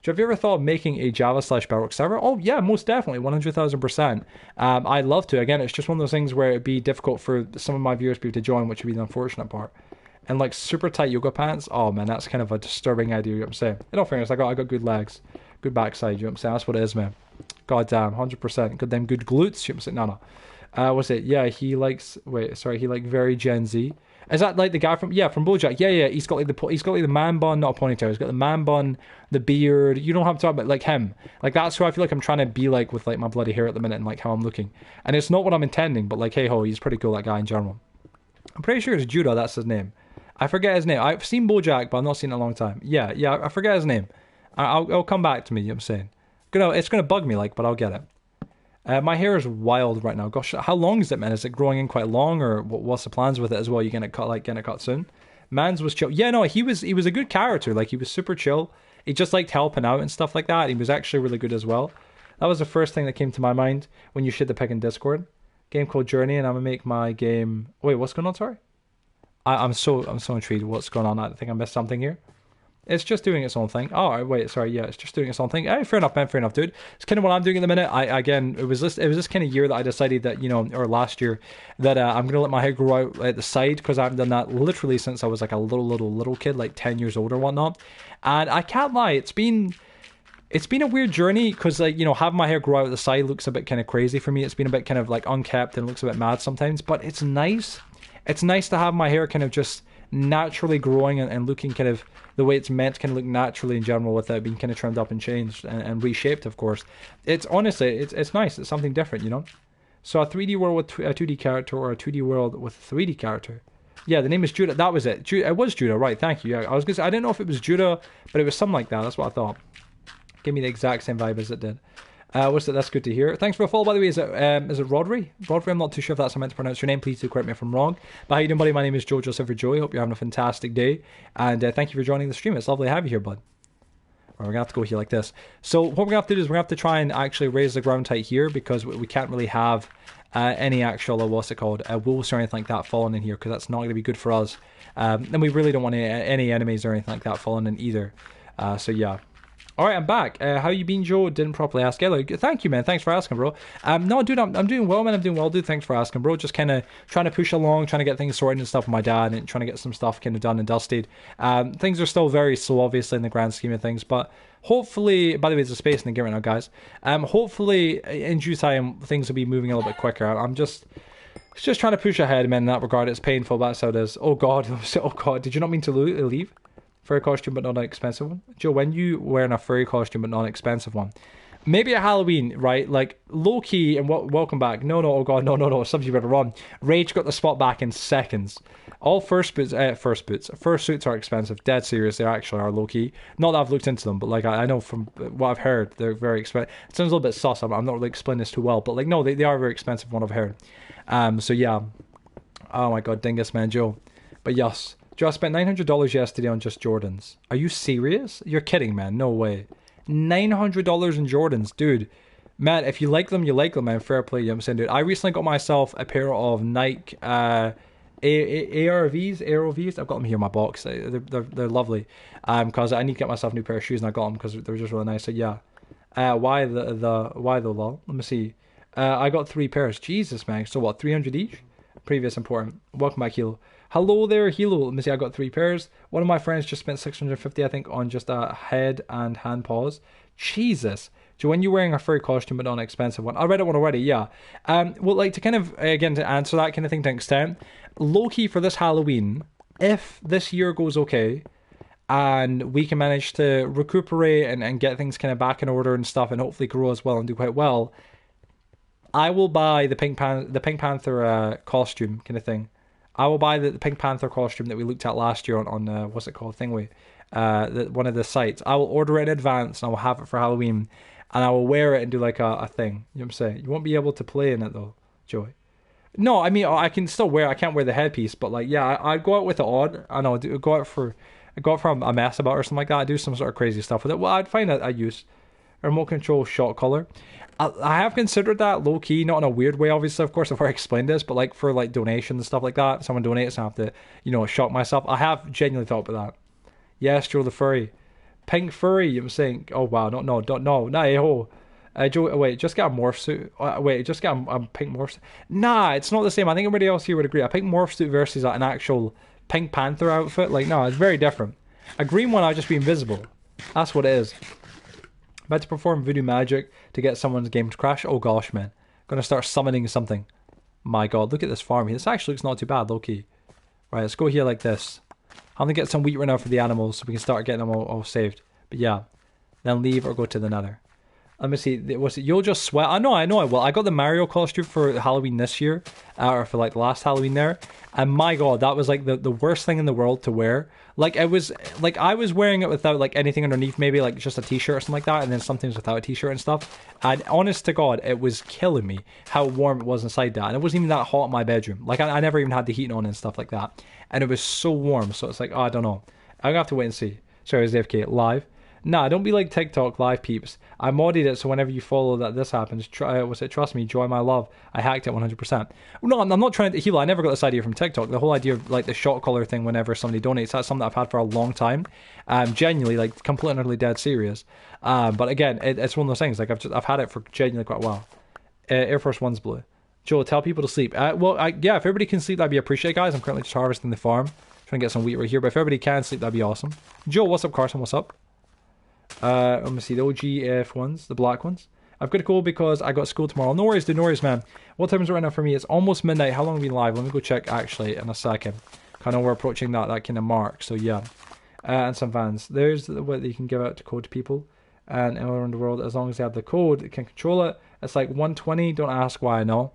A: Have you ever thought of making a Java/Bedrock server? Oh yeah, most definitely, 100,000%. I'd love to. Again, it's just one of those things where it'd be difficult for some of my viewers to be able to join, which would be the unfortunate part. And like super tight yoga pants, oh man, that's kind of a disturbing idea, you know what I'm saying? In all fairness, I got good legs, good backside, you know what I'm saying? That's what it is, man. God damn, 100%. Good damn good glutes, you know what I'm saying? No. What's it? Yeah, he likes, he like very Gen Z. Is that like the guy from BoJack? Yeah. He's got like the man bun, not a ponytail. He's got the man bun, the beard. You don't have to talk about like him. Like that's who I feel like I'm trying to be like with like my bloody hair at the minute and like how I'm looking. And it's not what I'm intending, but like hey ho, he's pretty cool, that guy in general. I'm pretty sure it's Judah. That's his name. I forget his name. I've seen BoJack, but I've not seen it in a long time. Yeah. I forget his name. I'll come back to me. You know what I'm saying? It's gonna bug me, like, but I'll get it. My hair is wild right now. Gosh, how long is it, man? Is it growing in quite long, or what's the plans with it as well? You getting it cut soon? Mans was chill. Yeah, no, he was a good character. Like, he was super chill. He just liked helping out and stuff like that. He was actually really good as well. That was the first thing that came to my mind when you shared the pic in Discord. Game called Journey, and I'm gonna make my game. Wait, what's going on? Sorry, I'm so intrigued. What's going on? I think I missed something here. It's just doing its own thing. Oh, wait, sorry. Yeah, it's just doing its own thing. Hey, fair enough, man. Fair enough, dude. It's kind of what I'm doing at the minute. It was this kind of year that I decided that, or last year, that I'm gonna let my hair grow out at the side, because I haven't done that literally since I was like a little kid, like 10 years old or whatnot. And I can't lie, it's been a weird journey, because, like, having my hair grow out at the side looks a bit kind of crazy for me. It's been a bit kind of like unkept and looks a bit mad sometimes, but it's nice. It's nice to have my hair kind of just naturally growing and looking kind of the way it's meant to kind of look naturally in general, without being kind of trimmed up and changed and reshaped, of course. It's honestly, it's nice. It's something different, So a 3D world with a 2D character, or a 2D world with a 3D character. Yeah, the name is Judah. That was it. It was Judah, right? Thank you. Yeah, I was gonna say, I didn't know if it was Judah, but it was something like that. That's what I thought. Give me the exact same vibe as it did. What's it? That's good to hear. Thanks for the follow, by the way. Is it Rodri? Rodri, I'm not too sure if that's how I meant to pronounce your name. Please do correct me if I'm wrong. But how you doing, buddy? My name is Joe Joseph Joey. Hope you're having a fantastic day. And thank you for joining the stream. It's lovely to have you here, bud. We're going to have to go here like this. So what we're going to have to do is we're going to have to try and actually raise the ground height here, because we can't really have any actual, wolves or anything like that falling in here, because that's not going to be good for us. And we really don't want any enemies or anything like that falling in either. So yeah. Alright, I'm back. How you been, Joe? Didn't properly ask. Hello. Thank you, man. Thanks for asking, bro. No, dude, I'm doing well, man. I'm doing well, dude. Thanks for asking, bro. Just kind of trying to push along, trying to get things sorted and stuff with my dad, and trying to get some stuff kind of done and dusted. Things are still very slow, obviously, in the grand scheme of things, but hopefully, by the way, there's a space in the game right now, guys. Hopefully, in due time, things will be moving a little bit quicker. I'm just trying to push ahead, man, in that regard. It's painful, that's how it is. Oh, God. Oh, God. Did you not mean to leave? Furry costume, but not an expensive one. Joe, when you wearing a furry costume, but not an expensive one, maybe at Halloween, right? Like, low key, and welcome back. No, oh god, no. Something you better run. Rage got the spot back in seconds. All fursuits are expensive. Dead serious, they actually are low key. Not that I've looked into them, but like I know from what I've heard, they're very expensive. It sounds a little bit sus. I'm not really explaining this too well, but like no, they are very expensive. What I've heard. So yeah. Oh my god, dingus, man, Joe. But yes. Joe, I spent $900 yesterday on just Jordans. Are you serious? You're kidding, man. No way. $900 in Jordans. Dude, man, if you like them, you like them, man. Fair play, you know what I'm saying, dude. I recently got myself a pair of Nike ARVs. I've got them here in my box. They're lovely. Because I need to get myself a new pair of shoes, and I got them because they're just really nice. So, yeah. Why though, lol? Let me see. I got 3 pairs. Jesus, man. So, what, 300 each? Previous important. Welcome back, Hilo. Hello there, Hilo. Let me see, I got 3 pairs. One of my friends just spent $650, I think, on just a head and hand paws. Jesus. So when you're wearing a furry costume but not an expensive one. I read it one already, yeah. Well, like, to kind of, again, to answer that kind of thing to an extent, low-key for this Halloween, if this year goes okay, and we can manage to recuperate and get things kind of back in order and stuff, and hopefully grow as well and do quite well, I will buy the Pink Panther costume kind of thing. I will buy the Pink Panther costume that we looked at last year on what's it called, Thingy, one of the sites. I will order it in advance, and I will have it for Halloween, and I will wear it and do like a thing. You know what I'm saying? You won't be able to play in it though, Joey. No, I mean, I can still wear it. I can't wear the headpiece, but like, yeah, I'd go out with it on. I know, go out for a mess about or something like that. I do some sort of crazy stuff with it. Well, I'd find that I use a remote control shot color. I have considered that low key, not in a weird way, obviously, of course, if I explained this, but like for like donations and stuff like that, if someone donates and I have to, shock myself. I have genuinely thought about that. Yes, Joe the furry. Pink furry, I'm saying, oh wow, no, Joe, wait, just get a morph suit. Just get a pink morph suit. Nah, it's not the same. I think everybody else here would agree. A pink morph suit versus an actual Pink Panther outfit, like, no, it's very different. A green one, I'll just be invisible. That's what it is. About to perform voodoo magic to get someone's game to crash. Oh gosh, man. Gonna start summoning something. My god, look at this farm here. This actually looks not too bad, low-key. Right, let's go here like this. I'm gonna get some wheat right now for the animals so we can start getting them all saved. But yeah, then leave or go to the nether. Let me see. Was it You'll Just Sweat? I know I will. I got the Mario costume for Halloween this year, or for like the last Halloween there. And my God, that was like the worst thing in the world to wear. Like it was like I was wearing it without like anything underneath, maybe like just a t-shirt or something like that, and then sometimes without a t-shirt and stuff. And honest to God, it was killing me how warm it was inside that. And it wasn't even that hot in my bedroom. Like I never even had the heating on and stuff like that. And it was so warm. So it's like, oh, I don't know. I'm gonna have to wait and see. Sorry, is AFK live? Nah, don't be like TikTok live peeps. I modded it so whenever you follow that this happens, trust me, join my love. I hacked it 100%. No, I'm not trying to heal. I never got this idea from TikTok. The whole idea of like the shot collar thing whenever somebody donates, that's something that I've had for a long time. Genuinely, like completely and utterly dead serious. But again, it's one of those things. Like I've had it for genuinely quite a while. Air Force One's blue. Joe, tell people to sleep. Yeah, if everybody can sleep, that'd be appreciated, guys. I'm currently just harvesting the farm, trying to get some wheat right here. But if everybody can sleep, that'd be awesome. Joe, what's up, Carson? What's up? Let me see, the OG F1s, the black ones. I've got to go because I got school tomorrow. No worries, dude, no worries, man. What time is it right now for me? It's almost midnight. How long have we been live? Let me go check, actually, in a second. I know we're approaching that kind of mark, so yeah. And some fans. There's what you can give out to code people. And anywhere around the world, as long as they have the code, it can control it. It's like 120, don't ask why I know.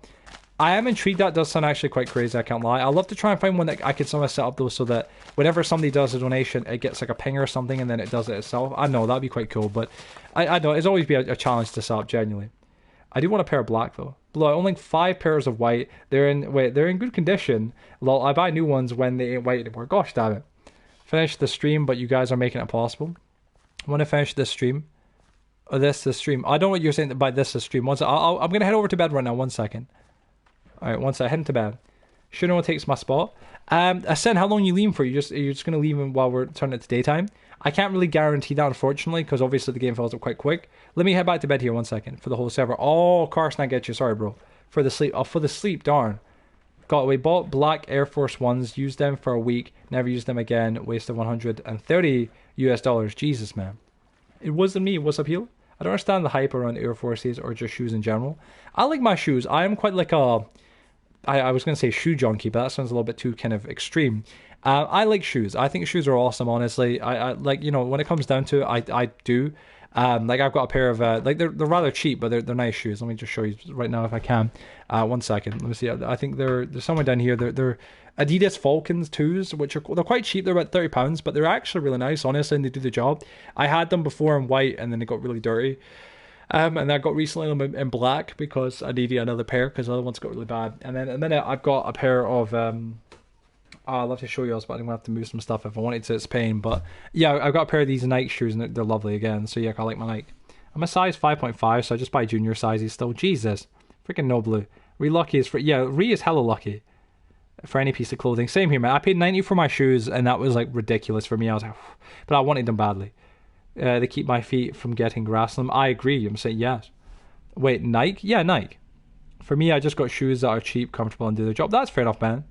A: I am intrigued. That does sound actually quite crazy, I can't lie. I'd love to try and find one that I could somehow set up though, so that whenever somebody does a donation, it gets like a ping or something, and then it does it itself. I know, that'd be quite cool, but I know, it's always be a challenge to set up, genuinely. I do want a pair of black though. Blue, I own like 5 pairs of white. They're in good condition. Lol, I buy new ones when they ain't white anymore. Gosh damn it. Finish the stream, but you guys are making it possible. I want to finish this stream. Or this stream. I don't know what you're saying about this stream. I'm going to head over to bed right now. 1 second. Alright, once I head into bed. Sure no one takes my spot. Ascend, how long you leaving for? You're just going to leave him while we're turning it to daytime? I can't really guarantee that, unfortunately, because obviously the game fills up quite quick. Let me head back to bed here 1 second for the whole server. Oh, Carson, I get you. Sorry, bro. For the sleep. Oh, for the sleep, darn. We bought black Air Force Ones, used them for a week, never used them again, wasted $130 US. Jesus, man. It wasn't me. What's up, Heel? I don't understand the hype around Air Forces or just shoes in general. I like my shoes. I am quite like a... I was going to say shoe junkie, but that sounds a little bit too kind of extreme. I like shoes. I think shoes are awesome, honestly. I like, you know, when it comes down to it, I do. Like I've got a pair of, like they're rather cheap, but they're nice shoes. Let me just show you right now if I can. 1 second. Let me see. I think they're somewhere down here. They're Adidas Falcons 2s, which they're quite cheap. They're about £30, but they're actually really nice, honestly, and they do the job. I had them before in white, and then they got really dirty. And I got recently them in black because I needed another pair because the other ones got really bad. And then at the minute I've got a pair of I'd love to show you else, but I'm gonna have to move some stuff if I wanted to. It's pain, but yeah, I've got a pair of these Nike shoes and they're lovely again. So yeah, I like my Nike. I'm a size 5.5, so I just buy junior sizes still. Jesus, freaking no blue. Re lucky is for Re is hella lucky for any piece of clothing. Same here, man. I paid 90 for my shoes and that was like ridiculous for me. I was like, but I wanted them badly. They keep my feet from getting grass on them. I agree. I'm saying yes. Wait, Nike? Yeah, Nike. For me, I just got shoes that are cheap, comfortable, and do their job. That's fair enough, man.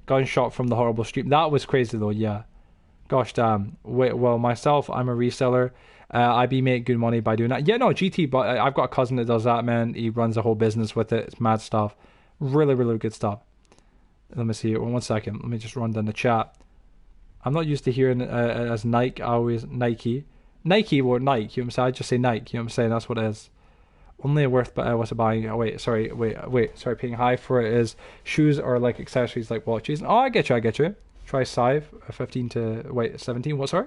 A: Gunshot from the horrible stream. That was crazy, though, yeah. Gosh damn. Wait, well, myself, I'm a reseller. I be make good money by doing that. Yeah, no, GT, but I've got a cousin that does that, man. He runs a whole business with it. It's mad stuff. Really, really good stuff. Let me see. 1 second. Let me just run down the chat. I'm not used to hearing as Nike. I always Nike. Nike or Nike, you know what I'm saying? I just say Nike, you know what I'm saying? That's what it is. Only worth what's it buying? Oh, wait, sorry, paying high for it is shoes or like accessories like watches. Oh, I get you. Try Sive, 17, what, sorry?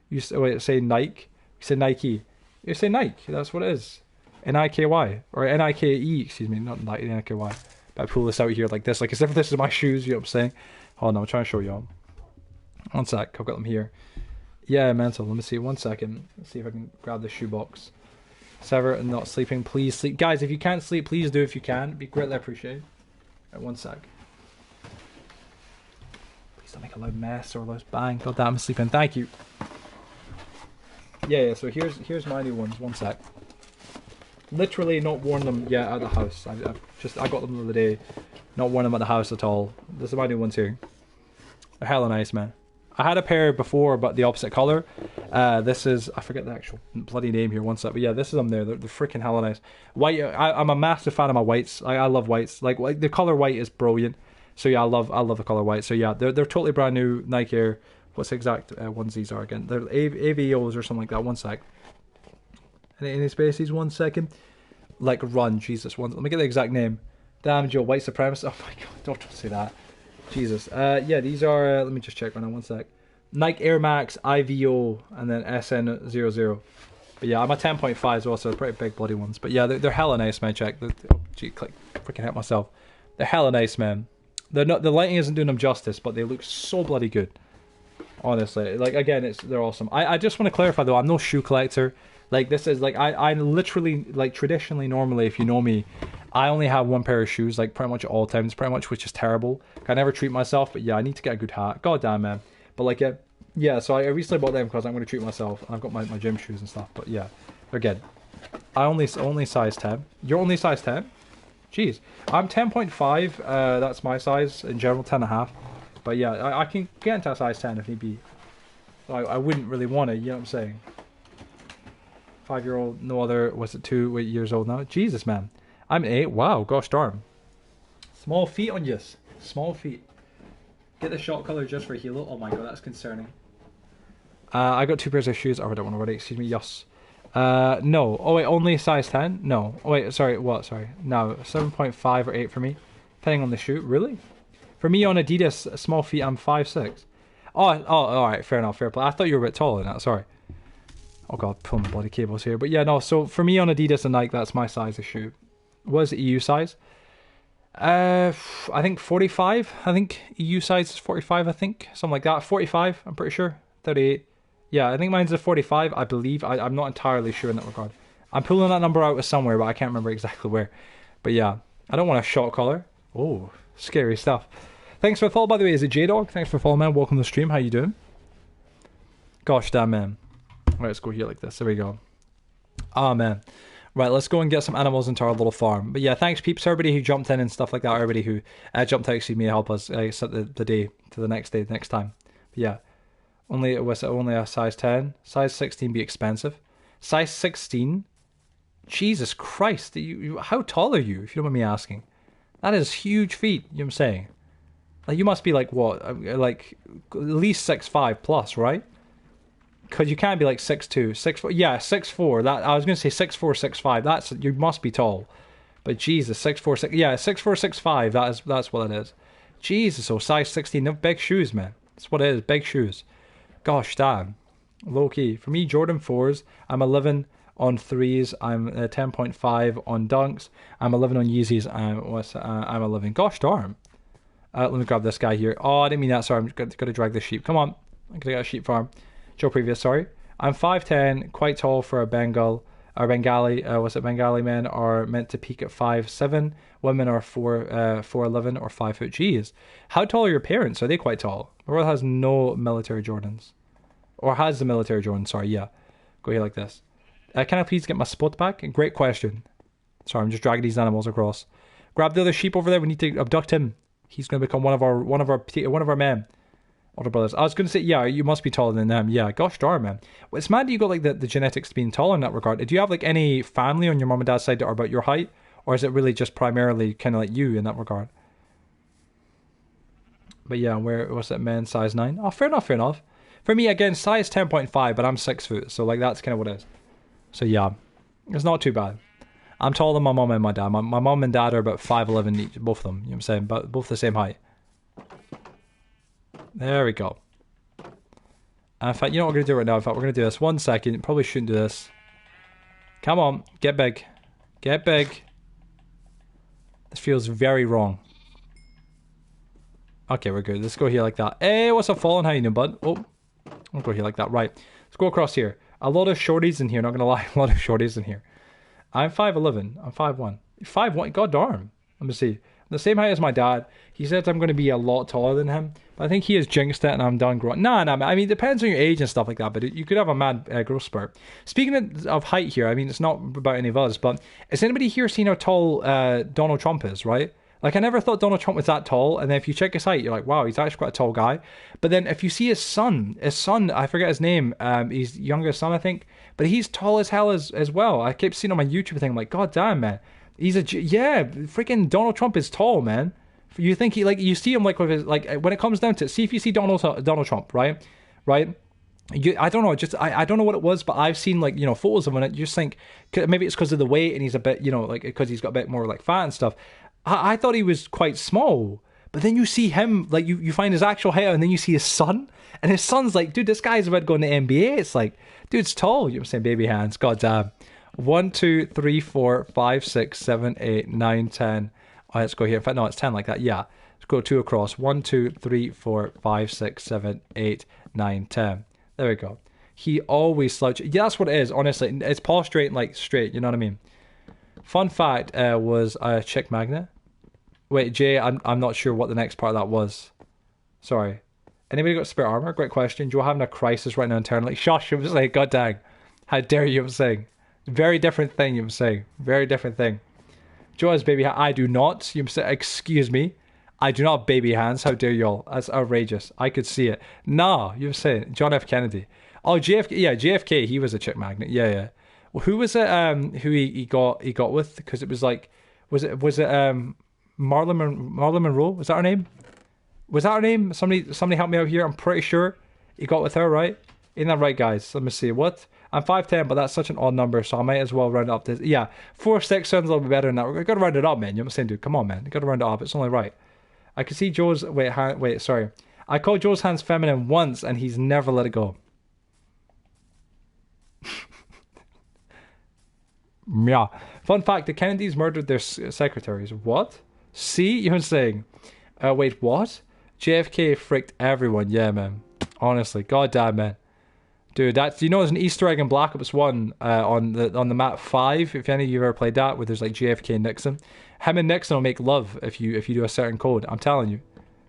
A: You say Nike, you say Nike. You say Nike, that's what it is. N-I-K-Y, or N-I-K-E, excuse me, not Nike, N-I-K-Y. But I pull this out here like this, like as if this is my shoes, you know what I'm saying? Hold on, I'm trying to show y'all. 1 sec, I've got them here. Yeah, mental. Let me see. 1 second. Let's see if I can grab the shoebox. Sever and not sleeping. Please sleep. Guys, if you can't sleep, please do if you can. It'd be greatly appreciated. Right, 1 sec. Please don't make a loud mess or a loud bang. God damn, I'm sleeping. Thank you. Yeah, so here's my new ones. 1 sec. Literally not worn them yet at the house. I got them the other day. Not worn them at the house at all. This is my new ones here. They're hella nice, man. I had a pair before, but the opposite color. This is, I forget the actual bloody name here. 1 sec, but yeah, this is them there. They're freaking hella nice. White. I'm a massive fan of my whites. I love whites. Like the color white is brilliant. So yeah, I love the color white. So yeah, they're totally brand new Nike Air. What's the exact ones these are again? They're AVOs or something like that. 1 sec. Any spaces? 1 second. Like run, Jesus. Let me get the exact name. Damn, Joe, white supremacist. Oh my god, don't say that. Jesus. Yeah, these are. Let me just check right now. 1 sec. Nike Air Max IVO and then SN00. But yeah, I'm a 10.5 as well, so they're pretty big bloody ones. But yeah, they're hella nice, man. Check. Oh, gee, click. Freaking hit myself. They're hella nice, man. They're not. The lighting isn't doing them justice, but they look so bloody good. Honestly, like again, they're awesome. I just want to clarify though, I'm no shoe collector. Like this is like I literally like traditionally normally if you know me, I only have one pair of shoes like pretty much all times, pretty much, which is terrible. I never treat myself, but yeah, I need to get a good hat. God damn, man. But like yeah. So I recently bought them because I'm going to treat myself, and I've got my gym shoes and stuff. But yeah, they're good. I only size 10. You're only size 10? Jeez, I'm 10.5. That's my size in general, 10.5. But yeah, I can get into a size 10 if need be. I wouldn't really want to, you know what I'm saying? 5-year-old, no other, was it 2 years old now? Jesus, man. I'm 8, wow, gosh darn. Small feet on yous. Small feet. Get the shot color just for Halo. Oh my god, that's concerning. I got 2 pairs of shoes. Oh, I don't want to already, excuse me, yes. No. Oh wait, only size 10? No. Oh wait, sorry, what? Sorry. No, 7.5 or 8 for me. Depending on the shoe. Really? For me on Adidas, small feet, I'm 5'6". Oh, alright, fair enough, fair play. I thought you were a bit taller than that, sorry. Oh god, pulling the bloody cables here. But yeah, no, so for me on Adidas and Nike, that's my size of shoe. What is the EU size? I think 45. I think EU size is 45, I think. Something like that. 45, I'm pretty sure. 38. Yeah, I think mine's a 45, I believe. I'm not entirely sure in that regard. I'm pulling that number out of somewhere, but I can't remember exactly where. But yeah, I don't want a shot collar. Oh, scary stuff. Thanks for the follow, by the way. Is it J-Dog? Thanks for following, man. Welcome to the stream. How you doing? Gosh damn, man. Right, let's go here like this. There we go. Ah, man. Right, let's go and get some animals into our little farm. But yeah, thanks, peeps. Everybody who jumped in and stuff like that. Everybody who jumped out, excuse me, to help us set the day to the next day, next time. But yeah. Only a size 10. Size 16 be expensive. Size 16? Jesus Christ. How tall are you, if you don't mind me asking? That is huge feet, you know what I'm saying? Like, you must be like, what? Like, at least 6'5 plus, right? Because you can't be like 6'2, 6'4. Yeah, 6'4. That, I was going to say 6'4, 6'5. That's, you must be tall. But Jesus, 6'4, 6, yeah, 6'4, 6'5. That's what it is. Jesus, so size 16. No, big shoes, man. That's what it is, big shoes. Gosh damn. Low key. For me, Jordan 4s, I'm 11 on 3s, I'm 10.5 on dunks, I'm 11 on Yeezys, I'm 11. Gosh darn. Let me grab this guy here. Oh, I didn't mean that, sorry, I'm going to drag this sheep. Come on. I'm going to get a sheep farm. Joe Previous, sorry. I'm 5'10", quite tall for a Bengali. Bengali men are meant to peak at 5'7". Women are 4'11" or 5 foot. Jeez. How tall are your parents? Are they quite tall? My brother has no military Jordans. Or has the military Jordan, sorry, yeah. Go here like this. Can I please get my spot back? Great question. Sorry, I'm just dragging these animals across. Grab the other sheep over there. We need to abduct him. He's going to become one of our men. Older brothers. I was going to say, yeah, you must be taller than them. Yeah, gosh darn, man. Well, it's mad that you got like the genetics to being taller in that regard. Do you have like any family on your mom and dad's side that are about your height? Or is it really just primarily kind of like you in that regard? But yeah, what's that, men? Size 9? Oh, fair enough, fair enough. For me, again, size 10.5, but I'm 6 foot. So like that's kind of what it is. So yeah, it's not too bad. I'm taller than my mom and my dad. My mom and dad are about 5'11" each, both of them. You know what I'm saying? But both the same height. There we go. In fact, you know what we're going to do right now? In fact, we're going to do this. 1 second. Probably shouldn't do this. Come on. Get big. Get big. This feels very wrong. Okay, we're good. Let's go here like that. Hey, what's up, Fallen? How you doing, bud? Oh, we'll go here like that. Right. Let's go across here. A lot of shorties in here. Not going to lie. A lot of shorties in here. I'm 5'11". I'm 5'1". 5'1". God darn. Let me see. I'm the same height as my dad. He says I'm going to be a lot taller than him. But I think he has jinxed it and I'm done growing. Nah. I mean, it depends on your age and stuff like that. But you could have a mad growth spurt. Speaking of height here, I mean, it's not about any of us. But has anybody here seen how tall Donald Trump is, right? Like, I never thought Donald Trump was that tall. And then if you check his height, you're like, wow, he's actually quite a tall guy. But then if you see his son, I forget his name. His youngest son, I think. But he's tall as hell as well. I kept seeing on my YouTube thing, I'm like, god damn, man. Freaking Donald Trump is tall, man. You think you see him like with his, like, when it comes down to it, see if you see Donald Trump, right? I don't know, just I don't know what it was, but I've seen like, you know, photos of him, and you just think maybe it's because of the weight and he's a bit, you know, like because he's got a bit more like fat and stuff. I thought he was quite small, but then you see him, like you find his actual height, and then you see his son, and his son's like, dude, this guy's about going to NBA. It's like, dude's tall. You know what I'm saying? Baby hands. God damn. 1, 2, 3, 4, 5, 6, 7, 8, 9, 10. Oh, let's go here. In fact, no, it's 10 like that. Yeah. Let's go 2 across. 1, 2, 3, 4, 5, 6, 7, 8, 9, 10. There we go. He always slouches. Yeah, that's what it is, honestly. It's posturing like straight, you know what I mean? Fun fact was a chick magnet. Wait, Jay, I'm not sure what the next part of that was. Sorry. Anybody got spare armor? Great question. Joe having a crisis right now internally. Shush, you was like, god dang. How dare you, I'm saying. Very different thing, you I'm saying. Very different thing. Joe has baby hands. I do not. You say, excuse me. I do not have baby hands. How dare y'all? That's outrageous. I could see it. Nah, you were saying John F. Kennedy. Oh, JFK. Yeah, JFK. He was a chick magnet. Yeah, yeah. Well, who was it? Who he got with? Because it was like, was it Marlon Monroe? Was that her name? Was that her name? Somebody help me out here. I'm pretty sure he got with her, right? Isn't that right, guys? Let me see. What? I'm 5'10", but that's such an odd number, so I might as well round it up to, yeah, 4'6" sounds a little bit better than that. We've got to round it up, man. You know what I'm saying, dude? Come on, man. You got to round it up. It's only right. I can see Joe's... Wait, sorry. I called Joe's hands feminine once, and he's never let it go. Yeah. Fun fact, the Kennedys murdered their secretaries. What? See? You're saying... wait, what? JFK fricked everyone. Yeah, man. Honestly. Goddamn, man. Dude, that's... You know there's an Easter egg in Black Ops 1 on the map 5, if any of you ever played that, where there's like JFK and Nixon. Him and Nixon will make love if you do a certain code. I'm telling you.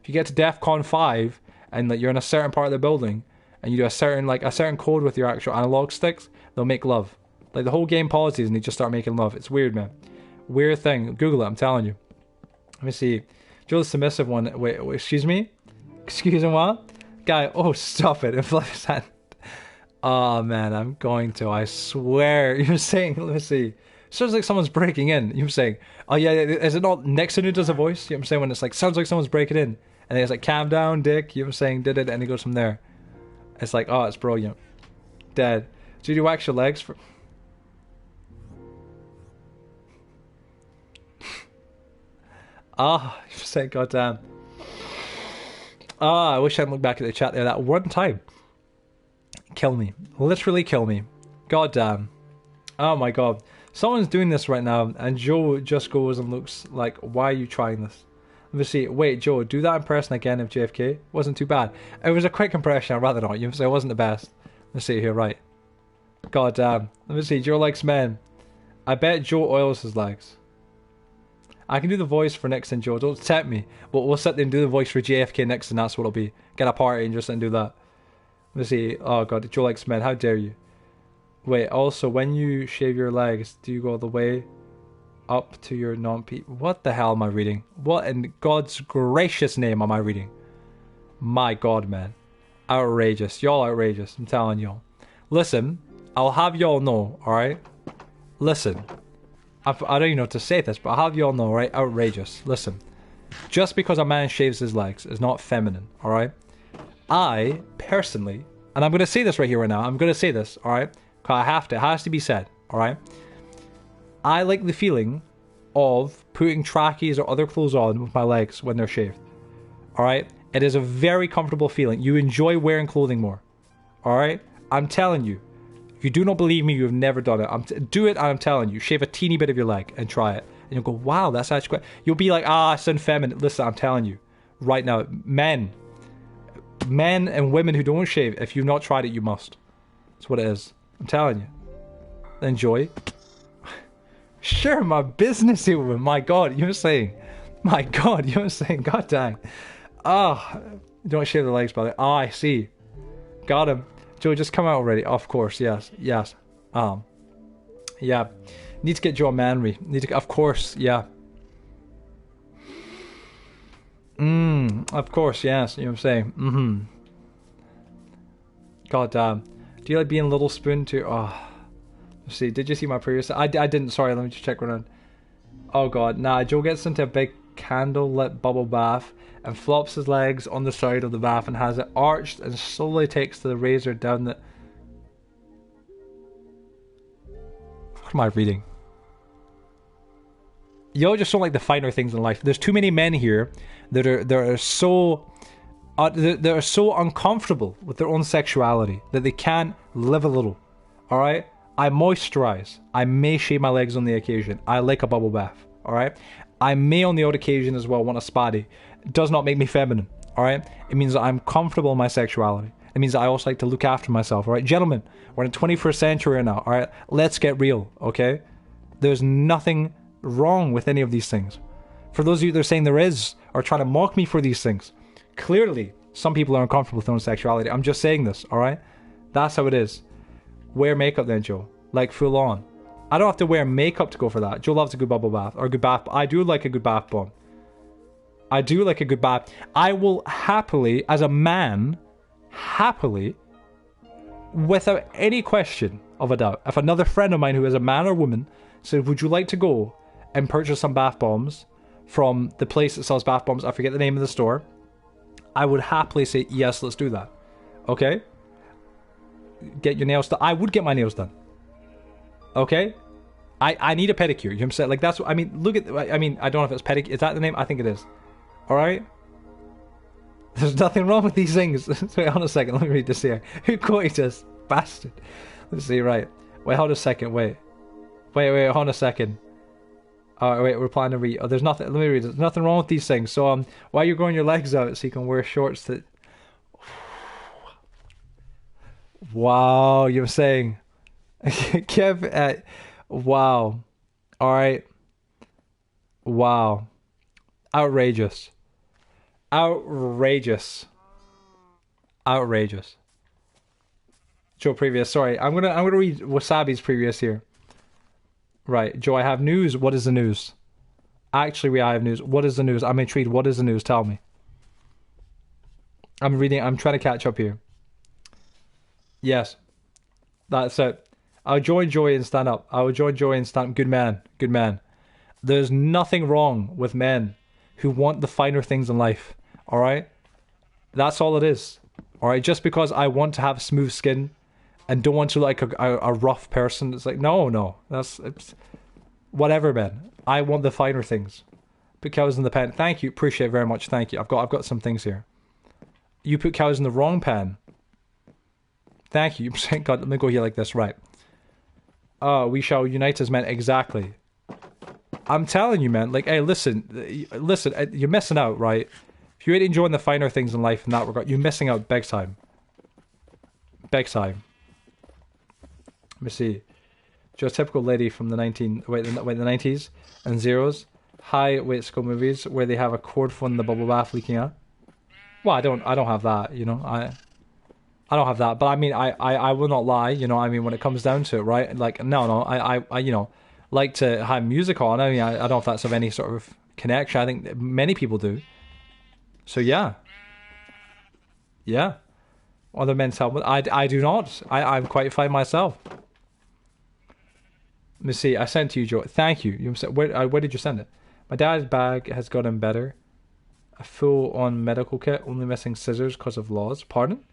A: If you get to DEFCON 5 and like you're in a certain part of the building and you do a certain code with your actual analog sticks, they'll make love. Like the whole game pauses and they just start making love. It's weird, man. Weird thing. Google it, I'm telling you. Let me see. Joe's submissive one. Wait, excuse me? Excuse me, what? Guy, oh, stop it. Inflate his hand. Oh, man, I'm going to. I swear. You're saying, let me see. Sounds like someone's breaking in. You're saying, oh, yeah, is it not Nixon who does a voice? You know what I'm saying? When it's like, sounds like someone's breaking in. And then it's like, calm down, dick. You know what I'm saying? Did it. And he goes from there. It's like, oh, it's brilliant. Dead. Do you wax your legs for... Ah, you saying, goddamn. Ah, I wish I hadn't looked back at the chat there that one time. Kill me. Literally kill me. Goddamn. Oh my god. Someone's doing this right now, and Joe just goes and looks like, why are you trying this? Let me see. Wait, Joe, do that impression again of JFK. Wasn't too bad. It was a quick impression, I'd rather not. You know, so it wasn't the best. Let's see here, right. God damn. Let me see. Joe likes men. I bet Joe oils his legs. I can do the voice for Nixon, Joe. Don't tempt me. But we'll sit there and do the voice for JFK Nixon. That's what it'll be. Get a party and just sit and do that. Let me see. Oh god, Joe likes men. How dare you? Wait, also, when you shave your legs, do you go all the way up to your non-peep? What the hell am I reading? What in God's gracious name am I reading? My god, man. Outrageous. Y'all outrageous. I'm telling y'all. Listen, I'll have y'all know, alright? Listen. I don't even know what to say this, but I'll have y'all know, right? Outrageous. Listen. Just because a man shaves his legs is not feminine, alright? I, personally, and I'm going to say this right here right now. I'm going to say this, alright? I have to. It has to be said, alright? I like the feeling of putting trackies or other clothes on with my legs when they're shaved. Alright? It is a very comfortable feeling. You enjoy wearing clothing more. Alright? I'm telling you. If you do not believe me, you have never done it. Do it, and I'm telling you. Shave a teeny bit of your leg and try it. And you'll go, wow, that's actually quite... You'll be like, I sound feminine. Listen, I'm telling you. Right now, men and women who don't shave, if you've not tried it, you must. That's what it is. I'm telling you. Enjoy. Sure, my business woman. My god, you were saying. My god, you were saying. God dang. Ah, don't shave the legs, brother. Ah, I see. Got him. Joe, just come out already. Of course, yes. Yes. Yeah. Need to get Joe a manry. Of course, yeah. Of course, yes. You know what I'm saying? God damn. Do you like being Little Spoon too? Oh. Let's see. Did you see my previous... I didn't. Sorry, let me just check around. Oh god. Nah, Joe gets into a big candlelit bubble bath and flops his legs on the side of the bath and has it arched and slowly takes the razor down the... What am I reading? Y'all just don't like the finer things in life. There's too many men here that are so uncomfortable with their own sexuality that they can't live a little. Alright? I moisturize. I may shave my legs on the occasion. I like a bubble bath. Alright? I may on the odd occasion as well want a spatty. It does not make me feminine. Alright? It means that I'm comfortable in my sexuality. It means that I also like to look after myself. Alright? Gentlemen, we're in the 21st century now. Alright? Let's get real. Okay? There's nothing wrong with any of these things. For those of you that are saying there is, or trying to mock me for these things, clearly some people are uncomfortable with their own sexuality. I'm just saying this. Alright? That's how it is. Wear makeup then, Joe. Like, full on. I don't have to wear makeup to go for that. Joe loves a good bubble bath. Or a good bath. I do like a good bath bomb. I do like a good bath. I will happily, as a man, happily, without any question of a doubt, if another friend of mine who is a man or woman said, would you like to go and purchase some bath bombs from the place that sells bath bombs, I forget the name of the store, I would happily say, yes, let's do that. Okay? Get your nails done. I would get my nails done. Okay? I need a pedicure. You know what I'm saying? Like, that's what I mean. Look at, I mean, I don't know if it's pedicure. Is that the name? I think it is. Alright? There's nothing wrong with these things. Wait, hold on a second. Let me read this here. Who quoted this? Bastard. Let's see, right. Wait, hold a second. Wait, hold on a second. Oh, wait, we're planning to read. Oh, there's nothing. Let me read it. There's nothing wrong with these things. So, why are you growing your legs out so you can wear shorts that... Wow, you're saying... Kev, wow. Alright. Wow. Outrageous. Outrageous. Outrageous. Joe previous, sorry. I'm gonna read Wasabi's previous here. Right, Joe, I have news. What is the news? Actually, I have news. What is the news? I'm intrigued. What is the news? Tell me. I'm reading. I'm trying to catch up here. Yes. That's it. I'll join Joey and stand up. I will join Joey and stand up. Good man. Good man. There's nothing wrong with men who want the finer things in life. Alright? That's all it is. Alright? Just because I want to have smooth skin and don't want to like a rough person, it's like, no. It's whatever, man. I want the finer things. Put cows in the pen. Thank you. Appreciate it very much. Thank you. I've got some things here. You put cows in the wrong pen. Thank you. God, let me go here like this. Right. We shall unite as men. Exactly. I'm telling you, man. Like, hey, listen. You're missing out, right? If you ain't enjoying the finer things in life in that regard, you're missing out big time. Big time. Let me see. Just a typical lady from the 90s and zeros. High weight school movies where they have a cord phone in the bubble bath leaking out. Well, I don't have that, you know. I don't have that, but I mean, I will not lie, you know. I mean, when it comes down to it, right? Like, no, I you know, like to have music on. I mean, I don't know if that's of any sort of connection. I think many people do. So yeah. Other men tell me I do not. I'm quite fine myself. Let me see. I sent to you, Joe. Thank you. Where did you send it? My dad's bag has gotten better. A full-on medical kit, only missing scissors because of laws. Pardon?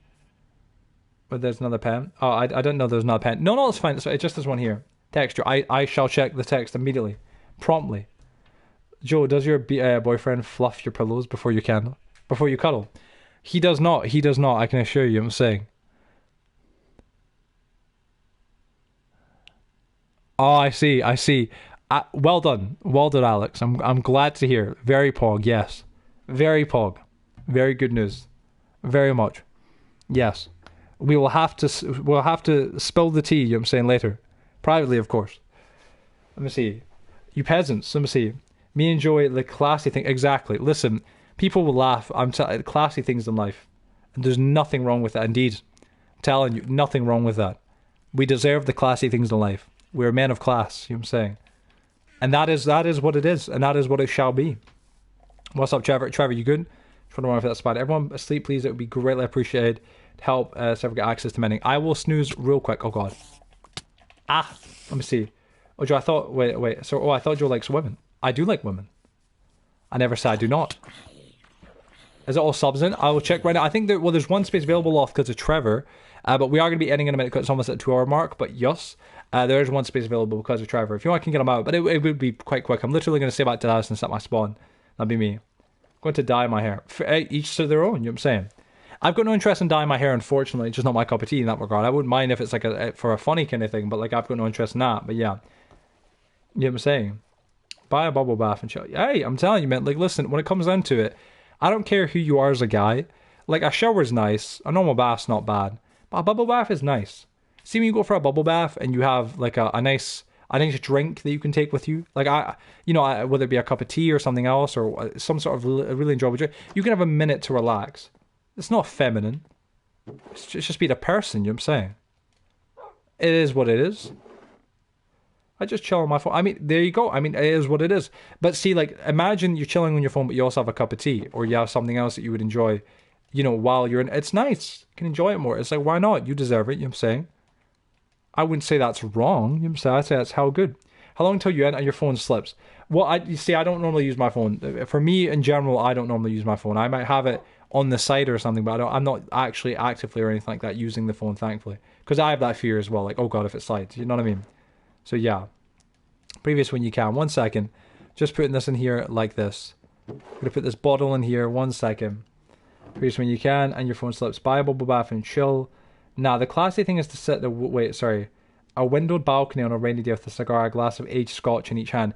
A: But there's another pen. Oh, I don't know there's another pen. No, it's fine. It's just this one here. Texture. I shall check the text immediately. Promptly. Joe, does your boyfriend fluff your pillows before you cuddle? He does not. I can assure you. I'm saying. Oh, I see. Well done, Alex. I'm glad to hear. Very pog. Yes. Very pog. Very good news. Very much. Yes. We'll have to spill the tea, you know what I'm saying, later. Privately, of course. Let me see. You peasants, let me see. Me and Joey, the classy thing. Exactly. Listen, people will laugh. I'm telling classy things in life. And there's nothing wrong with that. Indeed. I'm telling you, nothing wrong with that. We deserve the classy things in life. We're men of class, you know what I'm saying. And that is what it is, and that is what it shall be. What's up, Trevor? Trevor, you good? Just wondering if that's fine. Everyone asleep, please. It would be greatly appreciated to help Trevor get access to mending. I will snooze real quick. Oh, God. Let me see. Oh, Joe, I thought... Wait. So, I thought Joe likes women. I do like women. I never said I do not. Is it all subs in? I will check right now. I think that, well, there's one space available off because of Trevor. But we are going to be ending in a minute because it's almost at the 2-hour mark. But yes, there is one space available because of Trevor. If you want, I can get him out. But it would be quite quick. I'm literally going to stay back to the house and set my spawn. That'd be me. I'm going to dye my hair. Each to their own, you know what I'm saying? I've got no interest in dyeing my hair, unfortunately. It's just not my cup of tea in that regard. I wouldn't mind if it's like for a funny kind of thing. But like, I've got no interest in that. But yeah. You know what I'm saying? Buy a bubble bath and chill. Hey, I'm telling you, man. Like, listen, when it comes down to it, I don't care who you are as a guy. Like, a shower's nice. A normal bath's not bad. But a bubble bath is nice. See, when you go for a bubble bath and you have like a nice drink that you can take with you, like whether it be a cup of tea or something else or some sort of really enjoyable drink, you can have a minute to relax. It's not feminine. It's just being a person. You know what I'm saying? It is what it is. I just chill on my phone. I mean, there you go. I mean, it is what it is. But see, like, imagine you're chilling on your phone, but you also have a cup of tea, or you have something else that you would enjoy. While you're in, it's nice. You can enjoy it more. It's like, why not? You deserve it, you know what I'm saying? I wouldn't say that's wrong, you know what I'm saying? I'd say that's how good. How long until you end and your phone slips? Well, you see, I don't normally use my phone. For me, in general, I don't normally use my phone. I might have it on the side or something, but I'm not actually actively or anything like that using the phone, thankfully. Because I have that fear as well, like, oh god, if it slides, you know what I mean? So yeah. Previous when you can. 1 second. Just putting this in here like this. I'm going to put this bottle in here. 1 second. Previous when you can, and your phone slips. Buy a bubble bath and chill. Now, the classy thing is to sit a windowed balcony on a rainy day with a cigar, a glass of aged scotch in each hand.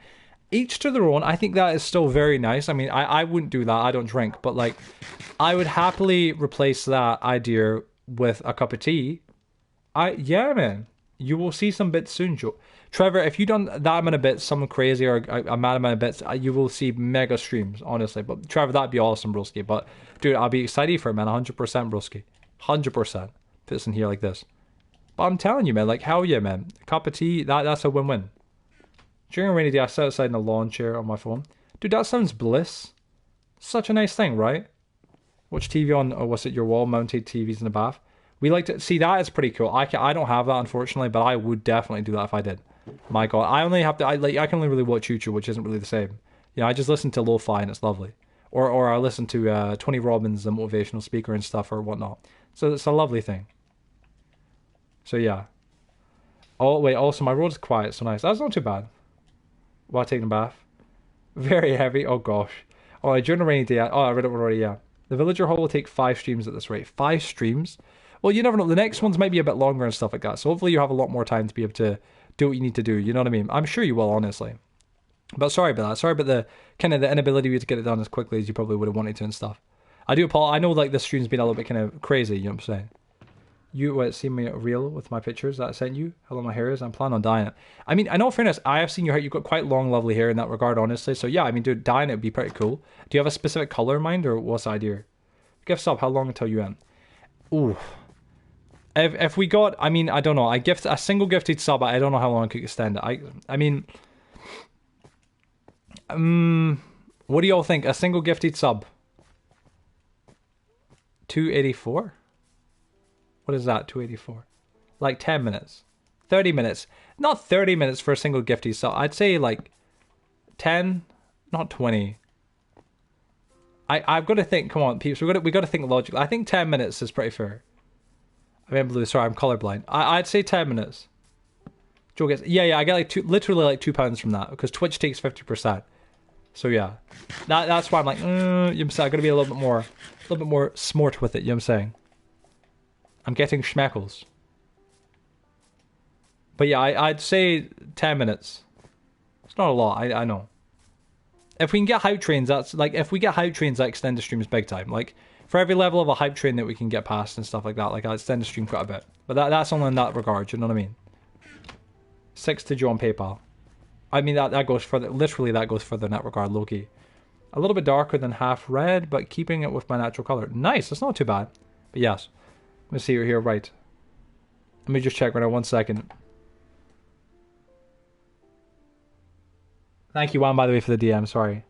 A: Each to their own. I think that is still very nice. I mean, I wouldn't do that. I don't drink. But, like, I would happily replace that idea with a cup of tea. Yeah, man. You will see some bits soon, Joe. Trevor, if you've done that amount of bits, something crazy or a mad amount of bits, you will see mega streams, honestly. But Trevor, that'd be awesome, broski. But, dude, I'll be excited for it, man. 100%, broski. 100%. Fits in here like this. But I'm telling you, man, like, hell yeah, man. A cup of tea, that's a win-win. During a rainy day, I sit outside in a lawn chair on my phone. Dude, that sounds bliss. Such a nice thing, right? Watch TV on, or was it your wall-mounted TVs in the bath? We like to see that is pretty cool. I don't have that, unfortunately, but I would definitely do that if I did. My god, I can only really watch YouTube, which isn't really the same. I just listen to lo-fi and it's lovely. Or I listen to Tony Robbins, the motivational speaker and stuff or whatnot. So it's a lovely thing. So yeah. Oh wait, also my road is quiet, so nice. That's not too bad. While taking a bath. Very heavy. Oh gosh. Oh, during a rainy day. Oh, I read it already. Yeah. The Villager Hall will take 5 streams at this rate. 5 streams. Well, you never know. The next ones might be a bit longer and stuff like that. So hopefully you have a lot more time to be able to do what you need to do. You know what I mean? I'm sure you will, honestly. But sorry about that. Sorry about the kind of the inability to get it done as quickly as you probably would have wanted to and stuff. I do apologize. I know like this stream's been a little bit kind of crazy. You know what I'm saying? You see me reel with my pictures that I sent you? How long my hair is? I'm planning on dyeing it. I mean, in all fairness, I have seen your hair. You've got quite long, lovely hair in that regard, honestly. So yeah, I mean, dude, dyeing it would be pretty cool. Do you have a specific color in mind or what's the idea? Give sub. How long until you end? Ooh. If we got, I mean, I don't know. I gift a single gifted sub. I don't know how long I could extend it. I mean, what do y'all think? A single gifted sub. 284. What is that? 284. Like 10 minutes, 30 minutes. Not 30 minutes for a single gifted sub. I'd say like 10, not 20. I've got to think. Come on, peeps. We got to think logically. I think 10 minutes is pretty fair. I mean, blue. Sorry, I'm colorblind. I'd say 10 minutes. Joe gets I get like literally like £2 from that because Twitch takes 50%. So yeah, that's why I'm like, you know what I'm saying? I got to be a little bit more smart with it. You know what I'm saying? I'm getting schmeckles. But yeah, I'd say 10 minutes. It's not a lot. I know. If we can get hype trains, that's like if we get hype trains, that extend the streams big time. Like. For every level of a hype train that we can get past and stuff like that, like I'll extend the stream quite a bit. But that's only in that regard, you know what I mean? 6 to Joe on PayPal. I mean, that goes further, literally that goes further in that regard, Loki. A little bit darker than half red, but keeping it with my natural color. Nice, that's not too bad. But yes, let me see you're here, right. Let me just check right now, 1 second. Thank you, Juan, by the way, for the DM, sorry.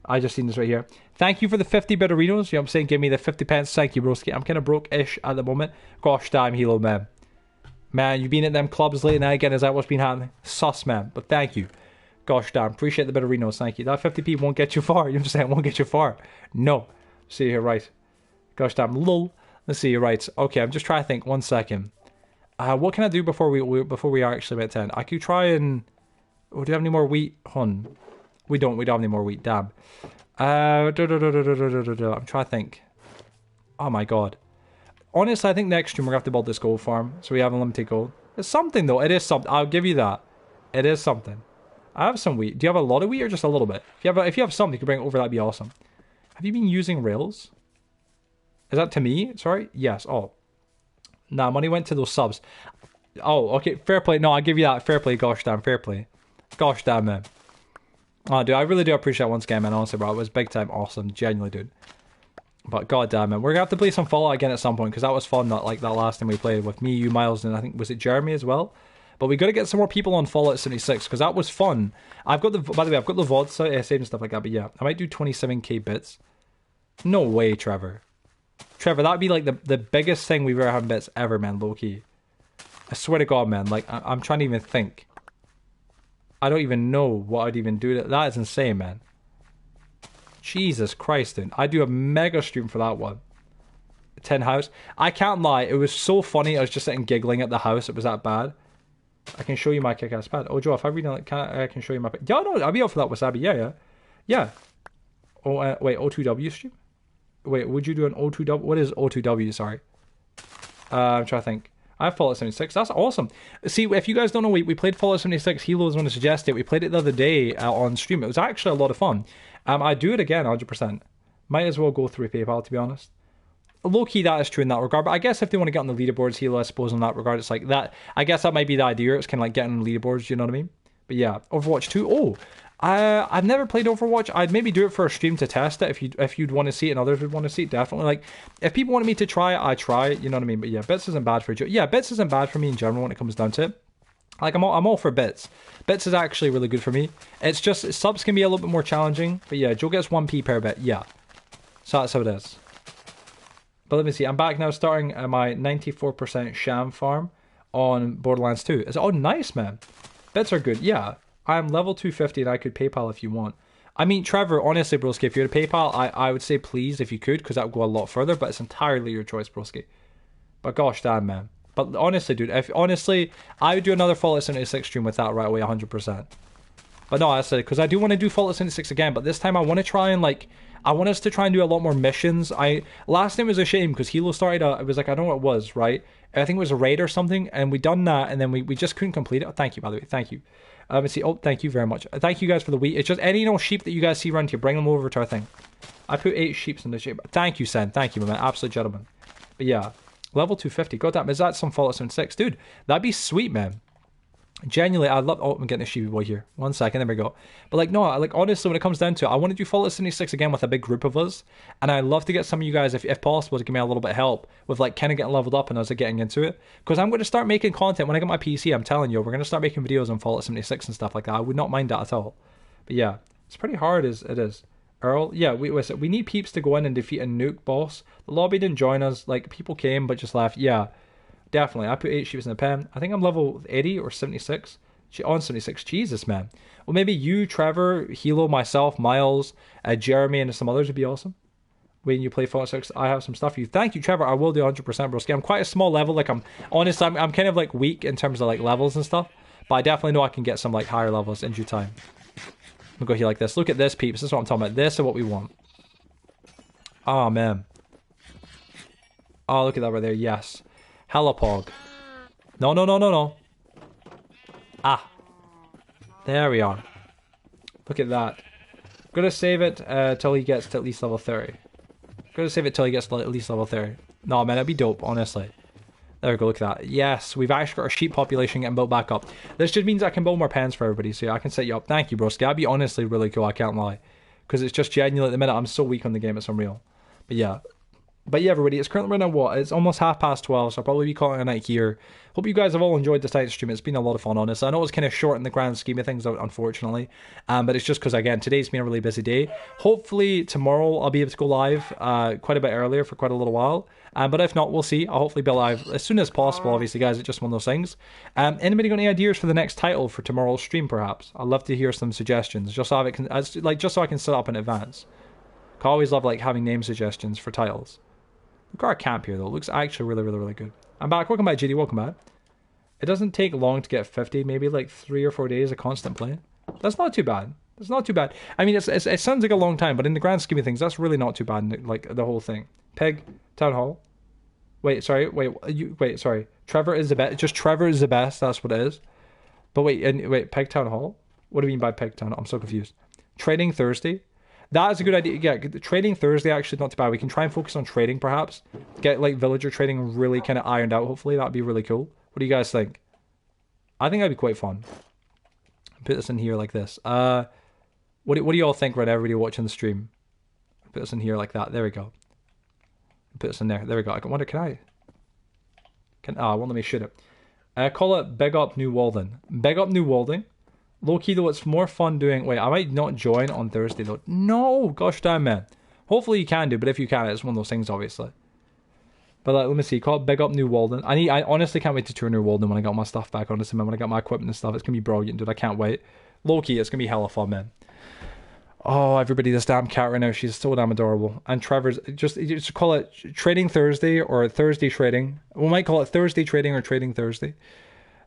A: I just seen this right here. Thank you for the 50 bitterinos. You know what I'm saying? Give me the 50 pence. Thank you, broski. I'm kind of broke-ish at the moment. Gosh damn, Hilo, man. Man, you been at them clubs late night again? Is that what's been happening? Sus, man. But thank you. Gosh damn, appreciate the bit of Renos, thank you. That 50p won't get you far. You understand? It won't get you far. No. See here, right. Gosh damn, lol. Let's see, right. Okay, I'm just trying to think. 1 second. What can I do before we are actually at 10? I could try and... Oh, do you have any more wheat? Hun. We don't have any more wheat, damn. I'm trying to think. Oh my god. Honestly, I think next stream we're going to have to build this gold farm. So we have unlimited gold. It's something though. It is something. I'll give you that. It is something. I have some wheat. Do you have a lot of wheat or just a little bit? If you have something, you can bring it over. That'd be awesome. Have you been using rails? Is that to me? Sorry? Yes. Oh. Nah, money went to those subs. Oh, okay. Fair play. No, I'll give you that. Fair play. Gosh damn. Fair play. Gosh damn, man. Oh, dude, I really do appreciate once again, man. Honestly, bro. It was big time awesome. Genuinely, dude. But god damn it. We're going to have to play some Fallout again at some point because that was fun. That last time we played with me, you, Miles, and I think, was it Jeremy as well? But we got to get some more people on Fallout 76 because that was fun. By the way, I've got the VOD saved and stuff like that. But yeah, I might do 27k bits. No way, Trevor. Trevor, that'd be like the biggest thing we've ever had in bits ever, man, low-key. I swear to God, man. Like, I'm trying to even think. I don't even know what I'd even do. That is insane, man. Jesus Christ, dude. I'd do a mega stream for that one. 10 house. I can't lie. It was so funny. I was just sitting giggling at the house. It was that bad. I can show you my kick-ass pad. Oh, Joe, if I read it, I can show you my... Yeah, no, I'll be up for that wasabi. Yeah. Oh, wait, O2W stream? Wait, would you do an O2W? What is O2W? Sorry. I'm trying to think. I have Fallout 76. That's awesome. See, if you guys don't know, we played Fallout 76. Hilo was one to suggest it. We played it the other day on stream. It was actually a lot of fun. I'd do it again, 100%. Might as well go through PayPal, to be honest. Low-key, that is true in that regard. But I guess if they want to get on the leaderboards, Hilo, I suppose, in that regard, it's like that. I guess that might be the idea. It's kind of like getting on the leaderboards, you know what I mean? But yeah, Overwatch 2. Oh, I've never played Overwatch. I'd maybe do it for a stream to test it if you'd want to see it and others would want to see it. Definitely. Like, if people wanted me to try it, I try it. You know what I mean? But yeah, bits isn't bad for you. Yeah, bits isn't bad for me in general when it comes down to it. Like, I'm all for bits. Bits is actually really good for me. It's just subs can be a little bit more challenging. But yeah, Joe gets 1p per bit. Yeah. So that's how it is. But let me see. I'm back now starting my 94% sham farm on Borderlands 2. Oh, nice, man. Bits are good. Yeah. I'm level 250 and I could PayPal if you want. I mean, Trevor, honestly, broski, if you're to PayPal, I would say please if you could, because that would go a lot further, but it's entirely your choice, broski. But gosh damn, man. But honestly, dude, I would do another Fallout 76 stream with that right away, 100%. But no, I said, because I do want to do Fallout 76 again, but this time I want to try and, like, I want us to try and do a lot more missions. Last time was a shame, because Hilo started, it was like, I don't know what it was, right? I think it was a raid or something, and we done that, and then we just couldn't complete it. Oh, thank you, by the way, thank you. Let's see, oh, thank you very much. Thank you guys for the wheat. It's just any, sheep that you guys see around here, bring them over to our thing. I put 8 sheep in the shape. Thank you, Sen, thank you, my man, absolute gentleman. But yeah, level 250, god damn, is that some Fallout 76? Dude, that'd be sweet, man. Genuinely, I love... Oh, I'm getting a sheepy boy here. 1 second, there we go. But like, no, like, honestly, when it comes down to it, I want to do Fallout 76 again with a big group of us. And I'd love to get some of you guys, if possible, to give me a little bit of help with, like, kind of getting leveled up and us getting into it. Because I'm going to start making content. When I get my PC, I'm telling you, we're going to start making videos on Fallout 76 and stuff like that. I would not mind that at all. But yeah, it's pretty hard as it is. Earl, yeah, we need peeps to go in and defeat a nuke boss. The lobby didn't join us. Like, people came but just left. Yeah, definitely. I put 8 sheep in the pen. I think I'm level 80 or 76. On 76. Jesus, man. Well, maybe you, Trevor, Hilo, myself, Miles, Jeremy, and some others would be awesome. When you play Fallout 6, I have some stuff for you. Thank you, Trevor. I will do 100%, broski. I'm quite a small level. Like, I'm kind of like weak in terms of like levels and stuff. But I definitely know I can get some like higher levels in due time. We'll go here like this. Look at this, peeps. This is what I'm talking about. This is what we want. Oh, man. Oh, look at that right there. Yes. Helipog. No. Ah, there we are. Look at that. Gonna save it till he gets to at least level 30. Gonna save it till he gets to at least level 30. No, man, that'd be dope, honestly. There we go, look at that. Yes, we've actually got our sheep population getting built back up. This just means I can build more pens for everybody, so yeah, I can set you up. Thank you, broski. That'd be honestly really cool, I can't lie. Because it's just genuinely, at the minute, I'm so weak on the game, it's unreal. But yeah. But yeah, everybody, it's currently right now what? It's almost 12:30, so I'll probably be calling it a night here. Hope you guys have all enjoyed this night's stream. It's been a lot of fun, honestly. I know it's kind of short in the grand scheme of things, unfortunately. But it's just because, again, today's been a really busy day. Hopefully, tomorrow I'll be able to go live quite a bit earlier for quite a little while. But if not, we'll see. I'll hopefully be live as soon as possible, obviously, guys. It's just one of those things. Anybody got any ideas for the next title for tomorrow's stream, perhaps? I'd love to hear some suggestions, just so I can set up in advance. I always love having name suggestions for titles. Look at our camp here, though. It looks actually really, really, really good. I'm back. Welcome back, JD. Welcome back. It doesn't take long to get 50. Maybe 3 or 4 days of constant play. That's not too bad. That's not too bad. I mean, it sounds like a long time, but in the grand scheme of things, that's really not too bad. The whole thing. Pig, Town Hall. Wait, sorry. Trevor is the best. Just Trevor is the best. That's what it is. But wait, Pig Town Hall? What do you mean by Pig Town Hall? I'm so confused. Trading Thursday. That is a good idea. Yeah, trading Thursday actually not too bad. We can try and focus on trading perhaps. Get villager trading really kind of ironed out. Hopefully that'd be really cool. What do you guys think? I think that'd be quite fun. Put this in here like this. What do you all think right now, everybody watching the stream? Put this in here like that. There we go. Put this in there. There we go. I wonder, I won't let me shoot it. Call it Big Up New Walden. Big Up New Walden. Low key though, it's more fun doing. Wait, I might not join on Thursday though. No, gosh damn man. Hopefully you can do, but if you can, it's one of those things obviously. But let me see. Call it Big Up New Walden. I honestly can't wait to tour New Walden when I got my stuff back. Honestly, man, when I got my equipment and stuff, it's gonna be brilliant, dude. I can't wait. Low key, it's gonna be hella fun, man. Oh, everybody, this damn cat right now. She's so damn adorable. And Trevor's just call it Trading Thursday or Thursday Trading. We might call it Thursday Trading or Trading Thursday.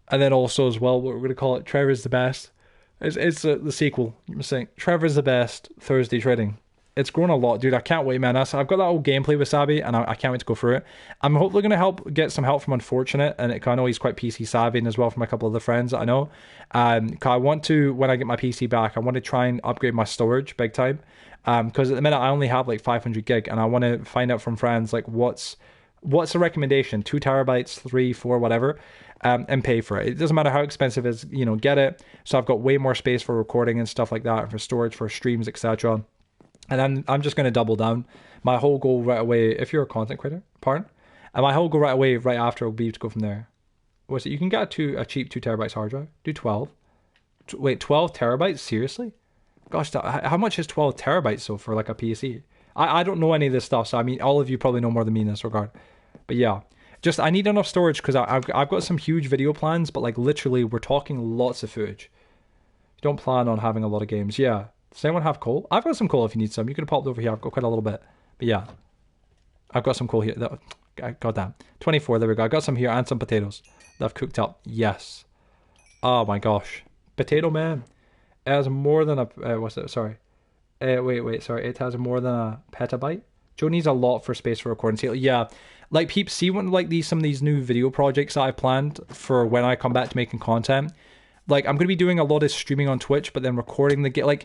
A: And then also as well, we're gonna call it Trevor's the Best. It's the sequel. I'm saying Trevor's the Best Thursday Trading. It's grown a lot, dude. I can't wait, man. I've got that old gameplay with Sabi, and I can't wait to go through it. I'm hopefully going to get some help from Unfortunate, and I know he's quite PC savvy, and as well from a couple of the friends that I know. I want to, when I get my PC back, I want to try and upgrade my storage big time. Because at the minute I only have 500 gig, and I want to find out from friends what's the recommendation, 2 terabytes, 3, 4, whatever. And pay for it. It doesn't matter how expensive it is, get it. So I've got way more space for recording and stuff like that, and for storage, for streams, etc. And I'm just going to double down. My whole goal right away, if you're a content creator, and my whole goal right away, right after, will be to go from there. What's it? You can get a cheap 2 terabytes hard drive. Do 12. Wait, 12 terabytes? Seriously? Gosh, how much is 12 terabytes so for a PC? I don't know any of this stuff, so I mean, all of you probably know more than me in this regard. But yeah. Just, I need enough storage because I've got some huge video plans, but literally we're talking lots of footage. You don't plan on having a lot of games. Yeah. Does anyone have coal? I've got some coal if you need some. You could have popped over here. I've got quite a little bit. But yeah. I've got some coal here. God damn. 24, there we go. I got some here and some potatoes that I've cooked up. Yes. Oh my gosh. Potato man. It has more than a, what's it? Sorry. Wait, sorry. It has more than a petabyte. Joe needs a lot for space for recording. So, yeah. Peeps, see when some of these new video projects that I've planned for when I come back to making content. I'm going to be doing a lot of streaming on Twitch, but then recording the game.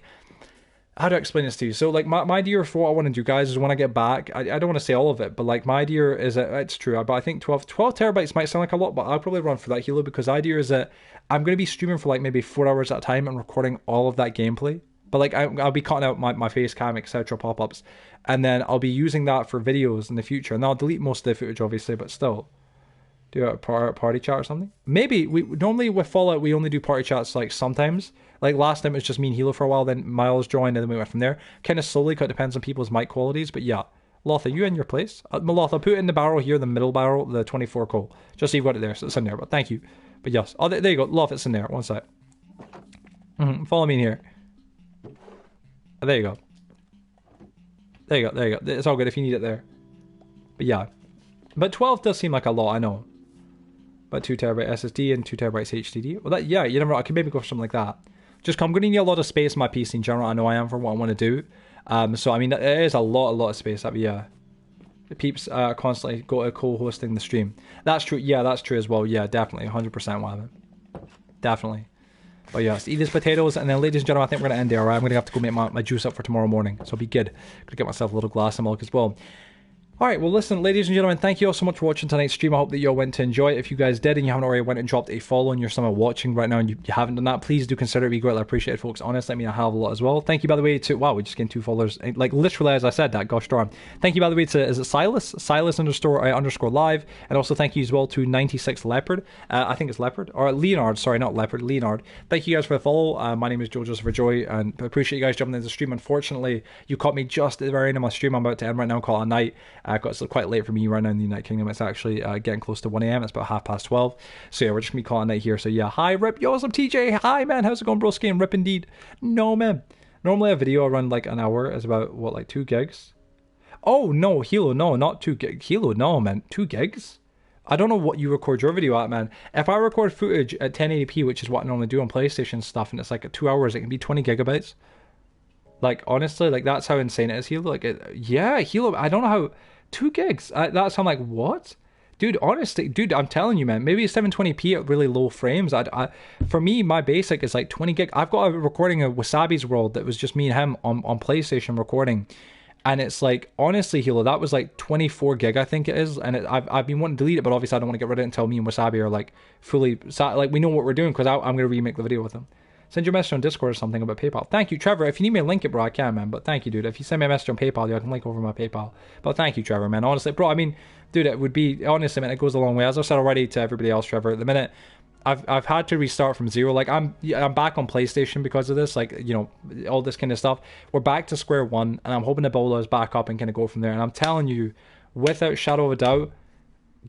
A: How do I explain this to you? So, my idea for what I want to do, guys, is when I get back, I don't want to say all of it, but my idea is that it's true. But I think 12 terabytes might sound like a lot, but I'll probably run for that, Hilo, because the idea is that I'm going to be streaming for maybe 4 hours at a time and recording all of that gameplay. But I'll be cutting out my face cam, etc. pop-ups. And then I'll be using that for videos in the future. And I'll delete most of the footage, obviously, but still. Do a party chat or something? Maybe. Normally with Fallout, we only do party chats sometimes. Last time it was just me and Hilo for a while, then Miles joined, and then we went from there. Kind of slowly, because it depends on people's mic qualities. But yeah. Loth, are you in your place? Loth, I'll put it in the barrel here, the middle barrel, the 24 coal. Just so you've got it there, so it's in there. But thank you. But yes. Oh, there you go. Loth, it's in there. One sec. Follow me in here. There you go. There you go. It's all good if you need it there. But yeah. But 12 does seem like a lot, I know. But 2 terabyte SSD and 2 terabytes HDD. Well, yeah, you never know. I could maybe go for something like that. Just I'm going to need a lot of space in my PC in general. I know I am for what I want to do. So, I mean, it is a lot of space. But yeah. The peeps constantly go to co-hosting the stream. That's true. Yeah, that's true as well. Yeah, definitely. 100% Wavin. Definitely. But yes, eat these potatoes, and then ladies and gentlemen, I think we're going to end there, alright? I'm going to have to go make my juice up for tomorrow morning, so it'll be good. I'm going to get myself a little glass of milk as well. Alright, well listen, ladies and gentlemen, thank you all so much for watching tonight's stream. I hope that you all went to enjoy it. If you guys did and you haven't already went and dropped a follow and you're somehow watching right now and you haven't done that, please do consider it. It'd be greatly appreciated, folks. Honestly, I mean a hell of a lot as well. Thank you, by the way, to... Wow, we just gained 2 followers. Like, literally, as I said that, gosh darn. Thank you, by the way, to... Is it Silas? Silas underscore live. And also thank you as well to 96 Leopard. I think it's Leopard. Or Leonard, sorry, not Leopard, Leonard. Thank you guys for the follow. My name is Joe Joseph Joy, and I appreciate you guys jumping into the stream. Unfortunately, you caught me just at the very end of my stream. I'm about to end right now, call it a night. It's quite late for me right now in the United Kingdom. It's actually getting close to 1 a.m. It's about 12:30. So yeah, we're just gonna be calling it night here. So yeah, hi Rip, yo, what's up TJ? Hi man, how's it going, broski? And Rip indeed. No man. Normally a video around like an hour is about what, like 2 gigs? Oh no, Hilo, no, not 2 gigs. Hilo, no man, 2 gigs? I don't know what you record your video at, man. If I record footage at 1080p, which is what I normally do on PlayStation stuff, and it's like 2 hours, it can be 20 gigabytes. Like honestly, like that's how insane it is, Hilo. Like yeah, Hilo, I don't know how. 2 gigs. That's I'm like, what? Dude, honestly, dude, I'm telling you, man. Maybe it's 720p at really low frames. For me, my basic is like 20 gig. I've got a recording of Wasabi's World that was just me and him on PlayStation recording. And it's like, honestly, Hilo, that was like 24 gig, I think it is. And I've been wanting to delete it, but obviously I don't want to get rid of it until me and Wasabi are like fully, like we know what we're doing because I'm going to remake the video with him. Send your message on Discord or something about PayPal. Thank you, Trevor. If you need me to link it, bro, I can, man. But thank you, dude. If you send me a message on PayPal, I can link over my PayPal. But thank you, Trevor, man. Honestly, bro, I mean, dude, it would be, honestly, man, it goes a long way. As I've said already to everybody else, Trevor, at the minute, I've had to restart from zero. Like, I'm back on PlayStation because of this. Like, you know, all this kind of stuff. We're back to square one, and I'm hoping to build us back up and kind of go from there. And I'm telling you, without shadow of a doubt,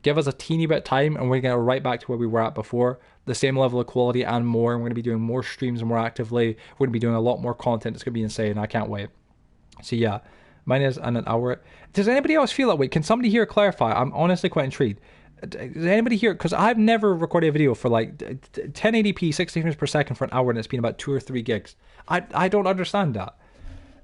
A: give us a teeny bit of time and we're going to right back to where we were at before. The same level of quality and more. And we're going to be doing more streams more actively. We're going to be doing a lot more content. It's going to be insane. I can't wait. So yeah, mine is an hour. Does anybody else feel that way? Can somebody here clarify? I'm honestly quite intrigued. Does anybody here? Because I've never recorded a video for like 1080p 60 frames per second for an hour and it's been about 2 or 3 gigs. I don't understand that.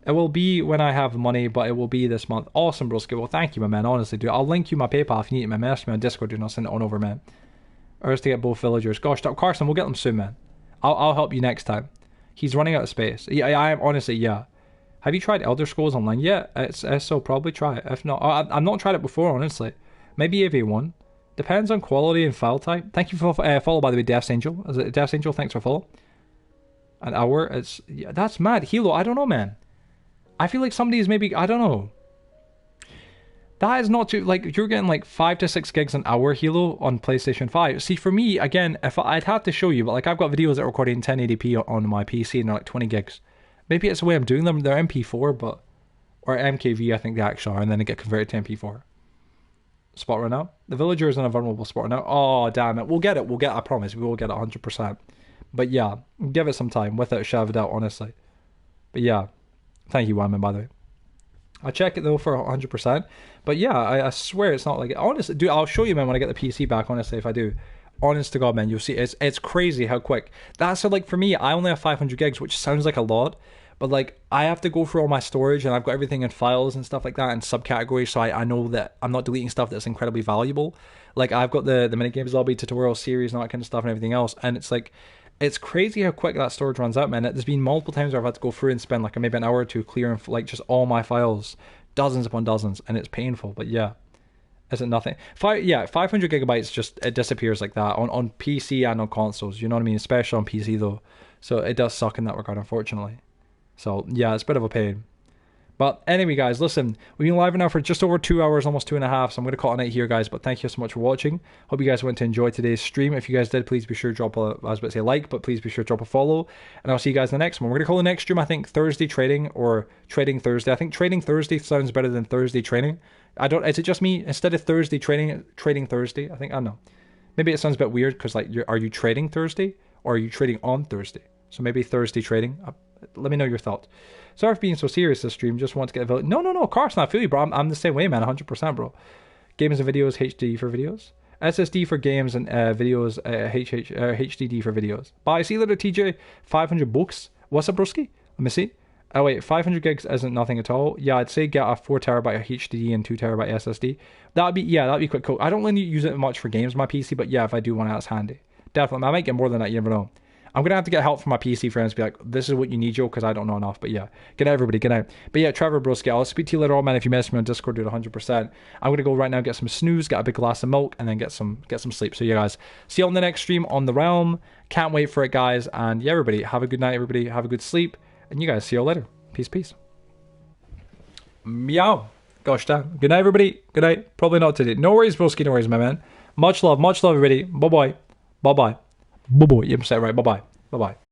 A: It will be when I have money, but it will be this month. Awesome, broski. Well, thank you, my man. Honestly, dude. I'll link you my PayPal if you need it, man. Message me on Discord, dude, and I'll send it on over, man. Or is to get both villagers. Gosh, Carson, we'll get them soon, man. I'll help you next time. He's running out of space. Yeah, I am, honestly, yeah. Have you tried Elder Scrolls Online yet? It's so probably try it. If not, I've not tried it before, honestly. Maybe AV1. Depends on quality and file type. Thank you for follow, by the way, Death's Angel. Is it Death's Angel? Thanks for follow. An hour. It's yeah, that's mad. Hilo, I don't know, man. I feel like somebody is maybe, I don't know. That is not too, like, you're getting like 5 to 6 gigs an hour, Hilo, on PlayStation 5. See, for me, again, if I'd have to show you, but like I've got videos that are recorded in 1080p on my PC and they're like 20 gigs. Maybe it's the way I'm doing them. They're MP4, but, or MKV, I think they actually are, and then they get converted to MP4. Spot right now. The villager is in a vulnerable spot right now. Oh, damn it. We'll get it. I promise. We will get it 100%. But yeah, give it some time without a shadow of a doubt, honestly. But yeah. Thank you, Wyman, by the way. I check it though for 100%. But yeah, I swear it's not like it. Honestly, dude, I'll show you, man, when I get the PC back, honestly, if I do. Honest to God, man, you'll see it's crazy how quick. That's so, like, for me, I only have 500 gigs, which sounds like a lot. But like, I have to go through all my storage and I've got everything in files and stuff like that and subcategories. So I know that I'm not deleting stuff that's incredibly valuable. Like, I've got the minigames lobby tutorial series and all that kind of stuff and everything else. And it's like, it's crazy how quick that storage runs out, man. There's been multiple times where I've had to go through and spend like maybe an hour or two clearing like just all my files, dozens upon dozens, and it's painful. But yeah, is it nothing? 500 gigabytes just it disappears like that on PC and on consoles. You know what I mean? Especially on PC though, so it does suck in that regard, unfortunately. So yeah, it's a bit of a pain. But anyway, guys, listen, we've been live now for just over 2 hours, almost 2.5, so I'm going to call it a night here, guys. But thank you so much for watching. Hope you guys went to enjoy today's stream. If you guys did, please be sure to drop a, I was about to say like, but please be sure to drop a follow. And I'll see you guys in the next one. We're going to call the next stream, I think, Thursday Trading or Trading Thursday. I think Trading Thursday sounds better than Thursday Training. Is it just me? Instead of Thursday Trading Thursday? I don't know. Maybe it sounds a bit weird because, like, are you trading Thursday or are you trading on Thursday? So maybe Thursday Trading. Let me know your thoughts. Sorry for being so serious this stream. Just want to get a village. No, Carson, I feel you, bro. I'm the same way, man. 100%, bro. Games and videos, HDD for videos. SSD for games and videos, HDD for videos. Bye. See you later, TJ. 500 books. What's up, broski? Let me see. Oh, wait. 500 gigs isn't nothing at all. Yeah, I'd say get a 4 terabyte HDD and 2 terabyte SSD. That'd be quite cool. I don't really use it much for games on my PC, but yeah, if I do want to, that's handy. Definitely. I might get more than that. You never know. I'm gonna have to get help from my PC friends. Be like, this is what you need, Joe, because I don't know enough. But yeah, good night, everybody. Good night. But yeah, Trevor Broski, I'll speak to you later on, man. If you message me on Discord, do it 100%. I'm gonna go right now, get some snooze, get a big glass of milk, and then get some sleep. So yeah, guys, see you on the next stream on the Realm. Can't wait for it, guys. And yeah, everybody, have a good night. Everybody, have a good sleep. And you guys, see you all later. Peace, peace. Meow. Gosh damn. Good night, everybody. Good night. Probably not today. No worries, broski. No worries, my man. Much love, everybody. Bye bye. Bye bye. Bye bye. You said it right. Bye bye. Bye bye.